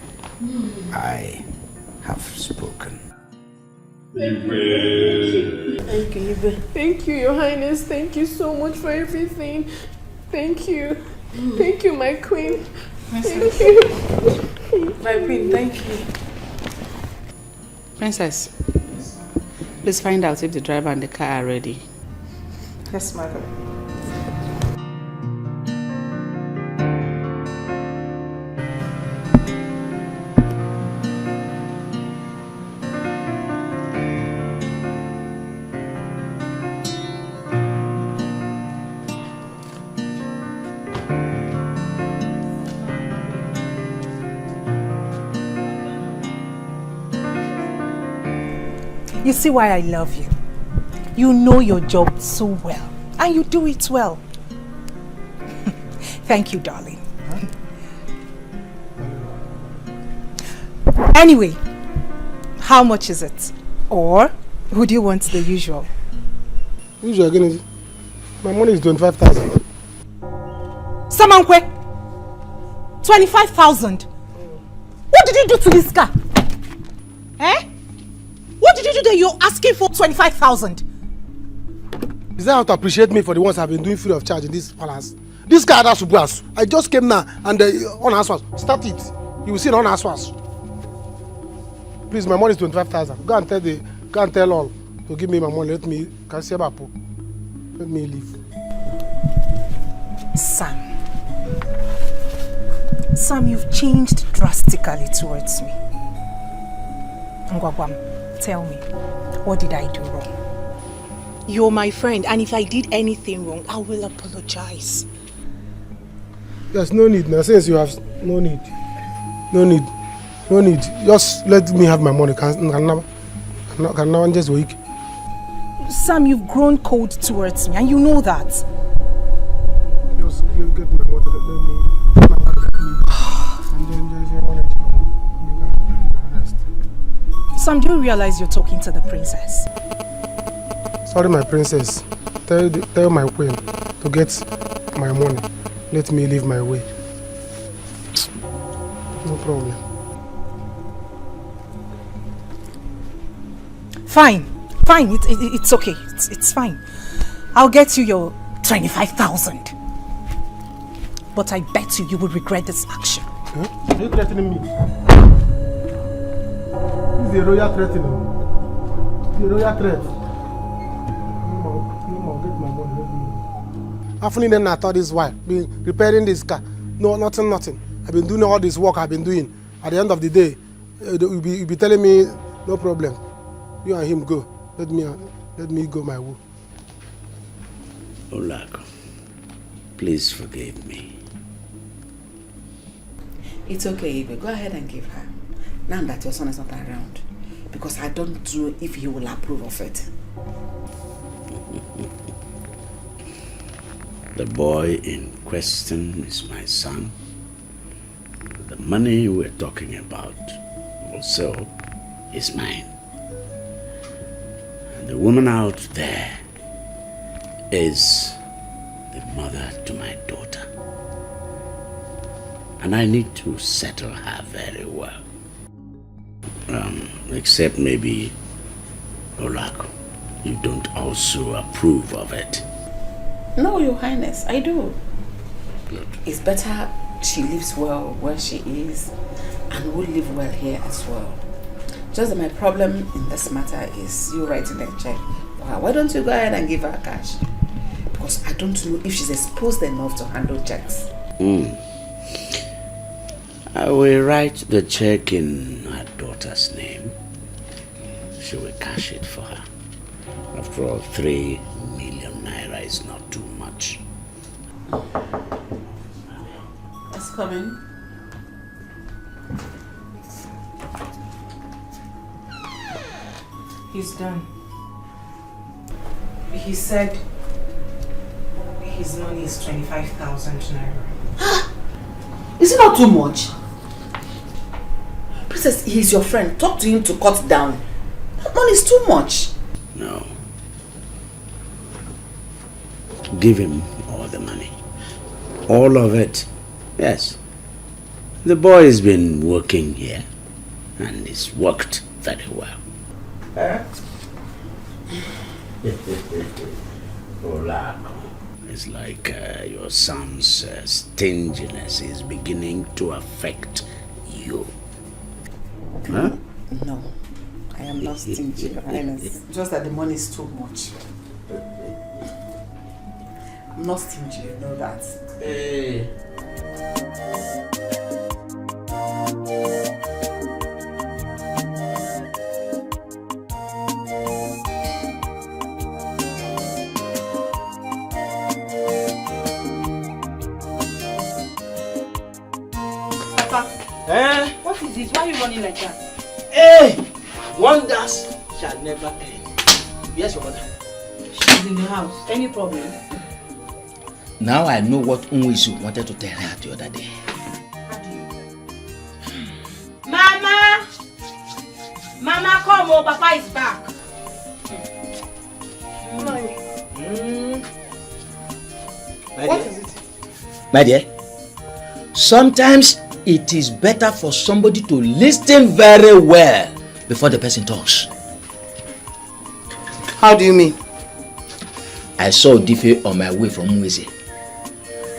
I have spoken. Thank you. Thank you, Your Highness. Thank you so much for everything. Thank you. Thank you, my queen. Thank you. My queen, thank you. Princess, please find out if the driver and the car are ready. Yes, madam. You see why I love you. You know your job so well, and you do it well. Thank you, darling. Anyway, how much is it? Or would you want the usual? Usual again. My money is 25,000. Samankwe! 25,000? What did you do to this car? Eh? What did you do that you're asking for 25,000? Is that how to appreciate me for the ones I've been doing free of charge in this palace? This guy that's Subras. I just came now and on Aswas. Start it. You will see on Aswas. Please, my money is 25,000. Go and tell all to give me my money. Let me leave. Sam, you've changed drastically towards me. Ngwagwam, tell me, what did I do wrong? You're my friend, and if I did anything wrong, I will apologize. There's no need now. Since you have no need. Just let me have my money. Can now just wait. Sam, you've grown cold towards me, and you know that. Just get my water. Let me. Sam, do you realize you're talking to the princess? Sorry, my princess. Tell my queen to get my money. Let me leave my way. No problem. Fine. It's okay. It's fine. I'll get you your 25,000. But I bet you will regret this action. Huh? Are you threatening me? This is a royal threatening. The royal threat. No, get my money. I've only then thought this why. Been repairing this car. No, nothing. I've been doing all this work I've been doing. At the end of the day, you'll be telling me, no problem. You and him go. Let me go my way. Olako, please forgive me. It's okay, Ibe. Go ahead and give her. Now that your son is not around. Because I don't know if he will approve of it. The boy in question is my son. The money we're talking about also is mine. And the woman out there is the mother to my daughter. And I need to settle her very well. Except maybe, Olako, you don't also approve of it. No, Your Highness, I do. Good. It's better she lives well where she is and will live well here as well. Just that my problem in this matter is you writing a check. Why don't you go ahead and give her cash? Because I don't know if she's exposed enough to handle checks. I will write the check in her daughter's name. She will cash it for her. After all, 3 million naira is not too much. Let's come in. He's done. He said his money is 25,000 naira. Is it not too much? Princess, he's your friend. Talk to him to cut down. That money is too much. No. Give him all the money. All of it. Yes. The boy has been working here and it's worked very well. It's like your son's stinginess is beginning to affect you. Huh? No, I am not stingy, Your Highness. Just that the money is too much. I'm not stingy, you know that. Hey. What is this? Why are you running like that? Hey! Wonders shall never end. Yes, your mother. She's in the house. Any problem? Now I know what Unwisu wanted to tell her the other day. Mama! Mama, come on. Papa is back. What is it? My dear, sometimes it is better for somebody to listen very well before the person talks. How do you mean? I saw Dife on my way from Unwizi,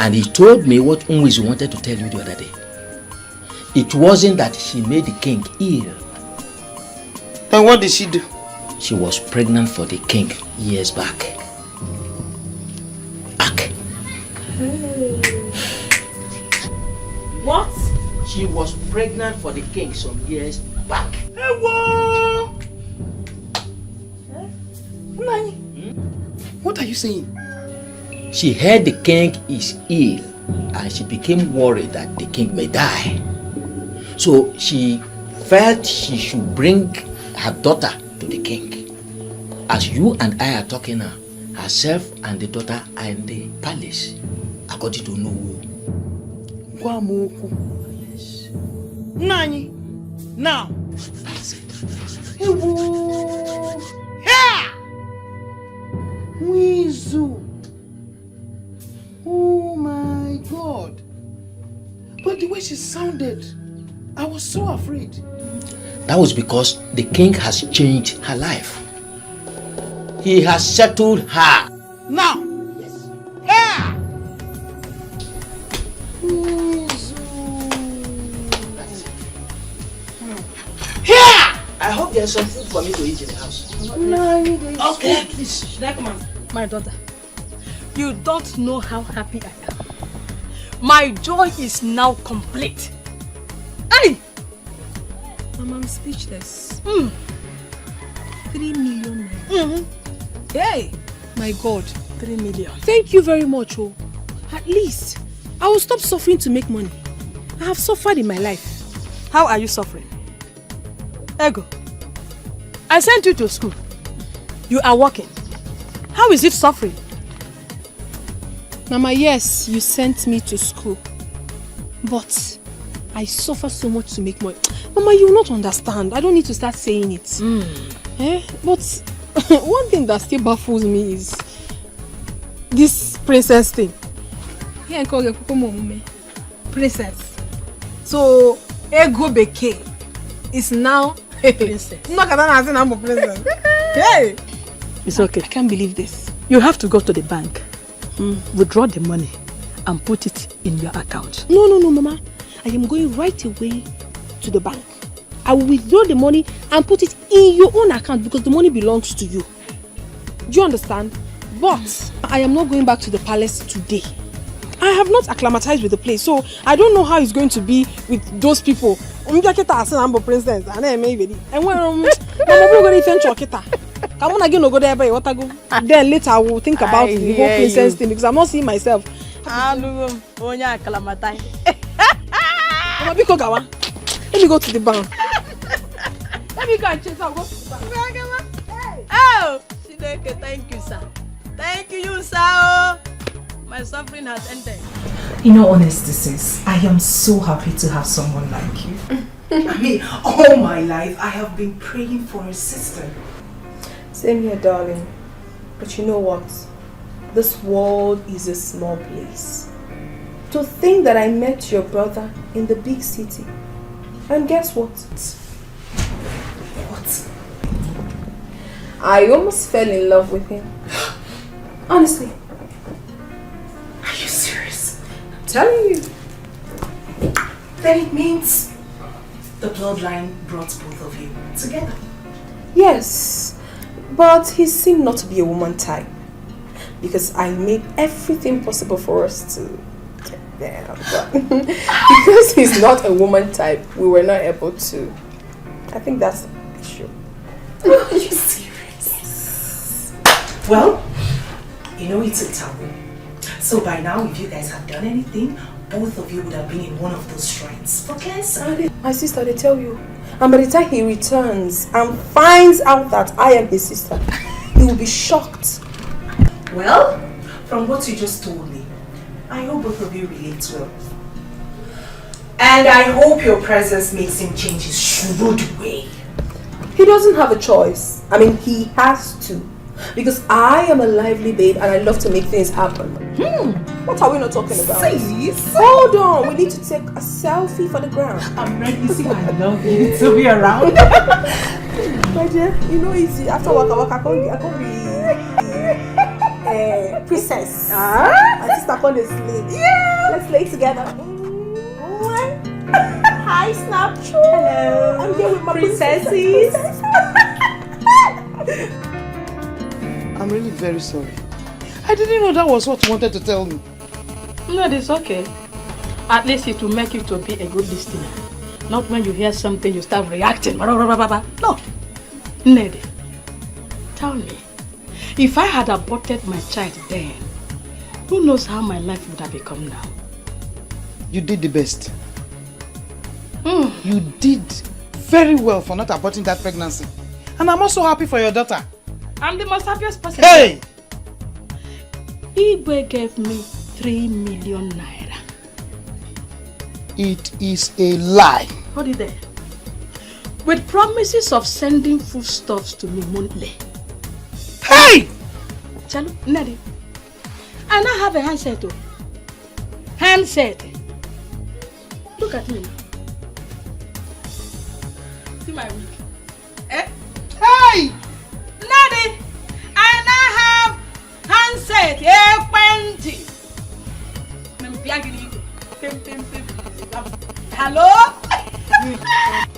and he told me what Unwizi wanted to tell you the other day. It wasn't that she made the king ill. Then what did she do? She was pregnant for the king years back. What? She was pregnant for the king some years back. Hey, whoa! What are you saying? She heard the king is ill and she became worried that the king may die. So she felt she should bring her daughter to the king. As you and I are talking now, herself and the daughter are in the palace, according to Nuwu. Yes. Nani? Now. Here! Wizu. Oh my God. But the way she sounded, I was so afraid. That was because the king has changed her life. He has settled her. Now. Yes. Here! I hope there's some food for me to eat in the house. No, okay, please. Should I come on? My daughter, you don't know how happy I am. My joy is now complete. Hey! Mama, I'm speechless. 3 million. Hey! My God. 3 million. Thank you very much, oh. At least, I will stop suffering to make money. I have suffered in my life. How are you suffering? Ego, I sent you to school. You are working. How is it suffering? Mama, yes, you sent me to school. But I suffer so much to make money. Mama, you will not understand. I don't need to start saying it. But one thing that still baffles me is this princess thing. Princess. So, Ego Beke is now a princess. Hey! It's okay. I can't believe this. You have to go to the bank, withdraw the money, and put it in your account. No, Mama. I am going right away to the bank. I will withdraw the money and put it in your own account because the money belongs to you. Do you understand? But I am not going back to the palace today. I have not acclimatized with the place, so I don't know how it's going to be with those people. Then later I will think about the whole princess thing because I'm not seeing myself. Let me go to the bank. Let me go and chase. I'll go to the bank. Oh, thank you, sir. Thank you, sir. My suffering has ended. In all honesty, sis, I am so happy to have someone like you. I mean, all my life I have been praying for a sister. Same here, darling. But you know what? This world is a small place. To think that I met your brother in the big city. And guess what? What? I almost fell in love with him. Honestly. Are you serious? I'm telling you. Then it means the bloodline brought both of you together. Yes. But he seemed not to be a woman type. Because I made everything possible for us to get there. But because he's not a woman type, we were not able to. I think that's the issue. Are you serious? Yes. Well, you know it's a taboo. So by now, if you guys have done anything, both of you would have been in one of those shrines for cancer. My sister, they tell you. And by the time he returns and finds out that I am his sister, he will be shocked. Well, from what you just told me, I hope both of you relate well. And I hope your presence makes him change his shrewd way. He doesn't have a choice. I mean, he has to. Because I am a lively babe and I love to make things happen. What are we not talking about? Sis. Hold on, we need to take a selfie for the ground. I'm ready to see I love you to be around. My dear, you know easy. After waka waka, I can't be princess. My sister can't sleep. Yeah. Let's lay together. Hi, Snapchat. Hello. I'm here with my princesses. I'm really very sorry. I didn't know that was what you wanted to tell me. No, it's okay. At least it will make you to be a good listener. Not when you hear something you start reacting. No. Ned, tell me, if I had aborted my child then, who knows how my life would have become now? You did the best. You did very well for not aborting that pregnancy. And I'm also happy for your daughter. I'm the most happiest person. Hey! Igwe gave me 3 million naira. It is a lie. Hold it there. With promises of sending foodstuffs to me monthly. Hey! Chalu, Nadi. I now have a handset. Handset. Look at me. See my wig. Eh? Hey! Nadi, I now have handset. Hello?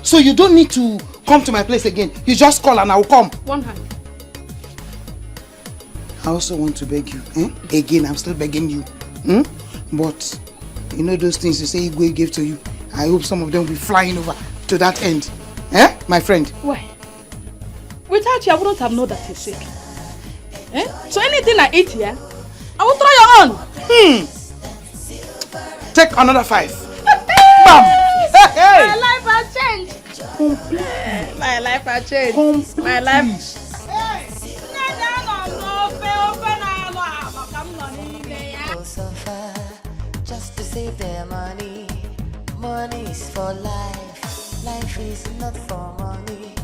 So you don't need to come to my place again. You just call and I will come. One hand. I also want to beg you. Again, I'm still begging you. But you know those things you say Igwe gave to you. I hope some of them will be flying over to that end. My friend? Why? Without you, I wouldn't have known that he's sick. So anything I eat here, I will try your own. Take another 5. Bam! Hey! My life has changed. My life has changed. My life. Just to save their money. Money is for life. Life is not for money.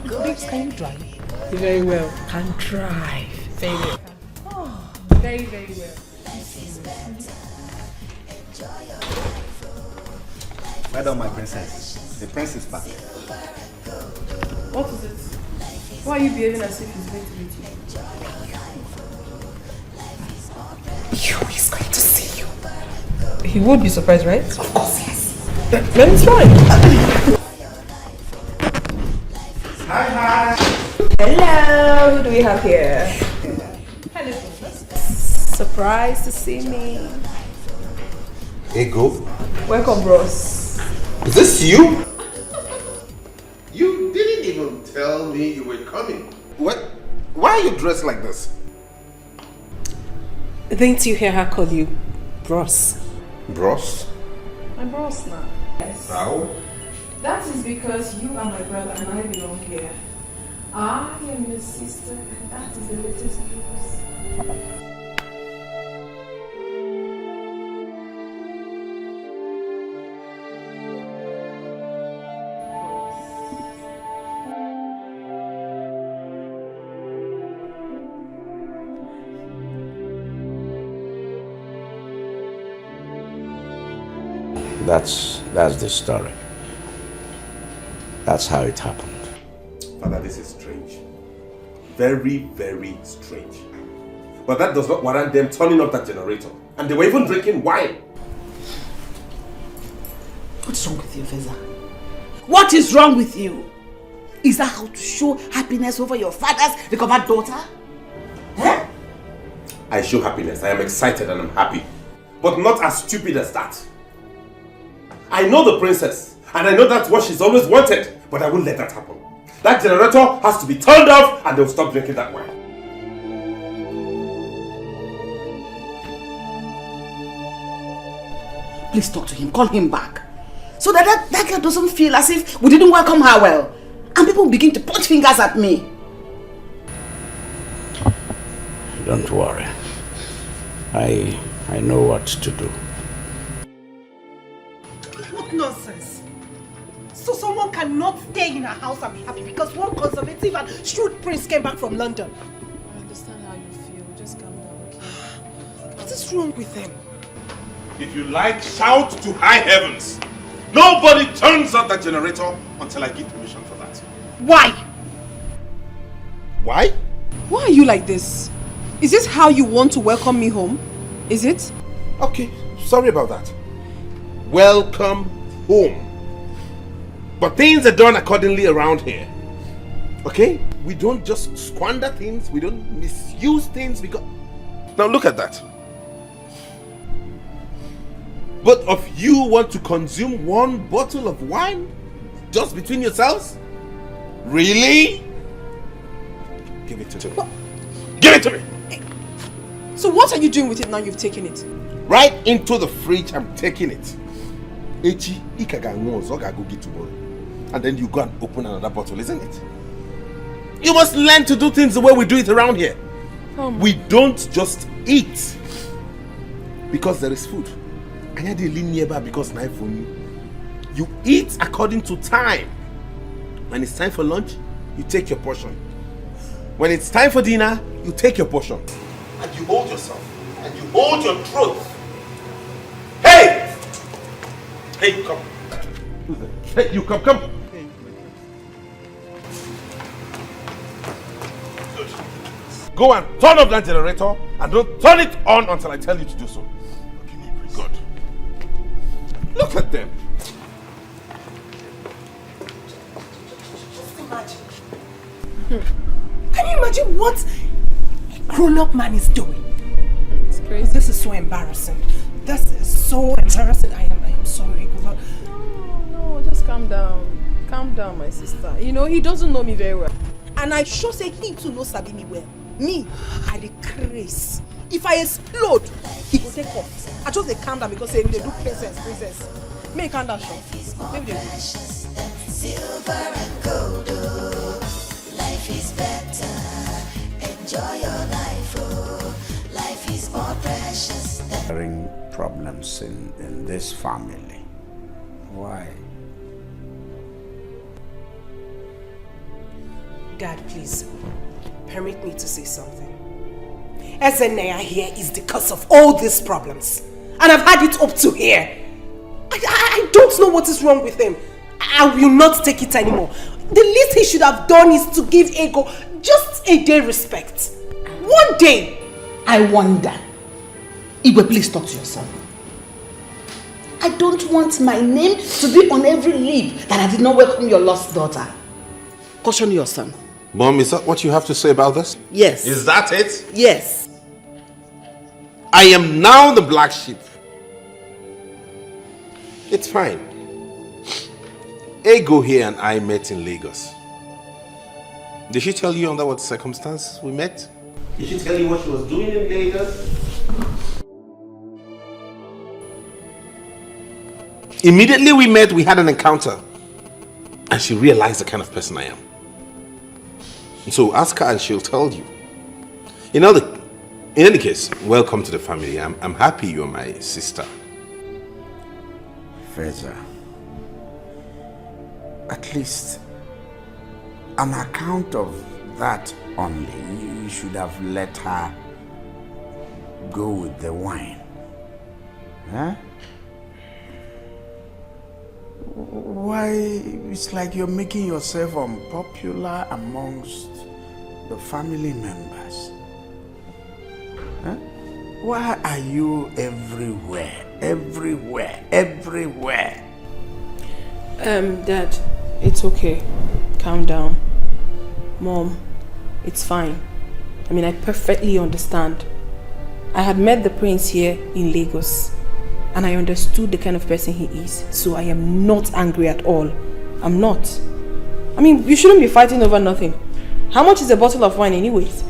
Babes, can you drive? Very well. Can drive. Very well. Oh, very, very well. Madam, my princess. The prince is back. What is it? Why are you behaving as if he's going to meet you? He's going to see you. He would be surprised, right? Of course, yes. Then it's fine. Hi. Hello, who do we have here? Hello. Surprised to see me. Hey, go. Welcome, bros. Is this you? You didn't even tell me you were coming. What? Why are you dressed like this? Didn't you hear her call you bros? Bros? My bros now. Yes. How? That is because you are my brother and I belong here. I am your sister and that is the latest news. That's the story. That's how it happened. Father, this is strange. Very, very strange. But that does not warrant them turning off that generator. And they were even drinking wine. What's wrong with you, Feza? What is wrong with you? Is that how to show happiness over your father's recovered daughter? Huh? I show happiness. I am excited and I'm happy. But not as stupid as that. I know the princess. And I know that's what she's always wanted. But I won't let that happen. That generator has to be turned off and they'll stop drinking that wine. Please talk to him. Call him back. So that girl doesn't feel as if we didn't welcome her well. And people begin to point fingers at me. Don't worry. I know what to do. What nonsense! So someone cannot stay in her house and be happy because one conservative and shrewd prince came back from London. I understand how you feel. Just calm down, okay? What is wrong with them? If you like, shout to high heavens. Nobody turns off that generator until I give permission for that. Why? Why? Why are you like this? Is this how you want to welcome me home? Is it? Okay, sorry about that. Welcome home. But things are done accordingly around here. Okay? We don't just squander things. We don't misuse things because... Now look at that. Both of you want to consume one bottle of wine? Just between yourselves? Really? Give it to me. What? Give it to me! So what are you doing with it now you've taken it? Right into the fridge, I'm taking it. Echi, go get tomorrow. And then you go and open another bottle, isn't it? You must learn to do things the way we do it around here. We don't just eat because there is food. And they live nearby because knife for me. You eat according to time. When it's time for lunch, you take your portion. When it's time for dinner, you take your portion. And you hold yourself. And you hold your throat. Hey! Hey, come. Hey, you come. Good. Go and turn off that generator and don't turn it on until I tell you to do so. Good. Look at them. Just imagine. Can you imagine what a grown-up man is doing? It's crazy. This is so embarrassing. This is so embarrassing. I am sorry. No, just calm down. Calm down, my sister. You know, he doesn't know me very well. And I sure say he too knows Sabi me well. Me, I dey craze. If I explode, he go take off. I just dey calm down because they do princess. Make calm down, Sean. Maybe they do. Silver and gold, oh, life is better. Enjoy your life, oh, life is more precious than Problems in this family. Why? Dad, please, permit me to say something. Ezenaya here is the cause of all these problems. And I've had it up to here. I don't know what is wrong with him. I will not take it anymore. The least he should have done is to give Ego just a day respect. One day. I wonder. Igwe, please talk to your son. I don't want my name to be on every lip that I did not welcome your lost daughter. Caution your son. Mom, is that what you have to say about this? Yes. Is that it? Yes. I am now the black sheep. It's fine. Ego here and I met in Lagos. Did she tell you under what circumstance we met? Did she tell you what she was doing in Lagos? Immediately we met, we had an encounter. And she realized the kind of person I am. And so ask her and she'll tell you. In any case, welcome to the family. I'm happy you're my sister. Feza, at least on account of that only, you should have let her go with the wine. Huh? Why, it's like you're making yourself unpopular amongst the family members. Huh? Why are you everywhere? Everywhere. Dad, it's okay. Calm down. Mom, it's fine. I mean, I perfectly understand. I had met the prince here in Lagos and I understood the kind of person he is. So I am not angry at all. I'm not. I mean, you shouldn't be fighting over nothing. How much is a bottle of wine anyways?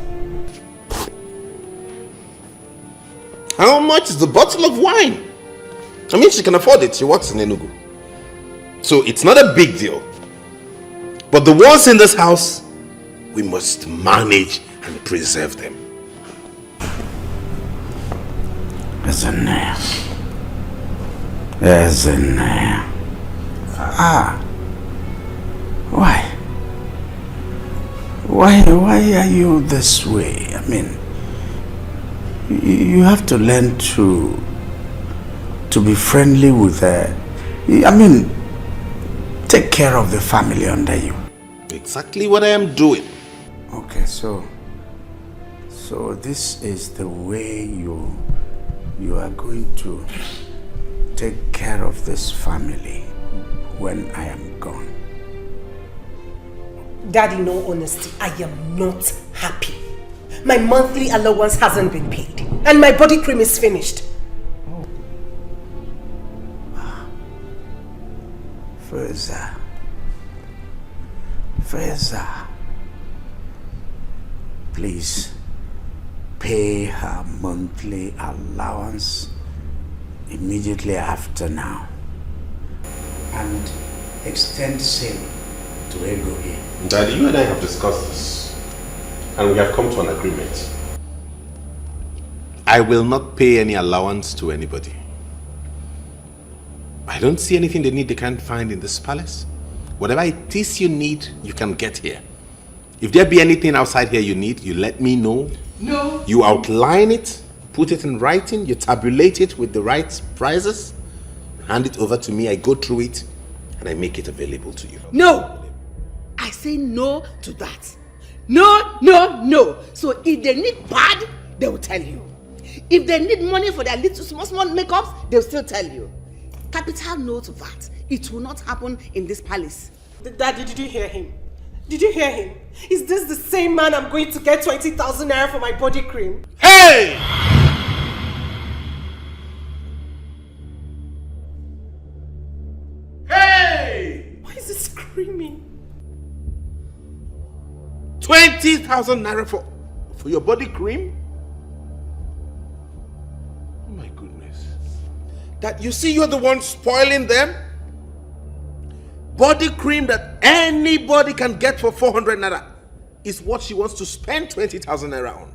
How much is the bottle of wine? I mean, she can afford it. She works in Enugu. So it's not a big deal. But the ones in this house, we must manage and preserve them. Ezenaya. Why are you this way? I mean, you have to learn to be friendly with her. I mean, take care of the family under you. Exactly what I am doing. Okay, so this is the way you are going to take care of this family when I am gone. Daddy, in all honesty, I am not happy. My monthly allowance hasn't been paid and my body cream is finished. Feza, please pay her monthly allowance immediately after now and extend same to Ego here. Daddy, you and I have discussed this and we have come to an agreement. I will not pay any allowance to anybody. I don't see anything they need they can't find in this palace. Whatever it is you need, you can get here. If there be anything outside here you need, you let me know. No. You outline it, put it in writing, you tabulate it with the right prices, hand it over to me, I go through it, and I make it available to you. No! I say no to that. No. So if they need pad, they will tell you. If they need money for their little small makeups, they'll still tell you. Capital note that it will not happen in this palace. Daddy, did you hear him? Did you hear him? Is this the same man I'm going to get 20,000 naira for my body cream? Hey! Hey! Why is he screaming? 20,000 naira For your body cream? Oh my goodness. That you see you're the one spoiling them? Body cream that anybody can get for 400 naira is what she wants to spend 20,000 naira on.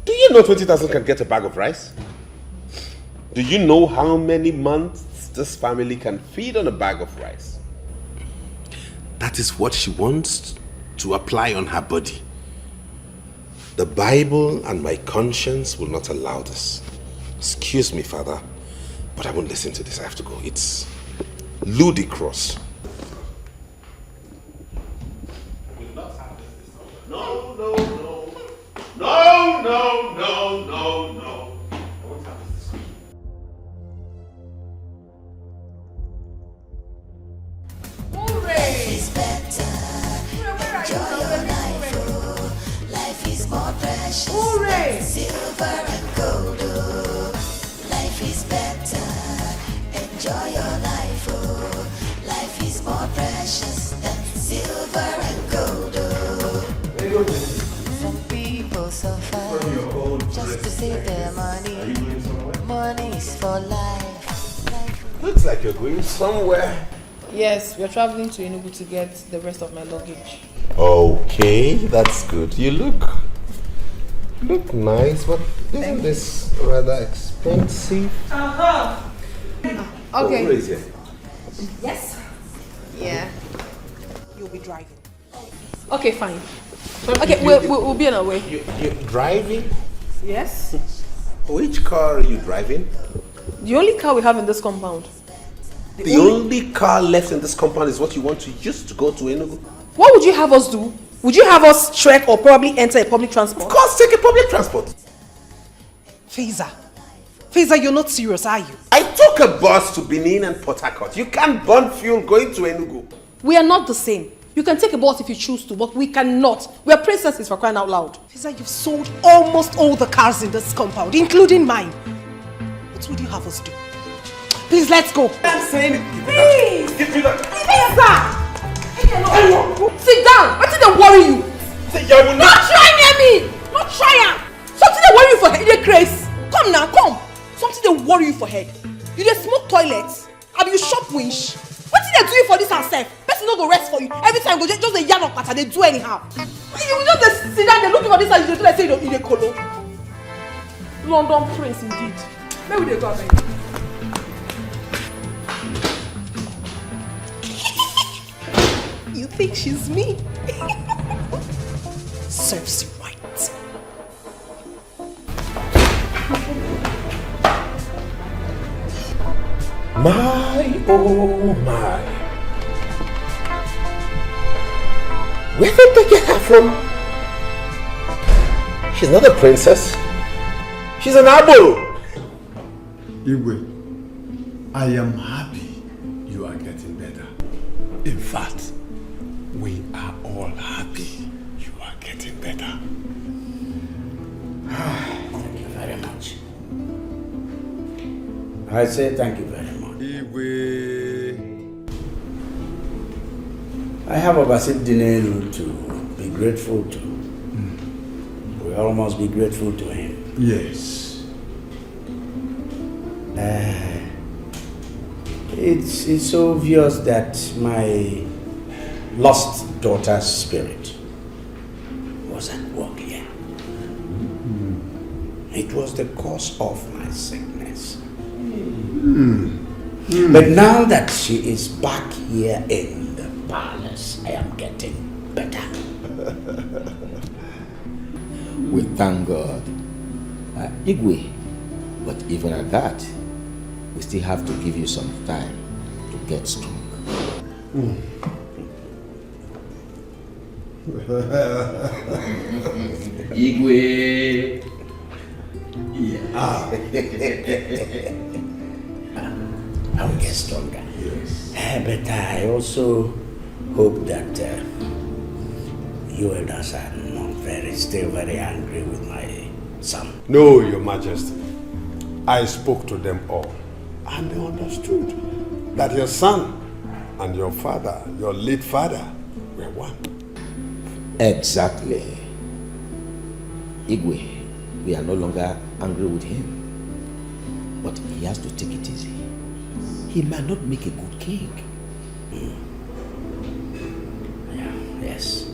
Do you know 20,000 can get a bag of rice? Do you know how many months this family can feed on a bag of rice? That is what she wants to apply on her body. The Bible and my conscience will not allow this. Excuse me, Father, but I won't listen to this. I have to go. It's ludicrous. No, no, no. No, no, no, no, no. I won't have this discussion. Life is better. Enjoy your life, oh. Life is more precious than silver and gold, oh. Life is better. Enjoy your life, oh. Life is more precious than silver and gold, oh. Some people suffer just to save their money. Money is for life. Looks like you're going somewhere. Yes, we're traveling to Enugu to get the rest of my luggage. Okay, that's good. You look nice, but isn't this rather expensive? Okay. Who is it? Yes. Yeah. You'll be driving. Okay, fine. Okay, we'll be on our way. You're driving? Yes. Which car are you driving? The only car we have in this compound. The only car left in this compound is what you want to use to go to Enugu? What would you have us do? Would you have us trek or probably enter a public transport? Of course, take a public transport. Faiza, you're not serious, are you? I took a bus to Benin and Port Harcourt. You can't burn fuel going to Enugu. We are not the same. You can take a bus if you choose to, but we cannot. We are princesses, for crying out loud. Faiza, you've sold almost all the cars in this compound, including mine. What would you have us do? Please, let's go. I'm saying it. Please! Give me that. Sit down! What did they worry you? Not try near me! Not try her! Something they worry you for head, you craze. Come now, come! Something they worry you for head. You dey smoke toilets? Abi you shop winch? What did they do you for this herself? Person no go rest for you. Every time go just a yarn of pattern, they do anyhow. You just dey sit down, they looking for this house, you do like say you dey colo. London prince indeed. Where will they go abeg? You think she's me? Serves you right. My, oh my. Where did they get her from? She's not a princess. She's an Abo. Igwe, I am happy you are getting better. In fact, we are all happy you are getting better. Thank you very much. I say thank you very much. I have Obasid Dinelu to be grateful to. We all must be grateful to him. Yes. It's obvious that my lost daughter's spirit was at work here. It was the cause of my sickness. But now that she is back here in the palace, I am getting better. We thank God. Igwe, but even at that, we still have to give you some time to get strong. Igwe. Yeah. I will get stronger. Yes. But I also hope that you elders are not still very angry with my son. No, Your Majesty. I spoke to them all, and they understood that your son and your father, your late father, were one. Exactly. Igwe, we are no longer angry with him. But he has to take it easy. He might not make a good king. Yeah, yes.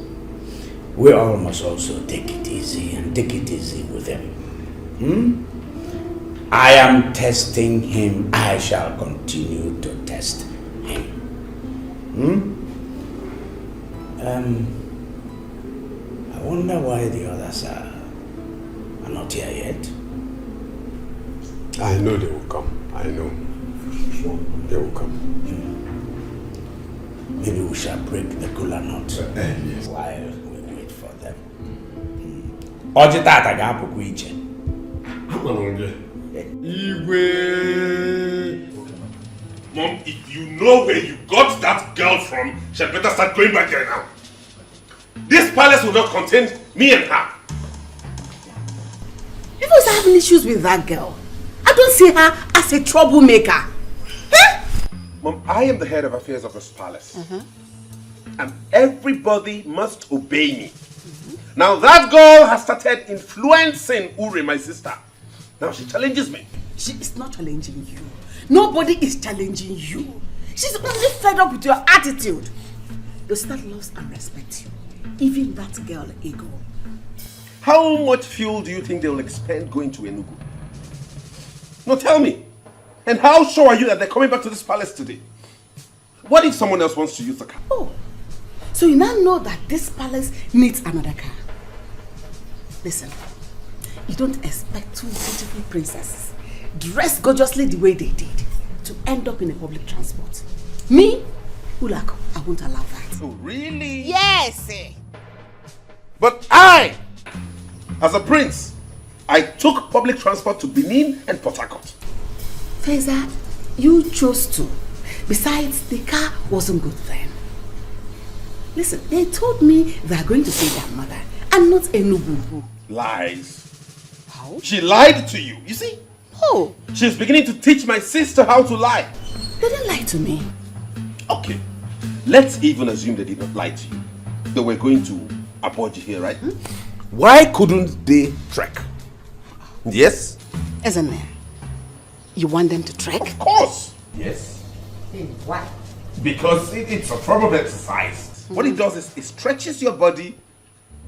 We all must also take it easy and take it easy with him. I am testing him. I shall continue to test him. I wonder why the others are not here yet. I know they will come. I know. They will come. Maybe we shall break the kola nut Yes. while we wait for them. Oji tata ga-apụkwa iche. Igwe. Mom, if you know where you got that girl from, she had better start going back there now. This palace will not contain me and her. You guys are having issues with that girl. I don't see her as a troublemaker. Mom, I am the head of affairs of this palace. And everybody must obey me. Now that girl has started influencing Ure, my sister. Now she challenges me. She is not challenging you. Nobody is challenging you. She's only fed up with your attitude. Your sister loves and respects you. Even that girl, Ego. How much fuel do you think they will expend going to Enugu? No, tell me. And how sure are you that they're coming back to this palace today? What if someone else wants to use the car? Oh, so you now know that this palace needs another car. Listen, you don't expect two beautiful princesses, dressed gorgeously the way they did, to end up in a public transport. Me, Ulako, I won't allow that. Oh, really? Yes! But I, as a prince, I took public transport to Benin and Port Harcourt. Feza, you chose to. Besides, the car wasn't good then. Listen, they told me they are going to see their mother and not Enugu. Lies. How? She lied to you, you see? Oh. She's beginning to teach my sister how to lie. They didn't lie to me. Okay, let's even assume they did not lie to you. They were going to Abuja here, right? Why couldn't they trek? Yes? Isn't it? You want them to trek? Of course. Yes. Why? Because it's a form of exercise. What it does is it stretches your body,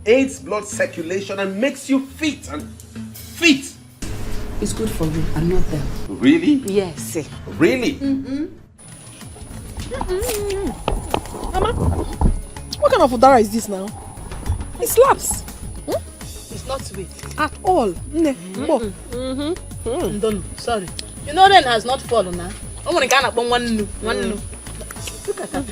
aids blood circulation, and makes you fit. It's good for you and not them. Really? Yes. Really? Mama, what kind of udara is this now? It slaps. It's not sweet. At all. Sorry. You know rain has not fallen now. I'm gonna kind of one no. Look at that.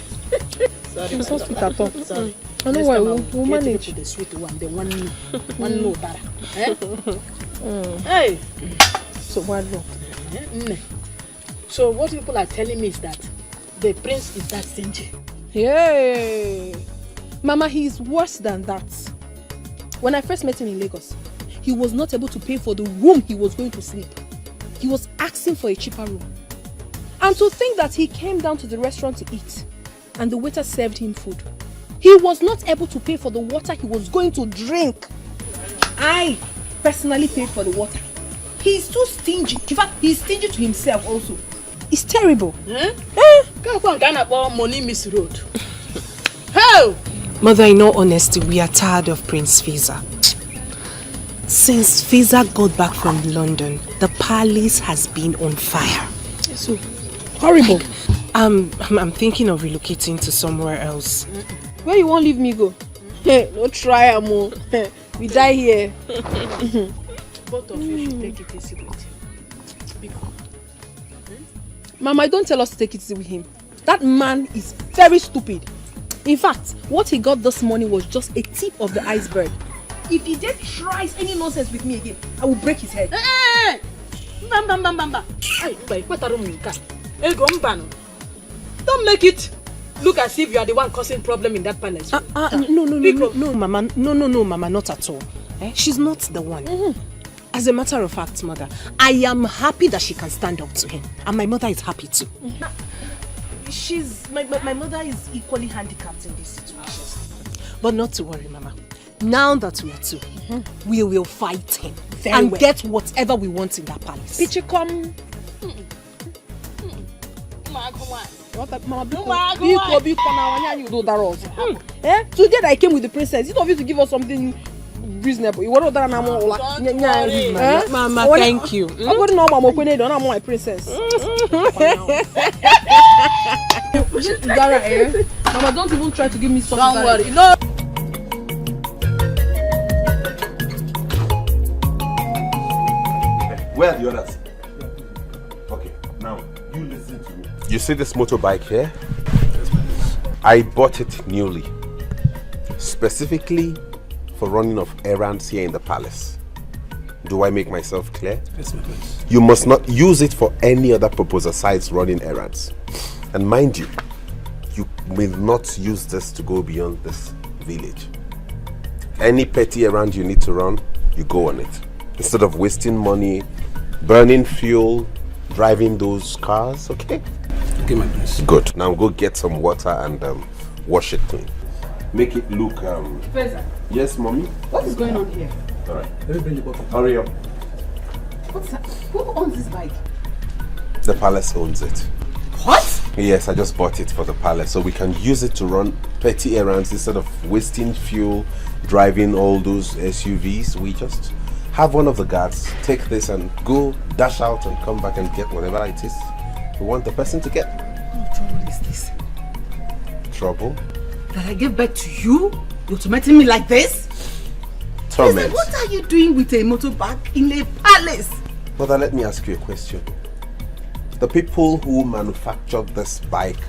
Sorry. She's not sweet at all. Sorry. I know why we'll manage. The sweet one, the one no better. Hey. So what wrong? So what people are telling me is that the prince is that stingy. Yay! Mama, he is worse than that. When I first met him in Lagos, he was not able to pay for the room he was going to sleep. He was asking for a cheaper room. And to think that he came down to the restaurant to eat and the waiter served him food. He was not able to pay for the water he was going to drink. I personally paid for the water. He's too stingy. In fact, he's stingy to himself also. It's terrible. Money misroad. How? Mother, in all honesty, we are tired of Prince Fiza. Since Fiza got back from London, the palace has been on fire. So horrible. I'm thinking of relocating to somewhere else. Where you won't leave me go? No try, Amo. We die here. Both of you should take it easy with him. Mama, don't tell us to take it easy with him. That man is very stupid. In fact, what he got this morning was just a tip of the iceberg. If he then tries any nonsense with me again, I will break his head. Hey! Don't make it look as if you are the one causing problem in that palace. No, Mama. No, Mama, not at all. She's not the one. As a matter of fact, Mother, I am happy that she can stand up to him. And my mother is happy too. My mother is equally handicapped in this situation. But not to worry, Mama. Now that we are two, we will fight him and get whatever we want in that palace. Pichi come. Today that I came with the princess, it's obvious to give us something reasonable. You want to Mama, thank you. I'm going to know I'm my princess. Mama, don't even try to give me something. Don't worry. No. Where are the others? Okay, now you listen to me. You see this motorbike here? I bought it newly, specifically for running of errands here in the palace. Do I make myself clear? Yes, my prince. You must not use it for any other purpose aside running errands. And mind you, you will not use this to go beyond this village. Any petty errand you need to run, you go on it. Instead of wasting money, burning fuel, driving those cars, okay? Okay, my prince. Good. Now go get some water and wash it clean. Make it look... Professor, Yes, mommy? what is going on here? All right. Let me bring the bottle. Hurry up. What's that? Who owns this bike? The palace owns it. What? Yes, I just bought it for the palace so we can use it to run petty errands instead of wasting fuel, driving all those SUVs. We just have one of the guards take this and go dash out and come back and get whatever it is we want the person to get. What trouble is this? Trouble? That I gave birth to you? You're tormenting me like this? Torment. What are you doing with a motorbike in a palace? Mother, let me ask you a question. The people who manufactured this bike,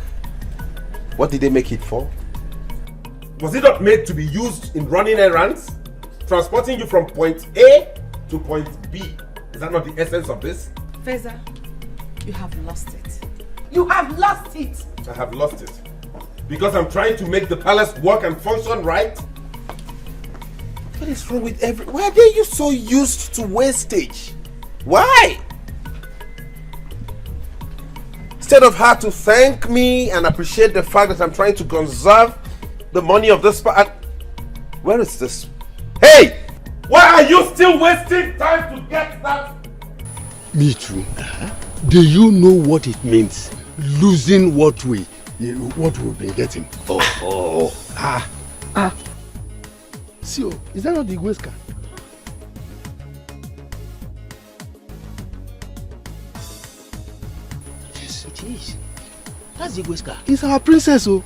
what did they make it for? Was it not made to be used in running errands? Transporting you from point A to point B. Is that not the essence of this? Feza, you have lost it. You have lost it! I have lost it. Because I'm trying to make the palace work and function right? What is wrong with why are you so used to wastage? Why? Instead of her to thank me and appreciate the fact that I'm trying to conserve the money of this where is this? Hey! Why are you still wasting time to get that? Me too. Do you know what it means? Losing what we've been getting. See, is that not the Igwe's car? Yes, it is. That's the Igwe's car. It's our princess, oh.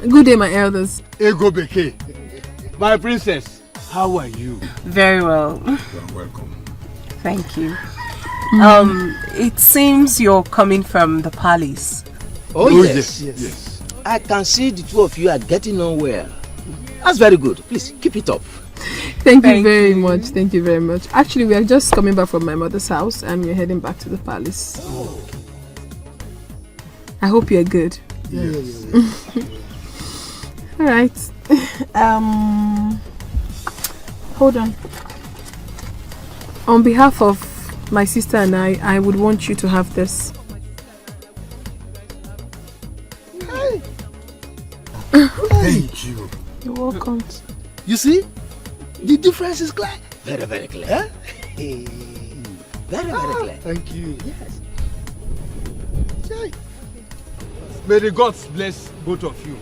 Good day, my elders. Ego Beke. My princess, how are you? Very well. You're welcome. Thank you. It seems you're coming from the palace. Oh, yes. I can see the two of you are getting on well. That's very good. Please, keep it up. Thank you very much. Thank you very much. Actually, we are just coming back from my mother's house and we're heading back to the palace. Oh. I hope you're good. Yes. All right. Hold on. On behalf of my sister and I would want you to have this. Thank you. You're welcome. You see? The difference is clear. Very, very clear. Huh? Very, very clear. Thank you. Yes. May the gods bless both of you.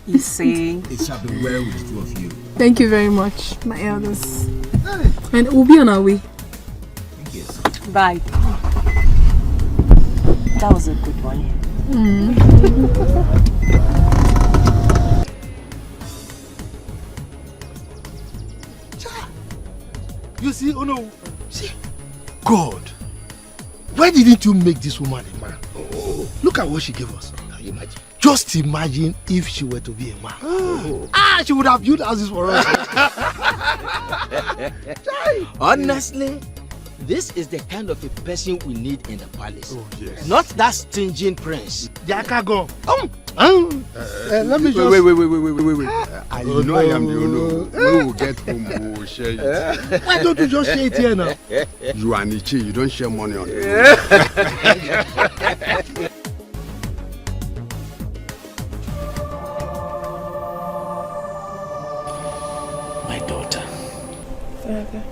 You see? It shall be well with the two of you. Thank you very much, my elders. And we'll be on our way. Yes. Bye. That was a good one. You see, oh no, see, God, why didn't you make this woman a man? Oh, look at what she gave us. Can you imagine? Just imagine if she were to be a man. She would have built houses for us. Honestly, this is the kind of a person we need in the palace. Oh, yes. Not that stingy prince. Yakago. Let me just... Wait. I know I am the Ono. We will get home. will share it. Why don't you just share it here now? You are Nichi, you don't share money on it. My daughter. Father.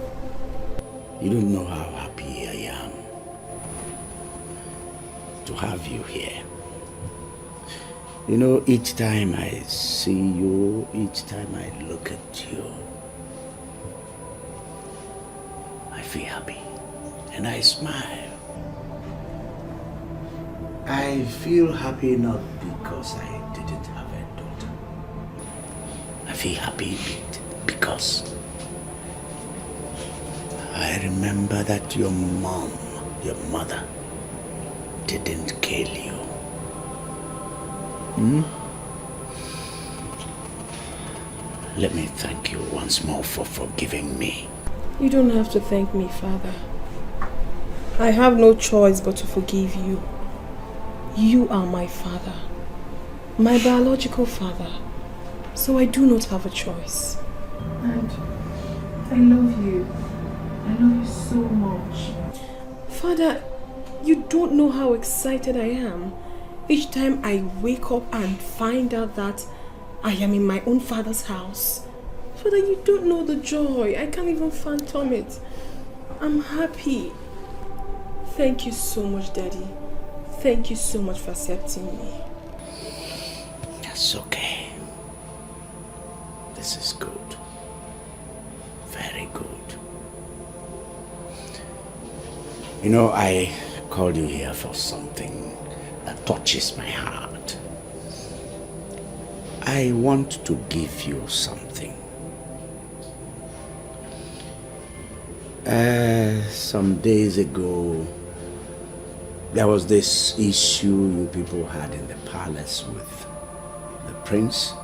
You don't know how happy I am to have you here. You know, each time I see you, each time I look at you, I feel happy and I smile. I feel happy not because I didn't have a daughter. I feel happy because I remember that your mom, your mother, didn't kill you. Let me thank you once more for forgiving me. You don't have to thank me, Father. I have no choice but to forgive you. You are my father, my biological father, so I do not have a choice. And I love you. I love you so much. Father, you don't know how excited I am each time I wake up and find out that I am in my own father's house. Father, you don't know the joy. I can't even fathom it. I'm happy. Thank you so much, Daddy. Thank you so much for accepting me. That's okay. This is good. Very good. You know, I called you here for something that touches my heart. I want to give you something. Some days ago, there was this issue you people had in the palace with the prince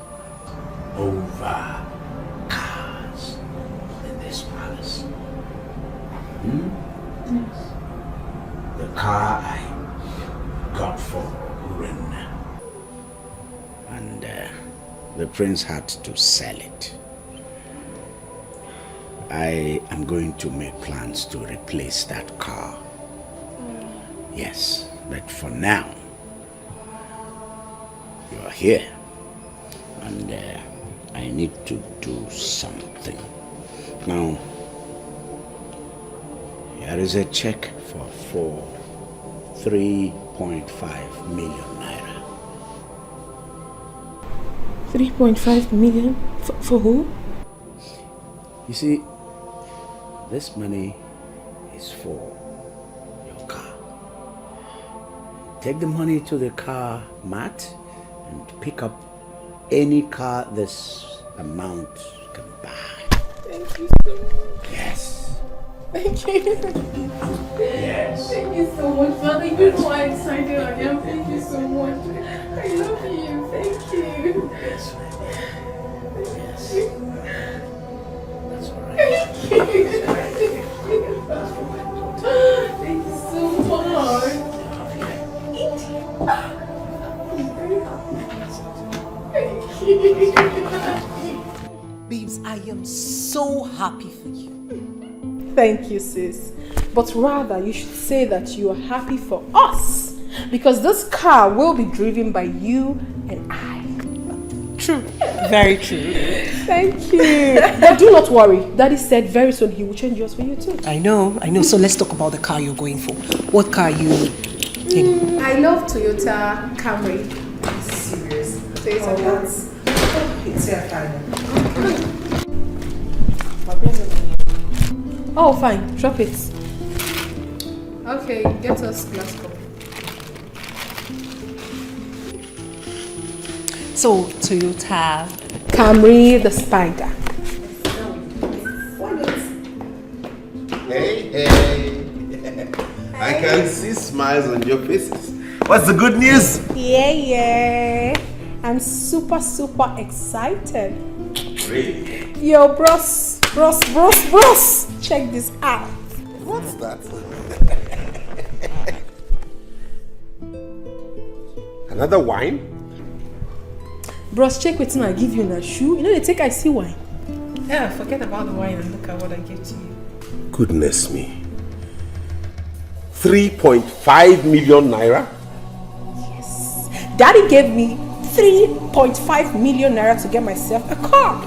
over cars in this palace. Yes. The car I got for Uren. And the prince had to sell it. I am going to make plans to replace that car. Yes, but for now, you are here. And I need to do something. Now, here is a check for 3.5 million naira. 3.5 million? For who? You see, this money is for your car. Take the money to the car mat and pick up any car this amount can buy. Thank you so much. Yes. Thank you. Yes. Thank you so much, Father. You know how excited I am. Thank you so much. I love you. Thank you. Yes, my dear. Yes. That's all right. Thank you. Thank you so much. Babes, I am so happy for you. Thank you, sis. But rather, you should say that you are happy for us. Because this car will be driven by you and I. True. Very true. Thank you. But do not worry. Daddy said very soon he will change yours for you too. I know. So let's talk about the car you're going for. What car are you in? I love Toyota Camry. Serious? Toyota Camry. It's your final. Oh, fine. Drop it. Okay, get us glass cup. So, Toyota Camry the Spider. Hey. I can see smiles on your faces. What's the good news? Yeah. I'm super excited. Really? Yo, bros. Check this out. What's that? Another wine? Bros, check wetin I give you na shoe. You know they take I see wine. Yeah, forget about the wine and look at what I gave to you. Goodness me. 3.5 million naira? Yes. Daddy gave me 3.5 million naira to get myself a car.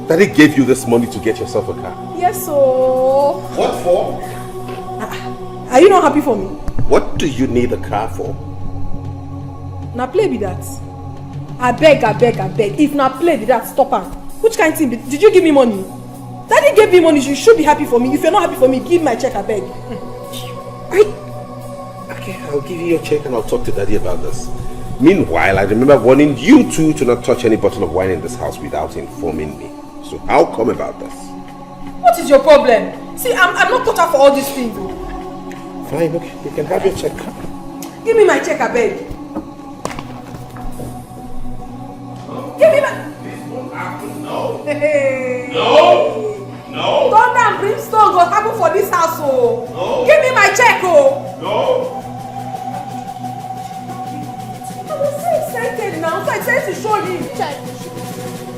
Daddy gave you this money to get yourself a car? Yes, so... What for? Are you not happy for me? What do you need a car for? Now play with that. I beg. If not play with that, stop her. Which kind of thing? Did you give me money? Daddy gave me money, you should be happy for me. If you're not happy for me, give my check, I beg. Okay, I'll give you your check and I'll talk to Daddy about this. Meanwhile, I remember warning you two to not touch any bottle of wine in this house without informing me. So how come about this? What is your problem? See, I'm not cut out for all these things. Fine, okay, you can have your check. Give me my check, I beg. Give me my... This won't happen, no. Hey. No. Thunder and brimstone will happen for this house, oh. No. Give me my check, oh. No. I was so excited now, so excited to show you check.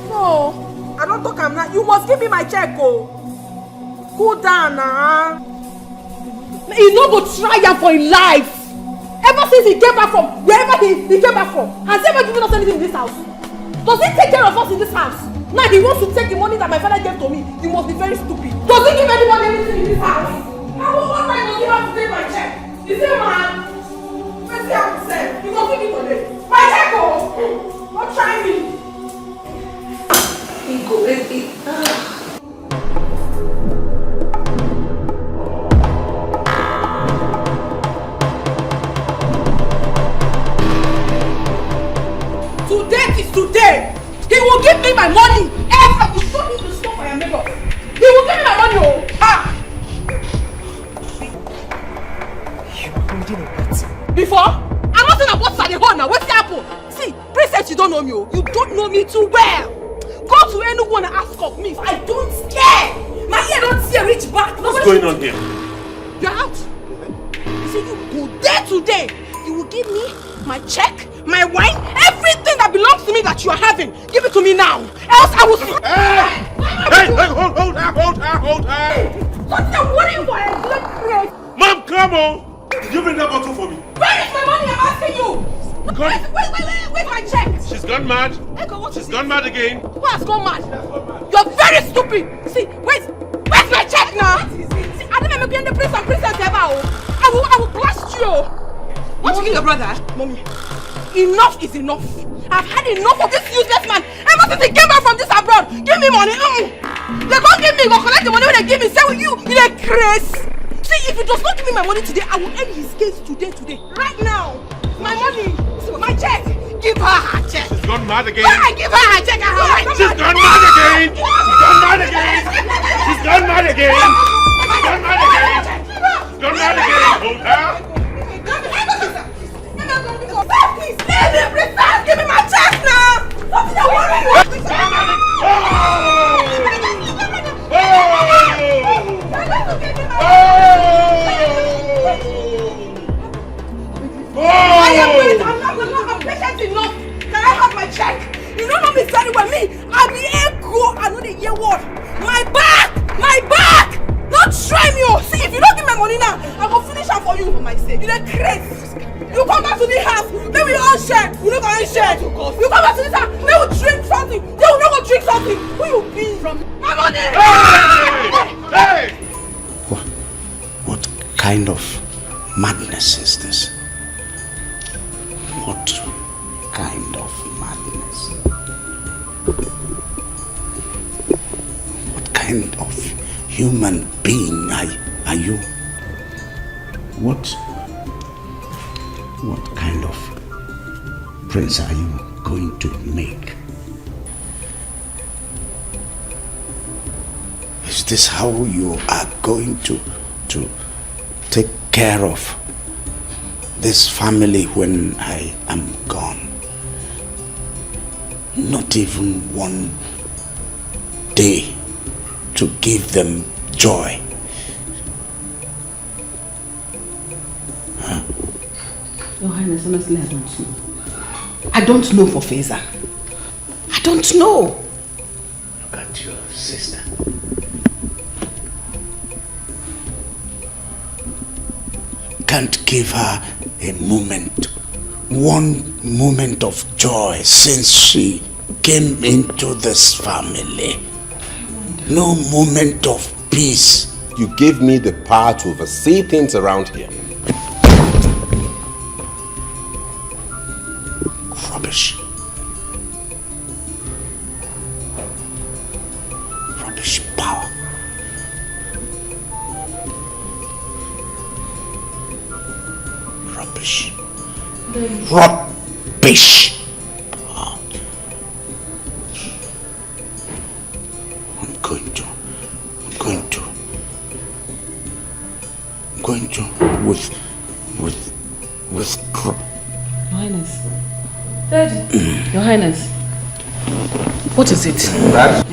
No, I don't talk I'm not. You must give me my check, oh. Cool down now. He's not going to try him for his life. Ever since he came back from wherever he came back from, has he ever given us anything in this house? Does he take care of us in this house? Now he wants to take the money that my father gave to me. You must be very stupid. Does he give anybody anything in this house? What time does he have to take my check? Is he man? Let's see how he said. You must give it today. My check, oh! Don't try me. Ego, baby. Today is today. He will give me my money. I will show him the stuff I am made of. He will give me my money, oh! Ah! You are holding a bet. Before? I'm not saying about at the hole now. What's the apple? See, Princess, you don't know me, oh. You don't know me too well. Go to anyone and ask of me. I don't care. My ear don't see a reach back. What's going on here? You're out. You see, you go there today. You will give me my check, my wine, everything that belongs to me that you are having. Give it to me now. Else I will... Hey, hold her. What's the worry for a blood crate? Mom, come on. Did you bring that bottle for me? Where is my money? I'm asking you. Where's my check? She's gone mad. Echo, She's gone mad again. Who has gone mad? You're very stupid. See, where's my check now? See, I didn't make the prince and princess ever. I will blast you. What you kill your brother? Mommy, enough is enough. I've had enough of this useless man. Ever since he came back from this abroad, give me money. They can't give me. Go collect the money when they give me. Say with you, you're crazy. See, if he does not give me my money today, I will end his case today. Right now. My money, my check. Give her her check. She's gone mad again. Give her her check. She's gone mad again. She's gone mad again. She's gone mad again. She's gone mad again. She's gone mad again. Hold her. Please, give me my check now. Don't be worried. I'm patient enough. Can I have my check? You don't know me very well. Me, I'll be Etiko. I know the year word. My back. Don't try me. See, if you don't give me money now, I will finish up for you for my sake. You're crazy. You come back to the house, then we all share. We don't go share. You come back to this house, then we drink something. Then we not go drink something. Who you be from? My money. Hey! What kind of madness is this? What kind of madness? What kind of human being are you? What kind of prince are you going to make? Is this how you are going to take care of this family when I am gone? Not even one day to give them joy. Your Highness, honestly, I don't know. I don't know for Feza. I don't know. Sister. Can't give her a moment, one moment of joy since she came into this family. No moment of peace. You gave me the power to oversee things around here. Rubbish. Rubbish power. Rubbish. Rubbish. I'm going to withdraw. Your Highness. Daddy. Your Highness. What is it? Dad?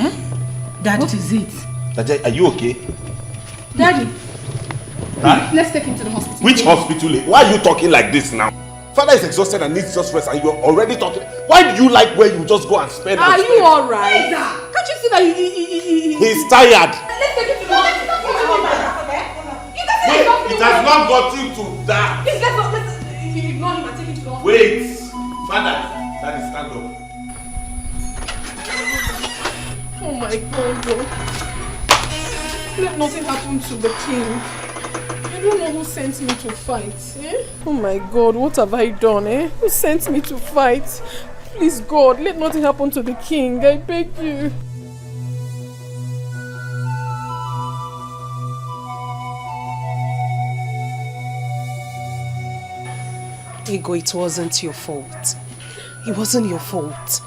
Daddy. What is it? Dad, are you okay? Daddy. Huh? Let's take him to the hospital. Which hospital? Why are you talking like this now? Father is exhausted and needs just rest and you're already talking. Why do you like where you just go and spend? Are you alright? Can't you see that He's tired. Let's take him to the hospital. It has not got you to that. Please, let's ignore him and take him to the hospital. Wait. Father, Daddy, stand up. Oh my God, bro. Let nothing happen to the king. I don't know who sent me to fight, eh? Oh my God, what have I done, eh? Who sent me to fight? Please, God, let nothing happen to the king. I beg you. Ego, it wasn't your fault. It wasn't your fault.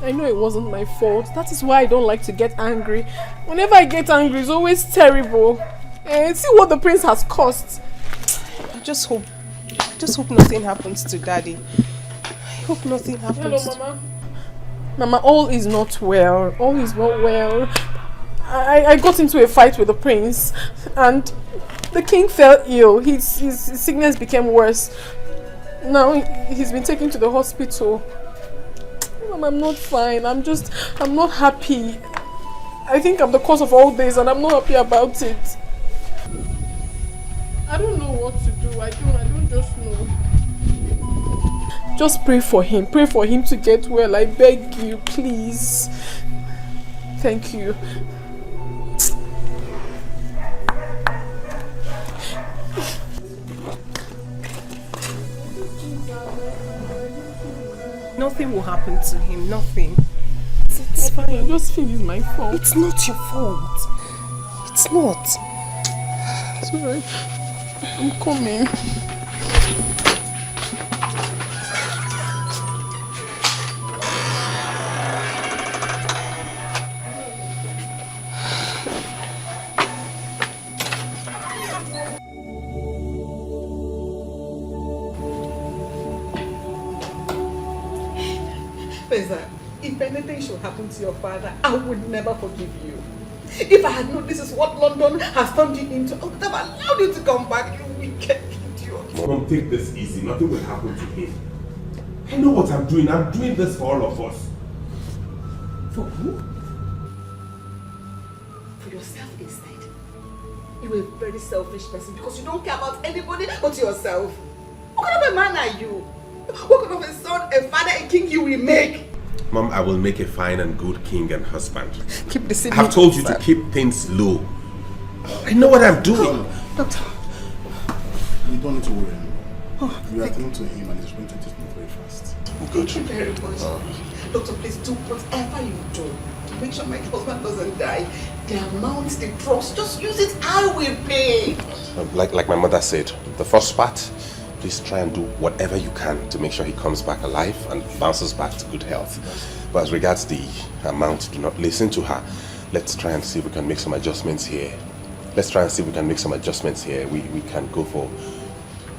I know it wasn't my fault. That is why I don't like to get angry. Whenever I get angry, it's always terrible. See what the prince has cost. I just hope nothing happens to Daddy. I hope nothing happens. Hello, Mama. Mama, all is not well. All is not well. I got into a fight with the prince and the king fell ill. His sickness became worse. Now he's been taken to the hospital. Mom, I'm not fine. I'm not happy. I think I'm the cause of all this and I'm not happy about it. I don't know what to do. I don't just know. Just pray for him. Pray for him to get well. I beg you, please. Thank you. Nothing will happen to him. Nothing. It's fine. I just feel it's my fault. It's not your fault. It's not. It's alright. I'm coming. If anything should happen to your father, I would never forgive you. If I had known this is what London has turned you into, I would have allowed you to come back, you wicked idiot. Mom, take this easy. Nothing will happen to him. I know what I'm doing. I'm doing this for all of us. For who? For yourself instead. You're a very selfish person because you don't care about anybody but yourself. What kind of a man are you? What kind of a son, a father, a king you will make? Mom, I will make a fine and good king and husband. Keep the same. I have told you to keep things low. I know what I'm doing. Doctor. You don't need to worry anymore. We are going to him and he's going to take me very fast. Good. Thank you very much. Doctor, please do whatever you do to make sure my husband doesn't die. The amount, the drugs, just use it. I will pay. Like my mother said, the first part, please try and do whatever you can to make sure he comes back alive and bounces back to good health. But as regards the amount, do not listen to her. Let's try and see if we can make some adjustments here. We can go for,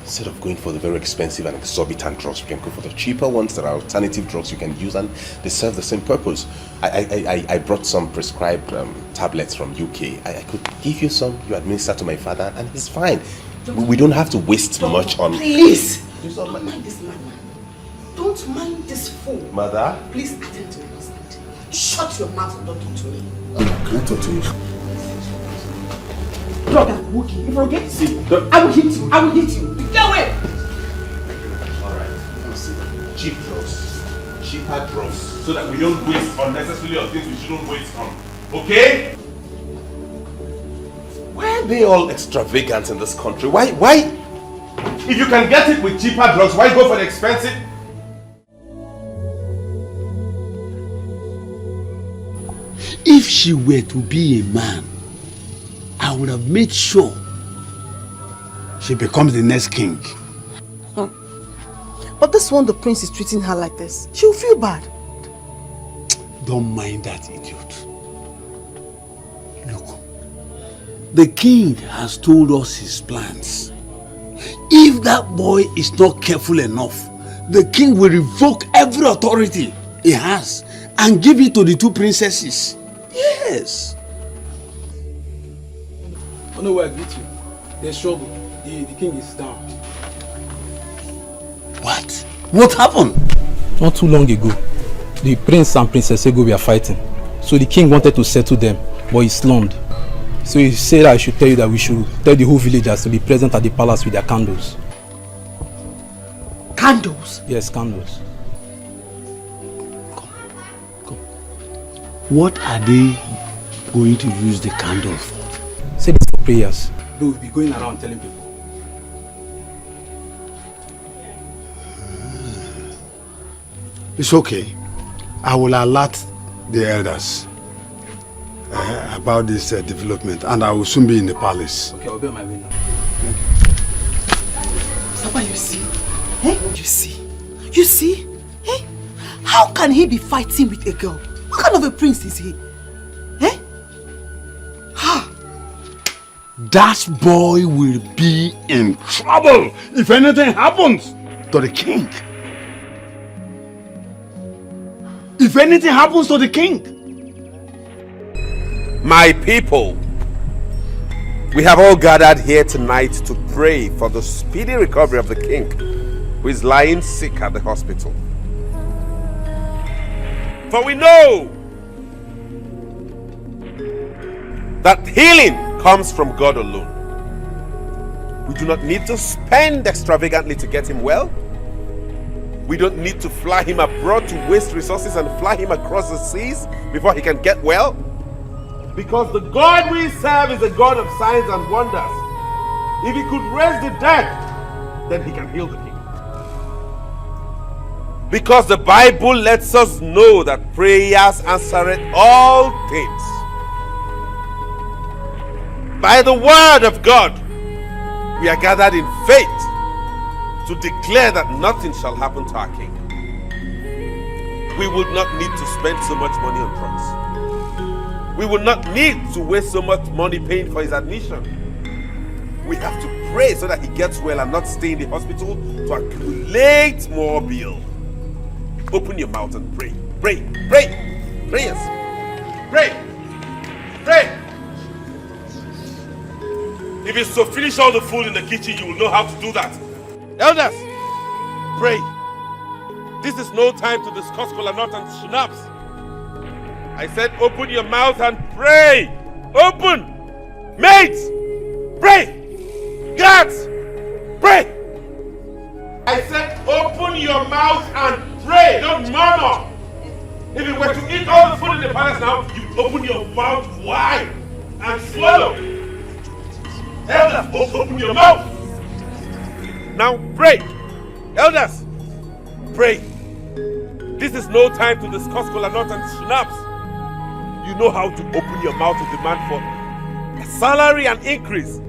instead of going for the very expensive and exorbitant drugs, we can go for the cheaper ones that are alternative drugs you can use and they serve the same purpose. I brought some prescribed tablets from UK. I could give you some, you administer to my father and he's fine. We don't have to waste much on... Please! Don't mind this man. Don't mind this fool. Mother? Please attend to your husband. Shut your mouth and don't talk to me. Can I talk to you? Brother, Wookie, if you forget, see, I will hit you. I will hit you. Get away! Alright, cheap drugs. Cheaper drugs. So that we don't waste unnecessarily on things we shouldn't waste on. Okay? Why are they all extravagant in this country? Why? If you can get it with cheaper drugs, why go for the expensive? If she were to be a man, I would have made sure she becomes the next king. But this one, the prince is treating her like this. She'll feel bad. Don't mind that idiot. Look, the king has told us his plans. If that boy is not careful enough, the king will revoke every authority he has and give it to the two princesses. Yes. Oh no, I greet you. There's struggle. The king is down. What? What happened? Not too long ago, the prince and princess Ego were fighting. So the king wanted to settle them, but he slummed. So he said I should tell you that we should tell the whole villagers to be present at the palace with their candles. Candles? Yes, candles. What are they going to use the candle for? Say this for prayers. They will be going around telling people. It's okay. I will alert the elders about this development, and I will soon be in the palace. Okay, I'll be on my way now. Papa, you see? Eh? You see? You see? Eh? How can he be fighting with a girl? What kind of a prince is he? Eh? Ha! That boy will be in trouble if anything happens to the king. If anything happens to the king. My people, we have all gathered here tonight to pray for the speedy recovery of the king who is lying sick at the hospital. For we know that healing comes from God alone. We do not need to spend extravagantly to get him well. We don't need to fly him abroad to waste resources and fly him across the seas before he can get well. Because the God we serve is a God of signs and wonders. If he could raise the dead, then he can heal the king. Because the Bible lets us know that prayers answer all things. By the word of God, we are gathered in faith to declare that nothing shall happen to our king. We would not need to spend so much money on drugs. We will not need to waste so much money paying for his admission. We have to pray so that he gets well and not stay in the hospital to accumulate more bill. Open your mouth and pray. Pray. Pray. Pray, yes. Pray. Pray. If it's to finish all the food in the kitchen, you will know how to do that. Elders, pray. This is no time to discuss kola nut and schnapps. I said open your mouth and pray. Open. Mates, pray. Guards, pray. I said open your mouth and pray. Don't murmur. If you were to eat all the food in the palace now, you open your mouth wide and swallow. Elders, open your mouth. Now pray. Elders, pray. This is no time to discuss kola nut and schnapps. You know how to open your mouth to demand for a salary and increase.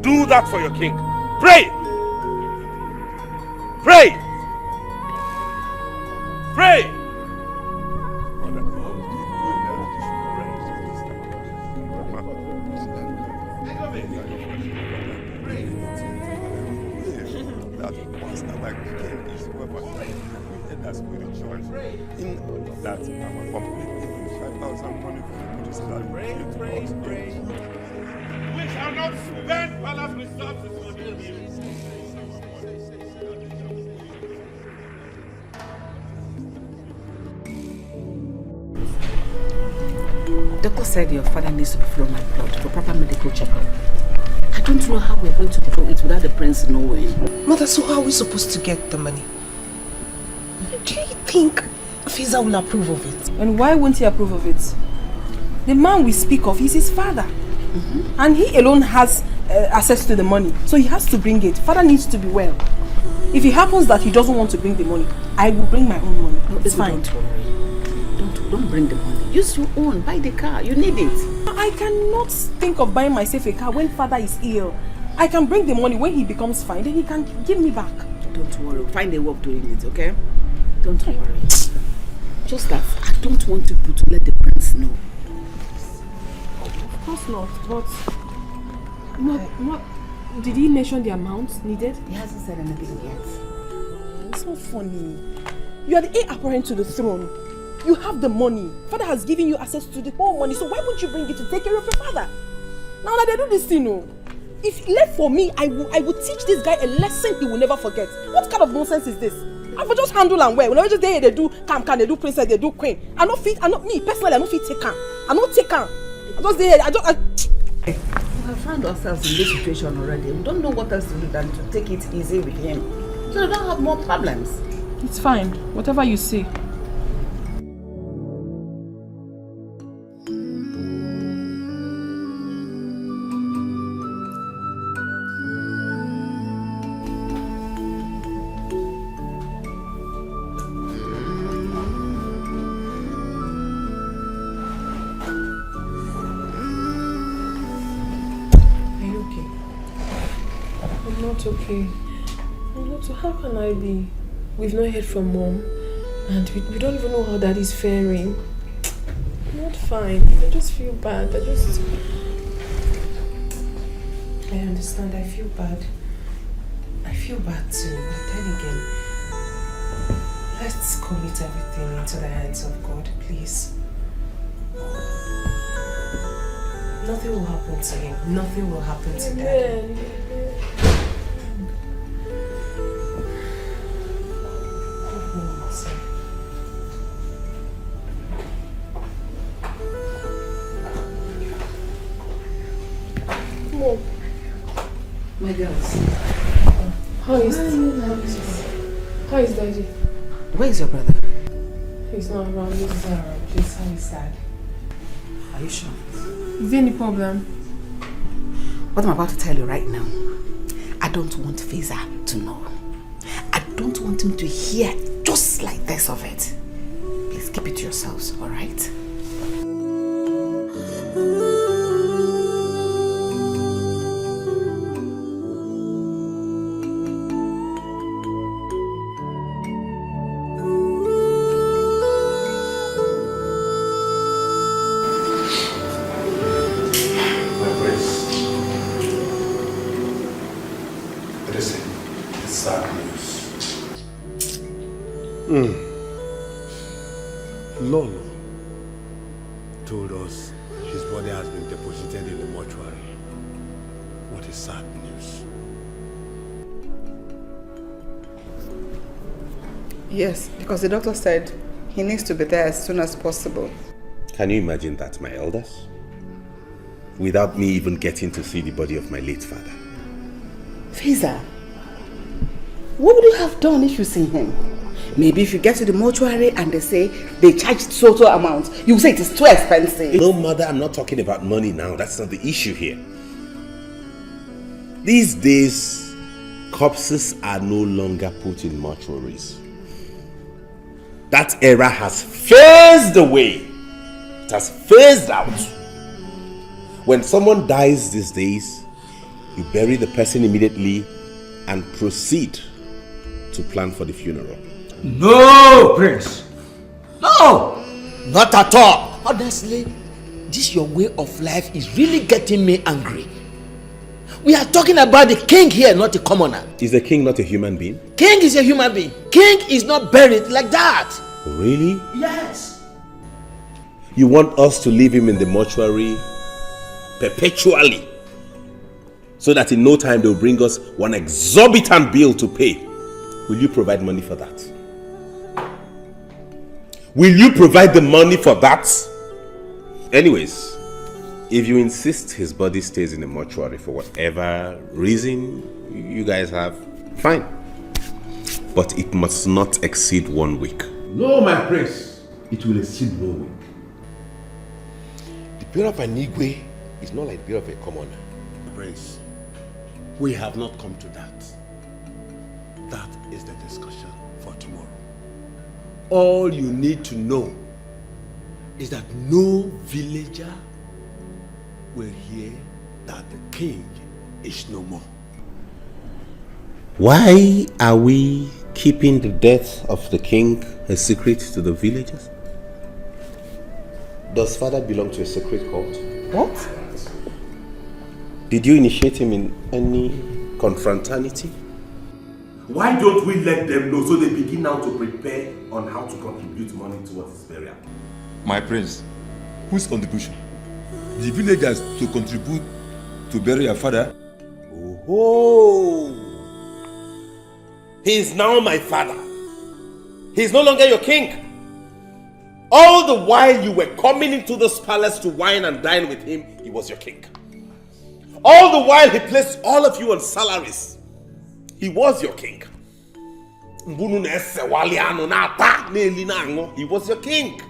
Do that for your king. Pray. Pray. Pray. We shall not spend palace resources on you. Doctor said your father needs to be flown my blood for proper medical checkup. I don't know how we're going to do it without the prince knowing. Mother, so how are we supposed to get the money? Do you think Fiza will approve of it? And why won't he approve of it? The man we speak of is his father. And he alone has access to the money. So he has to bring it. Father needs to be well. If it happens that he doesn't want to bring the money, I will bring my own money. No, it's fine. Don't worry. Don't bring the money. Use your own. Buy the car. You need it. I cannot think of buying myself a car when father is ill. I can bring the money when he becomes fine. Then he can give me back. Don't worry. Find a way of doing it, okay? Don't worry. Just that I don't want people to let the prince know. Of course not, but what did he mention the amount needed? He hasn't said anything yet. It's not funny. You are the heir apparent to the throne. You have the money. Father has given you access to the whole money, so why won't you bring it to take care of your father? Now that they do this thing, no. If left for me, I will teach this guy a lesson he will never forget. What kind of nonsense is this? I will just handle and wear. When I just there, they do can they do princess, they do queen. I not me personally, I not fit take her. I not take her. I just there, We have found ourselves in this situation already. We don't know what else to do than to take it easy with him. So we don't have more problems. It's fine. Whatever you say. Okay. So how can I be? We've not heard from mom, and we don't even know how dad is faring. I'm not fine. I just feel bad. I understand. I feel bad. I feel bad too. But then again, let's commit everything into the hands of God, please. Nothing will happen to him. Nothing will happen to Dad. Mom. My girls. How is Daddy? Where is your brother? He's not around. He's not around. Please, how is Dad? Are you sure? Is there any problem? What I'm about to tell you right now, I don't want Fiza to know. I don't want him to hear just like this of it. Please keep it to yourselves, alright? Lolo told us his body has been deposited in the mortuary. What is sad news? Yes, because the doctor said he needs to be there as soon as possible. Can you imagine that, my elders? Without me even getting to see the body of my late father. Fiza, what would you have done if you seen him? Maybe if you get to the mortuary and they say they charged total amount, you say it is too expensive. No, mother, I'm not talking about money now. That's not the issue here. These days, corpses are no longer put in mortuaries. That era has phased away. It has phased out. When someone dies these days, you bury the person immediately and proceed to plan for the funeral. No, Prince. No, not at all. Honestly, this your way of life is really getting me angry. We are talking about the king here, not a commoner. Is the king not a human being? King is a human being. King is not buried like that. Really? Yes. You want us to leave him in the mortuary perpetually, so that in no time they'll bring us one exorbitant bill to pay? Will you provide money for that? Will you provide the money for that? Anyways, if you insist his body stays in the mortuary for whatever reason you guys have, fine. But it must not exceed 1 week. No, my prince. It will exceed 1 week. The burial of an Igwe is not like the burial of a commoner. Prince, we have not come to that. That is the discussion for tomorrow. All you need to know is that no villager will hear that the king is no more. Why are we keeping the death of the king a secret to the villagers? Does father belong to a secret cult? What? Did you initiate him in any confraternity? Why don't we let them know so they begin now to prepare on how to contribute money towards his burial? My prince, whose contribution? The villagers to contribute to bury your father? Oh, he is now my father. He is no longer your king. All the while you were coming into this palace to wine and dine with him, he was your king. All the while he placed all of you on salaries, he was your king. He was your king.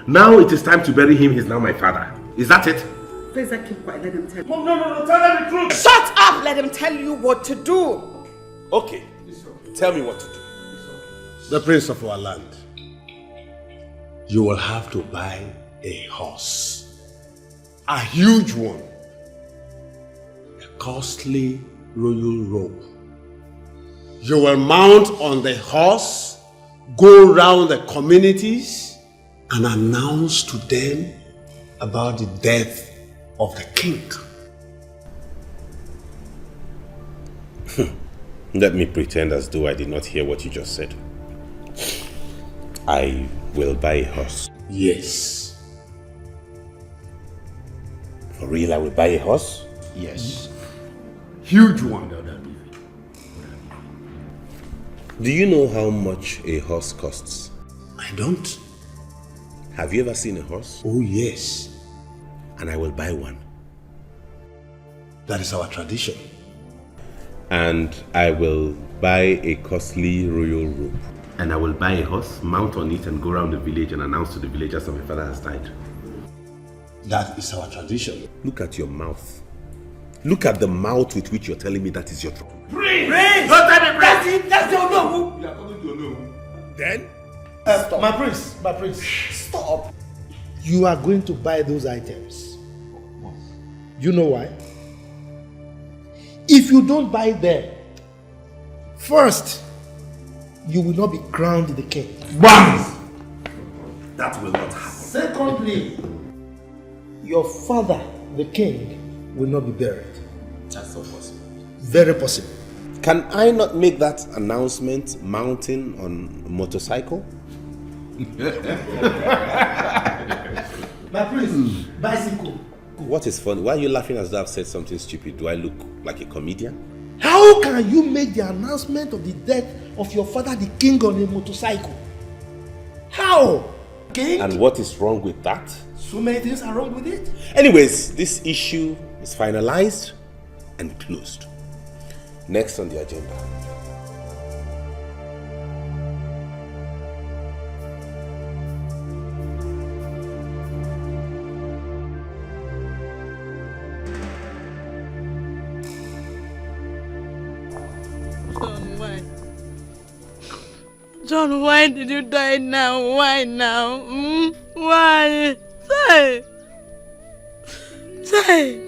Now it is time to bury him. He's now my father. Is that it? Please, keep quiet. Let him tell you. No. Tell them the truth. Shut up! Let him tell you what to do. Okay. Tell me what to do. The prince of our land, you will have to buy a horse. A huge one. A costly royal robe. You will mount on the horse, go round the communities, and announce to them about the death of the king. Let me pretend as though I did not hear what you just said. I will buy a horse. Yes. For real, I will buy a horse? Yes. Huge one. Do you know how much a horse costs? I don't. Have you ever seen a horse? Oh, yes. And I will buy one. That is our tradition. And I will buy a costly royal robe. And I will buy a horse, mount on it, and go around the village and announce to the villagers that my father has died. That is our tradition. Look at your mouth. Look at the mouth with which you're telling me that is your trouble. Prince! Don't tell me prince! That's your no. You are coming to know. Then? Stop. My prince, stop. You are going to buy those items. You know why? If you don't buy them, first, you will not be crowned the king. BAM! That will not happen. Secondly, your father, the king, will not be buried. That's not possible. Very possible. Can I not make that announcement mounting on a motorcycle? My prince, bicycle. What is funny? Why are you laughing as though I've said something stupid? Do I look like a comedian? How can you make the announcement of the death of your father, the king, on a motorcycle? How? King? And what is wrong with that? So many things are wrong with it. Anyways, this issue is finalized and closed. Next on the agenda. John, why did you die now? Why now? Why? Say.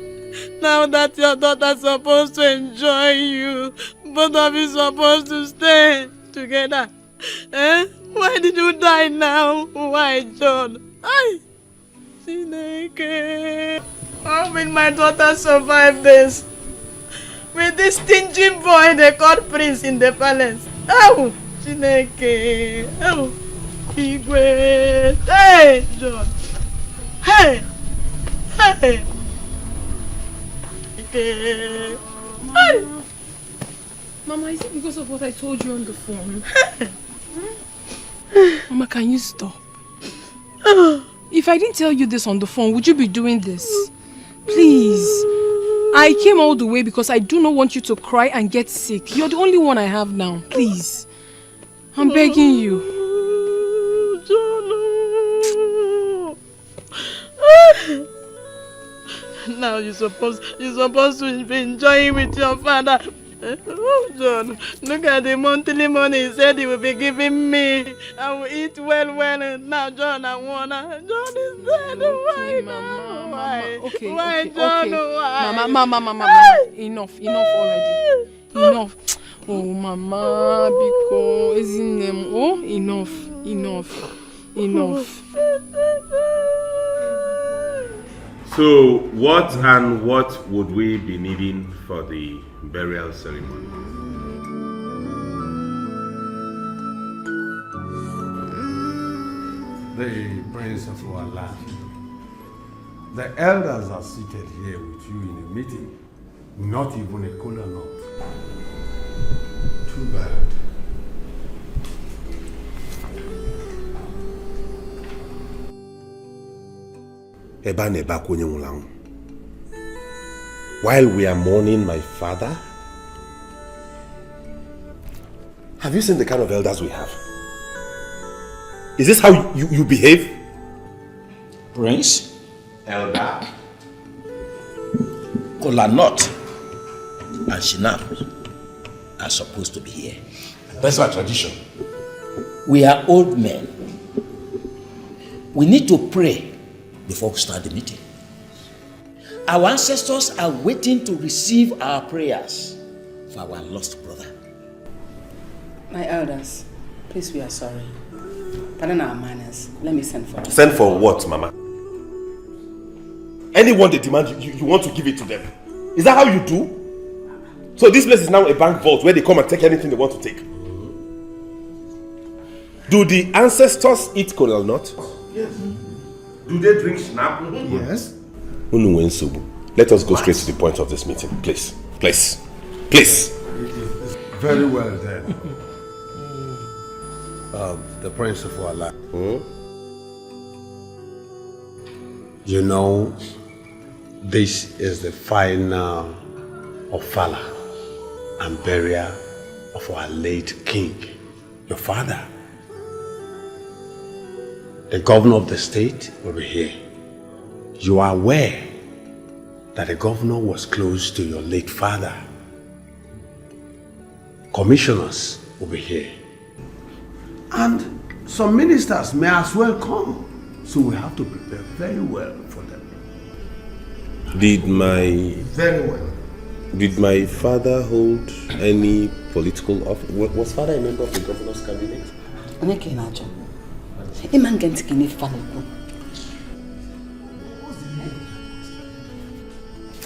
Now that your daughter's supposed to enjoy you, both of you supposed to stay together. Why did you die now? Why, John? How will my daughter survive this? With this stingy boy they called Prince in the palace. Oh, Chineke. Oh, Igwe. Hey, John. Hey. Mama, is it because of what I told you on the phone? Mama, can you stop? If I didn't tell you this on the phone, would you be doing this? Please. I came all the way because I do not want you to cry and get sick. You're the only one I have now. Please. I'm begging you. Now you're supposed to be enjoying with your father. Oh, John, look at the monthly money he said he will be giving me. I will eat well, and now John, I wanna. John is dead. Why, Mama? Why? Okay, why, okay, John? okay. Why? Mama. Enough already. Enough. Oh, Mama, because isn't them? Oh, enough. So, what would we be needing for the burial ceremony? The Prince of our land. The elders are seated here with you in a meeting. Not even a kola nut. Too bad. While we are mourning my father, have you seen the kind of elders we have? Is this how you behave? Prince? Elder? Kola nut and Shinap are supposed to be here. That's our tradition. We are old men. We need to pray before we start the meeting. Our ancestors are waiting to receive our prayers for our lost brother. My elders, please, we are sorry. Pardon our manners. Let me send for them. Send for what, Mama? Anyone they demand, you want to give it to them. Is that how you do? So this place is now a bank vault where they come and take anything they want to take. Do the ancestors eat kola nut? Yes. Do they drink snap? Yes. Let us go straight to the point of this meeting, please. Please. Very well then. The Prince of our land. You know, this is the final ofala and burial of our late king, your father. The governor of the state will be here. You are aware that the governor was close to your late father. Commissioners will be here. And some ministers may as well come. So we have to prepare very well for them. Did Very well. my father hold any political office? Was father a member of the governor's cabinet?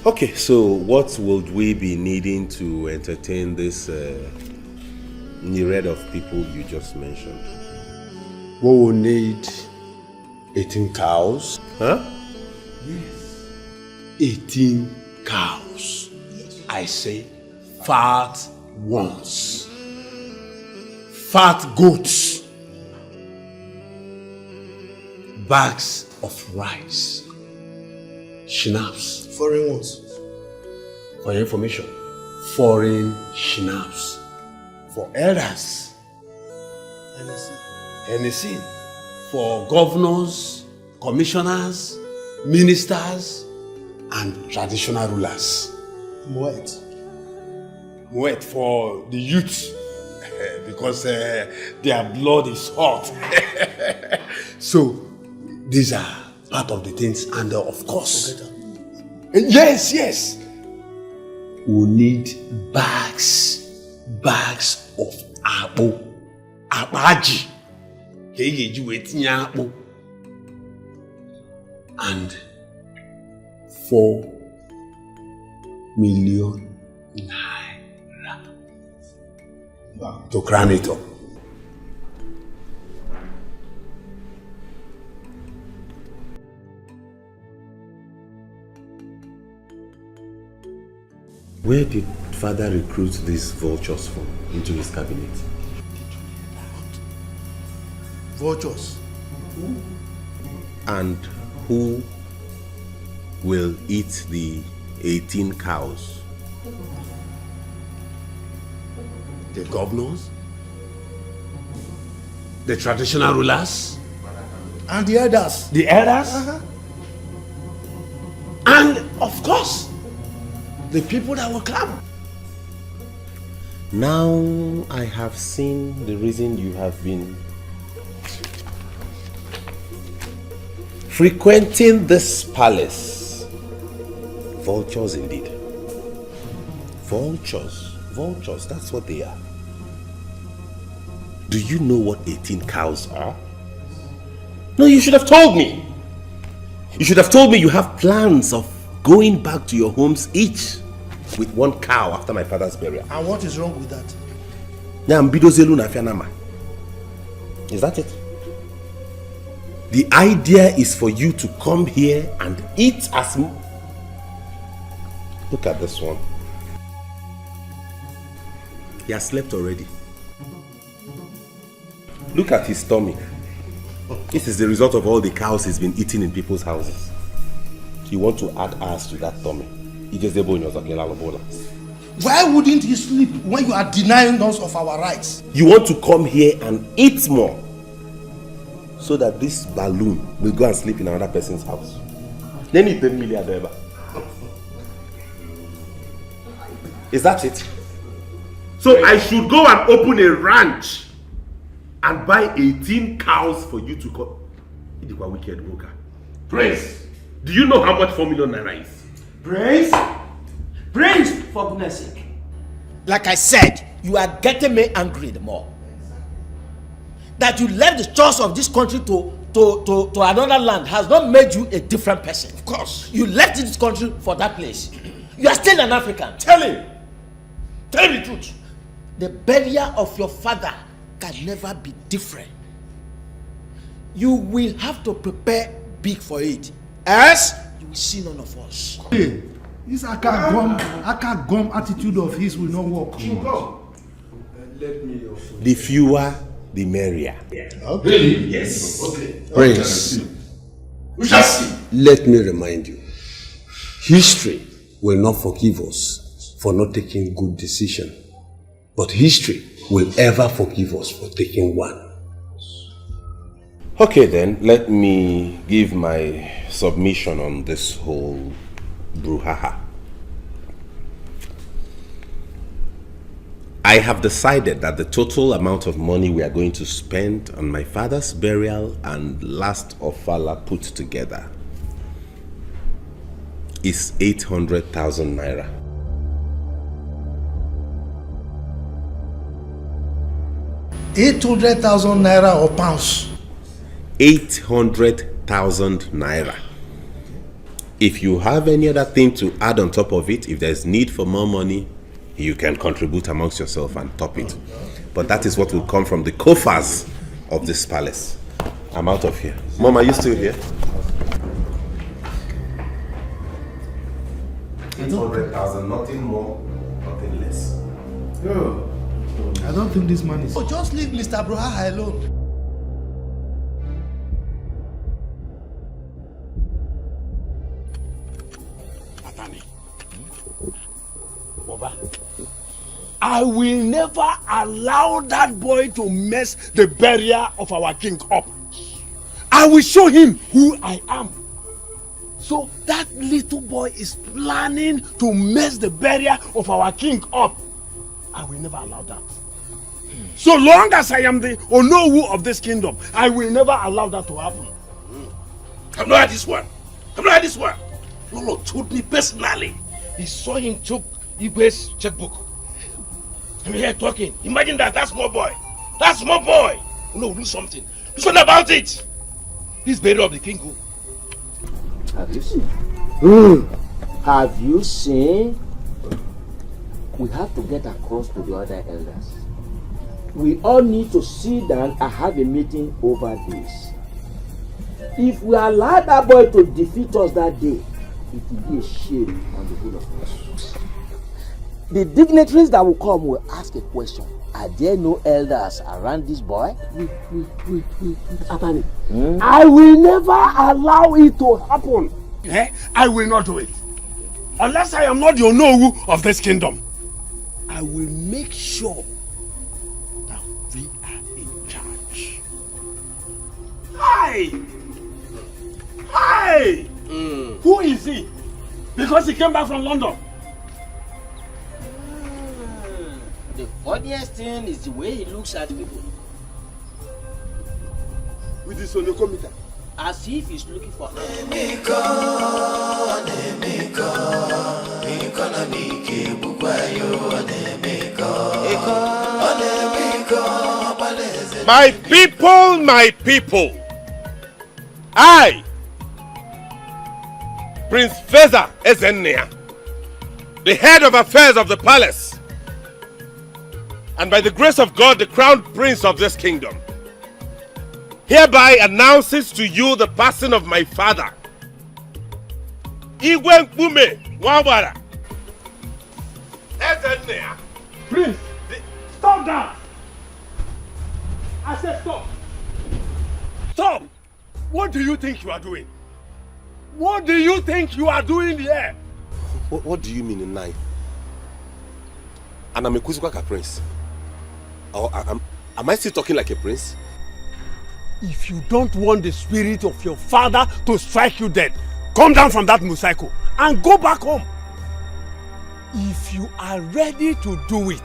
Okay, so what would we be needing to entertain this myriad of people you just mentioned? We will need 18 cows. Huh? Yes. 18 cows. I say fat ones. Fat goats. Bags of rice. Schnapps. Foreign ones. For your information, foreign schnapps. For elders. Hennessy. For governors, commissioners, ministers, and traditional rulers. Moet for the youth, because their blood is hot. So, these are part of the things, and of course, yes, we need bags of apple, abaji, and 4 million naira to crown it up. Where did father recruit these vultures from into his cabinet? Vultures. And who will eat the 18 cows? The governors? The traditional rulers? And the elders. The elders? And of course, the people that will come. Now I have seen the reason you have been frequenting this palace. Vultures indeed. Vultures, that's what they are. Do you know what 18 cows are? No, you should have told me. You should have told me you have plans of going back to your homes each with 1 cow after my father's burial. And what is wrong with that? Is that it? The idea is for you to come here and eat as Look at this one. He has slept already. Look at his tummy. This is the result of all the cows he's been eating in people's houses. You want to add ours to that tummy. Why wouldn't he sleep when you are denying us of our rights? You want to come here and eat more so that this balloon will go and sleep in another person's house. Then it's 10 million. Is that it? So I should go and open a ranch and buy 18 cows for you to call. Idikwa wicked worker. Prince! Do you know how much 4 million naira is? Prince, for goodness sake. Like I said, you are getting me angry the more. That you left the chores of this country to another land has not made you a different person. Of course. You left this country for that place. You are still an African. Tell him. Tell him the truth. The burial of your father can never be different. You will have to prepare big for it. Else, you will see none of us. Hey, this aka gum attitude of his will not work. Let me The fewer, the merrier. Really? Yes. Okay. Prince, We shall see. let me remind you, history will not forgive us for not taking good decision, but history will ever forgive us for taking one. Okay then, let me give my submission on this whole brouhaha. I have decided that the total amount of money we are going to spend on my father's burial and last ofala put together is 800,000 naira. 800,000 naira or pounds? 800,000 naira. If you have any other thing to add on top of it, if there's need for more money, you can contribute amongst yourself and top it. But that is what will come from the coffers of this palace. I'm out of here. Mom, are you still here? 800,000, nothing more, nothing less. I don't think this man is... Oh, just leave Mr. Brouhaha alone. I will never allow that boy to mess the burial of our king up. I will show him who I am. So that little boy is planning to mess the burial of our king up. I will never allow that. So long as I am the Onowu of this kingdom, I will never allow that to happen. I'm not at this one. I'm not at this one. Lolo told me personally. He saw him took Igwe's checkbook. I'm here talking. Imagine that small boy. That small boy. No, do something. Do something about it. This burial of the king. Have you seen? Have you seen? We have to get across to the other elders. We all need to sit down and have a meeting over this. If we allow that boy to defeat us that day, it will be a shame on the whole of us. The dignitaries that will come will ask a question. Are there no elders around this boy? Wait, Atani. I will never allow it to happen. Eh? I will not do it. Unless I am not the Onowu of this kingdom. I will make sure that we are in charge. Hi! Hi! Who is he? Because he came back from London. The funniest thing is the way he looks at people. With his onokometer. As if he's looking for My people, I, Prince Feza Ezennia, the head of affairs of the palace, and by the grace of God, the crown prince of this kingdom, hereby announces to you the passing of my father, Igwe Mpume Nwabara Ezennia. Prince, stop that! I said stop! Stop! What do you think you are doing? What do you think you are doing here? What do you mean in nine? And I'm a Kuzukaka prince. Or am I still talking like a prince? If you don't want the spirit of your father to strike you dead, come down from that motorcycle and go back home. If you are ready to do it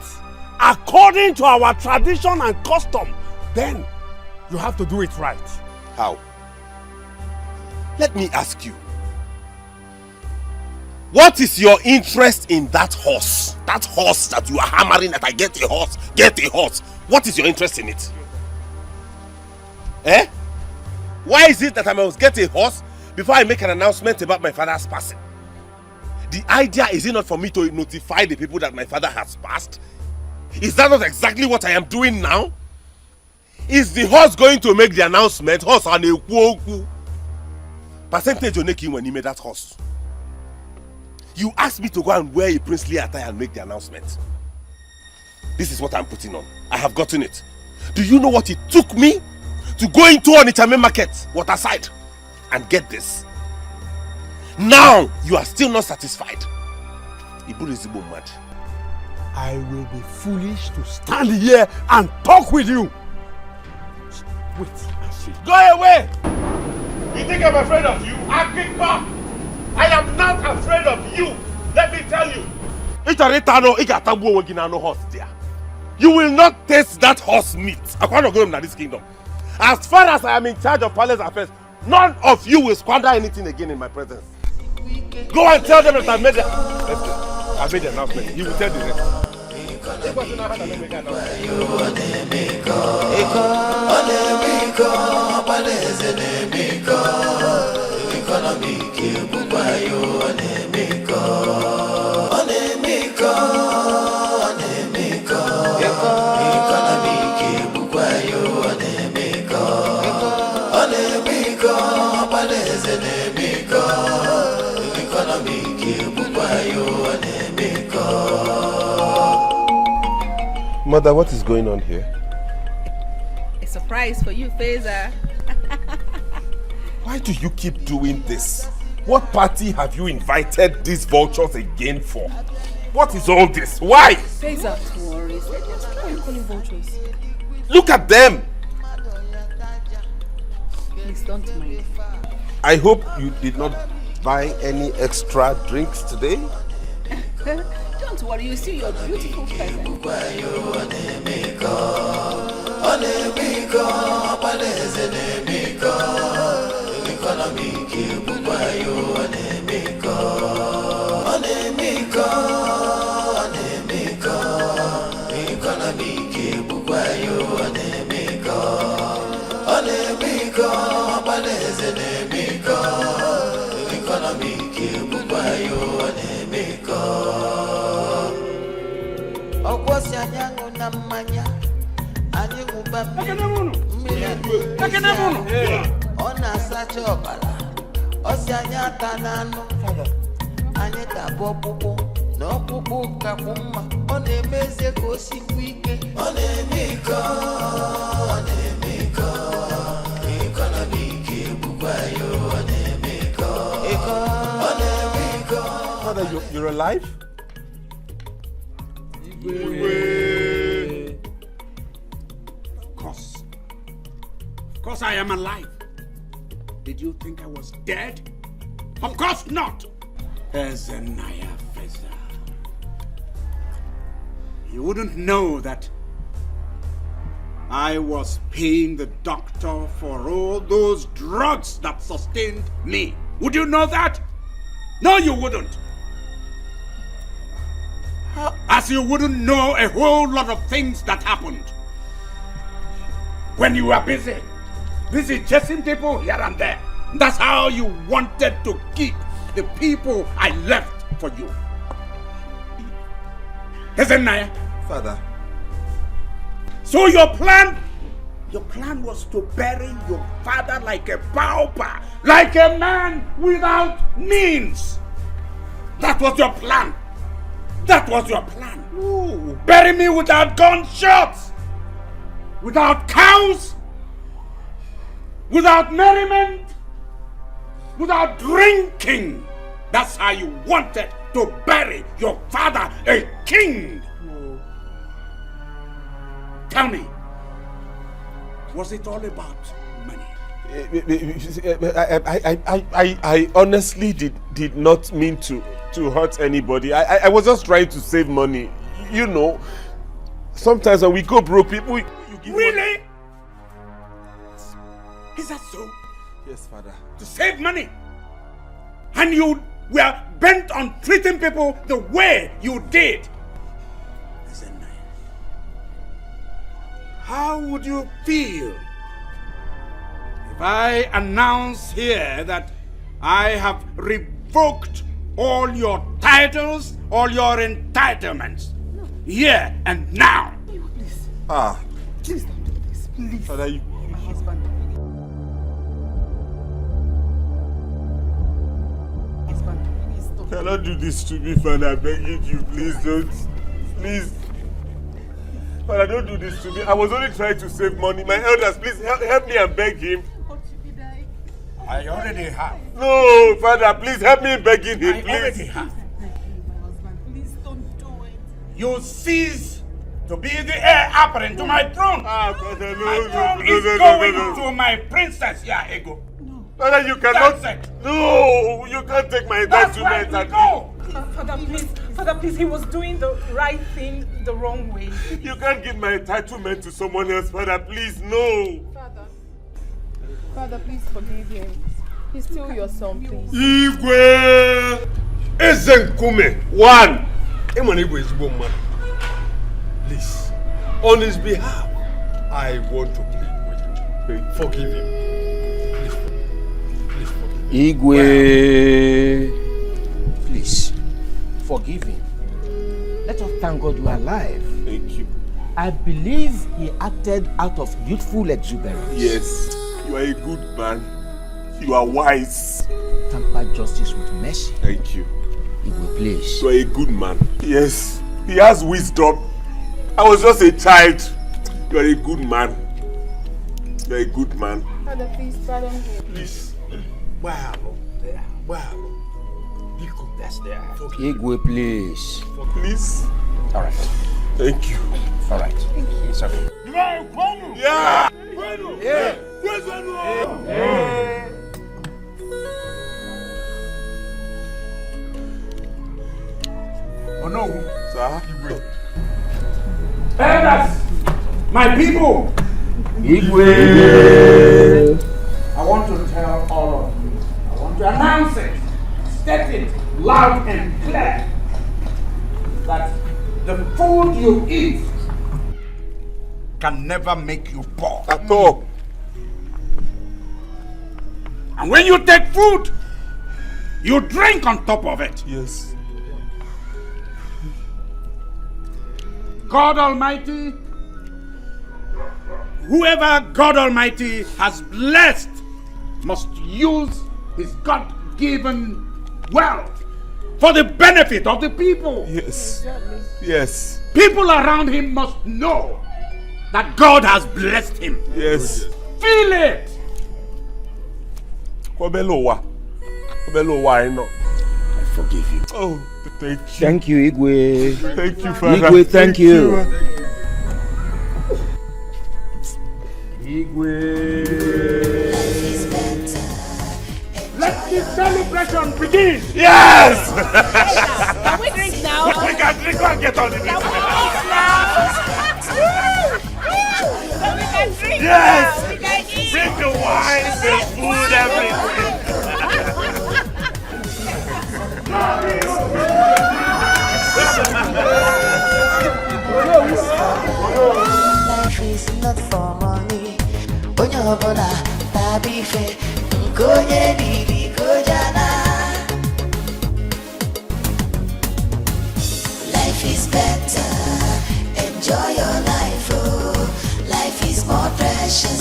according to our tradition and custom, then you have to do it right. How? Let me ask you. What is your interest in that horse? That horse that you are hammering that I get a horse, get a horse. What is your interest in it? Eh? Why is it that I must get a horse before I make an announcement about my father's passing? The idea is it not for me to notify the people that my father has passed? Is that not exactly what I am doing now? Is the horse going to make the announcement? Horse and a kuoku. Percentage on making when he made that horse. You asked me to go and wear a princely attire and make the announcement. This is what I'm putting on. I have gotten it. Do you know what it took me to go into Onitsha market, waterside, and get this? Now you are still not satisfied. Ibu is mad. I will be foolish to stand here and talk with you. Wait, I see. Go away! You think I'm afraid of you? Akikpa! I am not afraid of you. Let me tell you. You will not taste that horse meat. I can't go in this kingdom. As far as I am in charge of palace affairs, none of you will squander anything again in my presence. Go and tell them that I made the announcement. He will tell the rest. Mother, what is going on here? A surprise for you, Feza. Why do you keep doing this? What party have you invited these vultures again for? What is all this? Why? Feza, tourists. Why are you calling vultures? Look at them! Please don't mind. I hope you did not buy any extra drinks today. Don't worry, you see your beautiful present. Father, you're alive? Of course I am alive. Did you think I was dead? Of course not. Ezenaya Feza. You wouldn't know that I was paying the doctor for all those drugs that sustained me. Would you know that? No, you wouldn't. As you wouldn't know a whole lot of things that happened when you were busy chasing people here and there. That's how you wanted to keep the people I left for you. Isn't it? Father. So your plan was to bury your father like a pauper, like a man without means. That was your plan. That was your plan. Ooh. Bury me without gunshots, without cows, without merriment, without drinking. That's how you wanted to bury your father, a king. Oh. Tell me, was it all about money? I honestly did not mean to hurt anybody. I was just trying to save money. You know, sometimes when we go broke, people... You give really? Money. Is that so? Yes, Father. To save money? And you were bent on treating people the way you did? How would you feel if I announce here that I have revoked all your titles, all your entitlements, here and now? Please. Please don't do this, please. Father, my husband. You cannot do this to me, Father. I'm begging you, please don't. Please. Father, don't do this to me. I was only trying to save money. My elders, please help me and beg him. I already have. No, Father, please help me in begging him, I please. already have. Please don't do it. You cease to be the heir apparent to my throne. Father, no, my throne no, is no, going no. to my princess, Ego. No. Father, you cannot. No, you can't take my entitlement. That's go. Father, please, he was doing the right thing the wrong way. You can't give my entitlement to someone else, Father. Please, no. Father, please forgive him. He's still your son, please. Igwe Ezenkume. One. Igwe is one man. Please, on his behalf, I want to plead with you. Forgive him. Please forgive him. Igwe, please, forgive him. Let us thank God you are alive. Thank you. I believe he acted out of youthful exuberance. Yes, you are a good man. You are wise. Temper justice with mercy. Thank you. Igwe, please. You are a good man. Yes, he has wisdom. I was just a child. You are a good man. You are a good man. Father, please pardon me. Please. Wow. Wow. That's there. Igwe, please. Please. All right. Thank you. All right. Thank you. It's okay. Yeah. Yeah. Oh no. Sir? Elders, my people. Igwe. I want to tell all of you. I want to announce it. State it loud and clear that the food you eat can never make you poor. At all. And when you take food, you drink on top of it. Yes. God Almighty, whoever God Almighty has blessed must use his God-given wealth for the benefit of the people. Yes. Yes. People around him must know that God has blessed him. Yes. Feel it. I forgive you. Oh, thank you. Thank you, Igwe. Thank you, Father. Igwe, thank you. Igwe. Let the celebration begin. Yes! Can we drink now? We can drink and get on the drink. Can we can drink Yes! now? We can eat. Bring the wine, the food, everything. Life is not for money. Onyobola, baby fe, nkonye bibi kojana. Life is better. Enjoy your life, oh. Life is more precious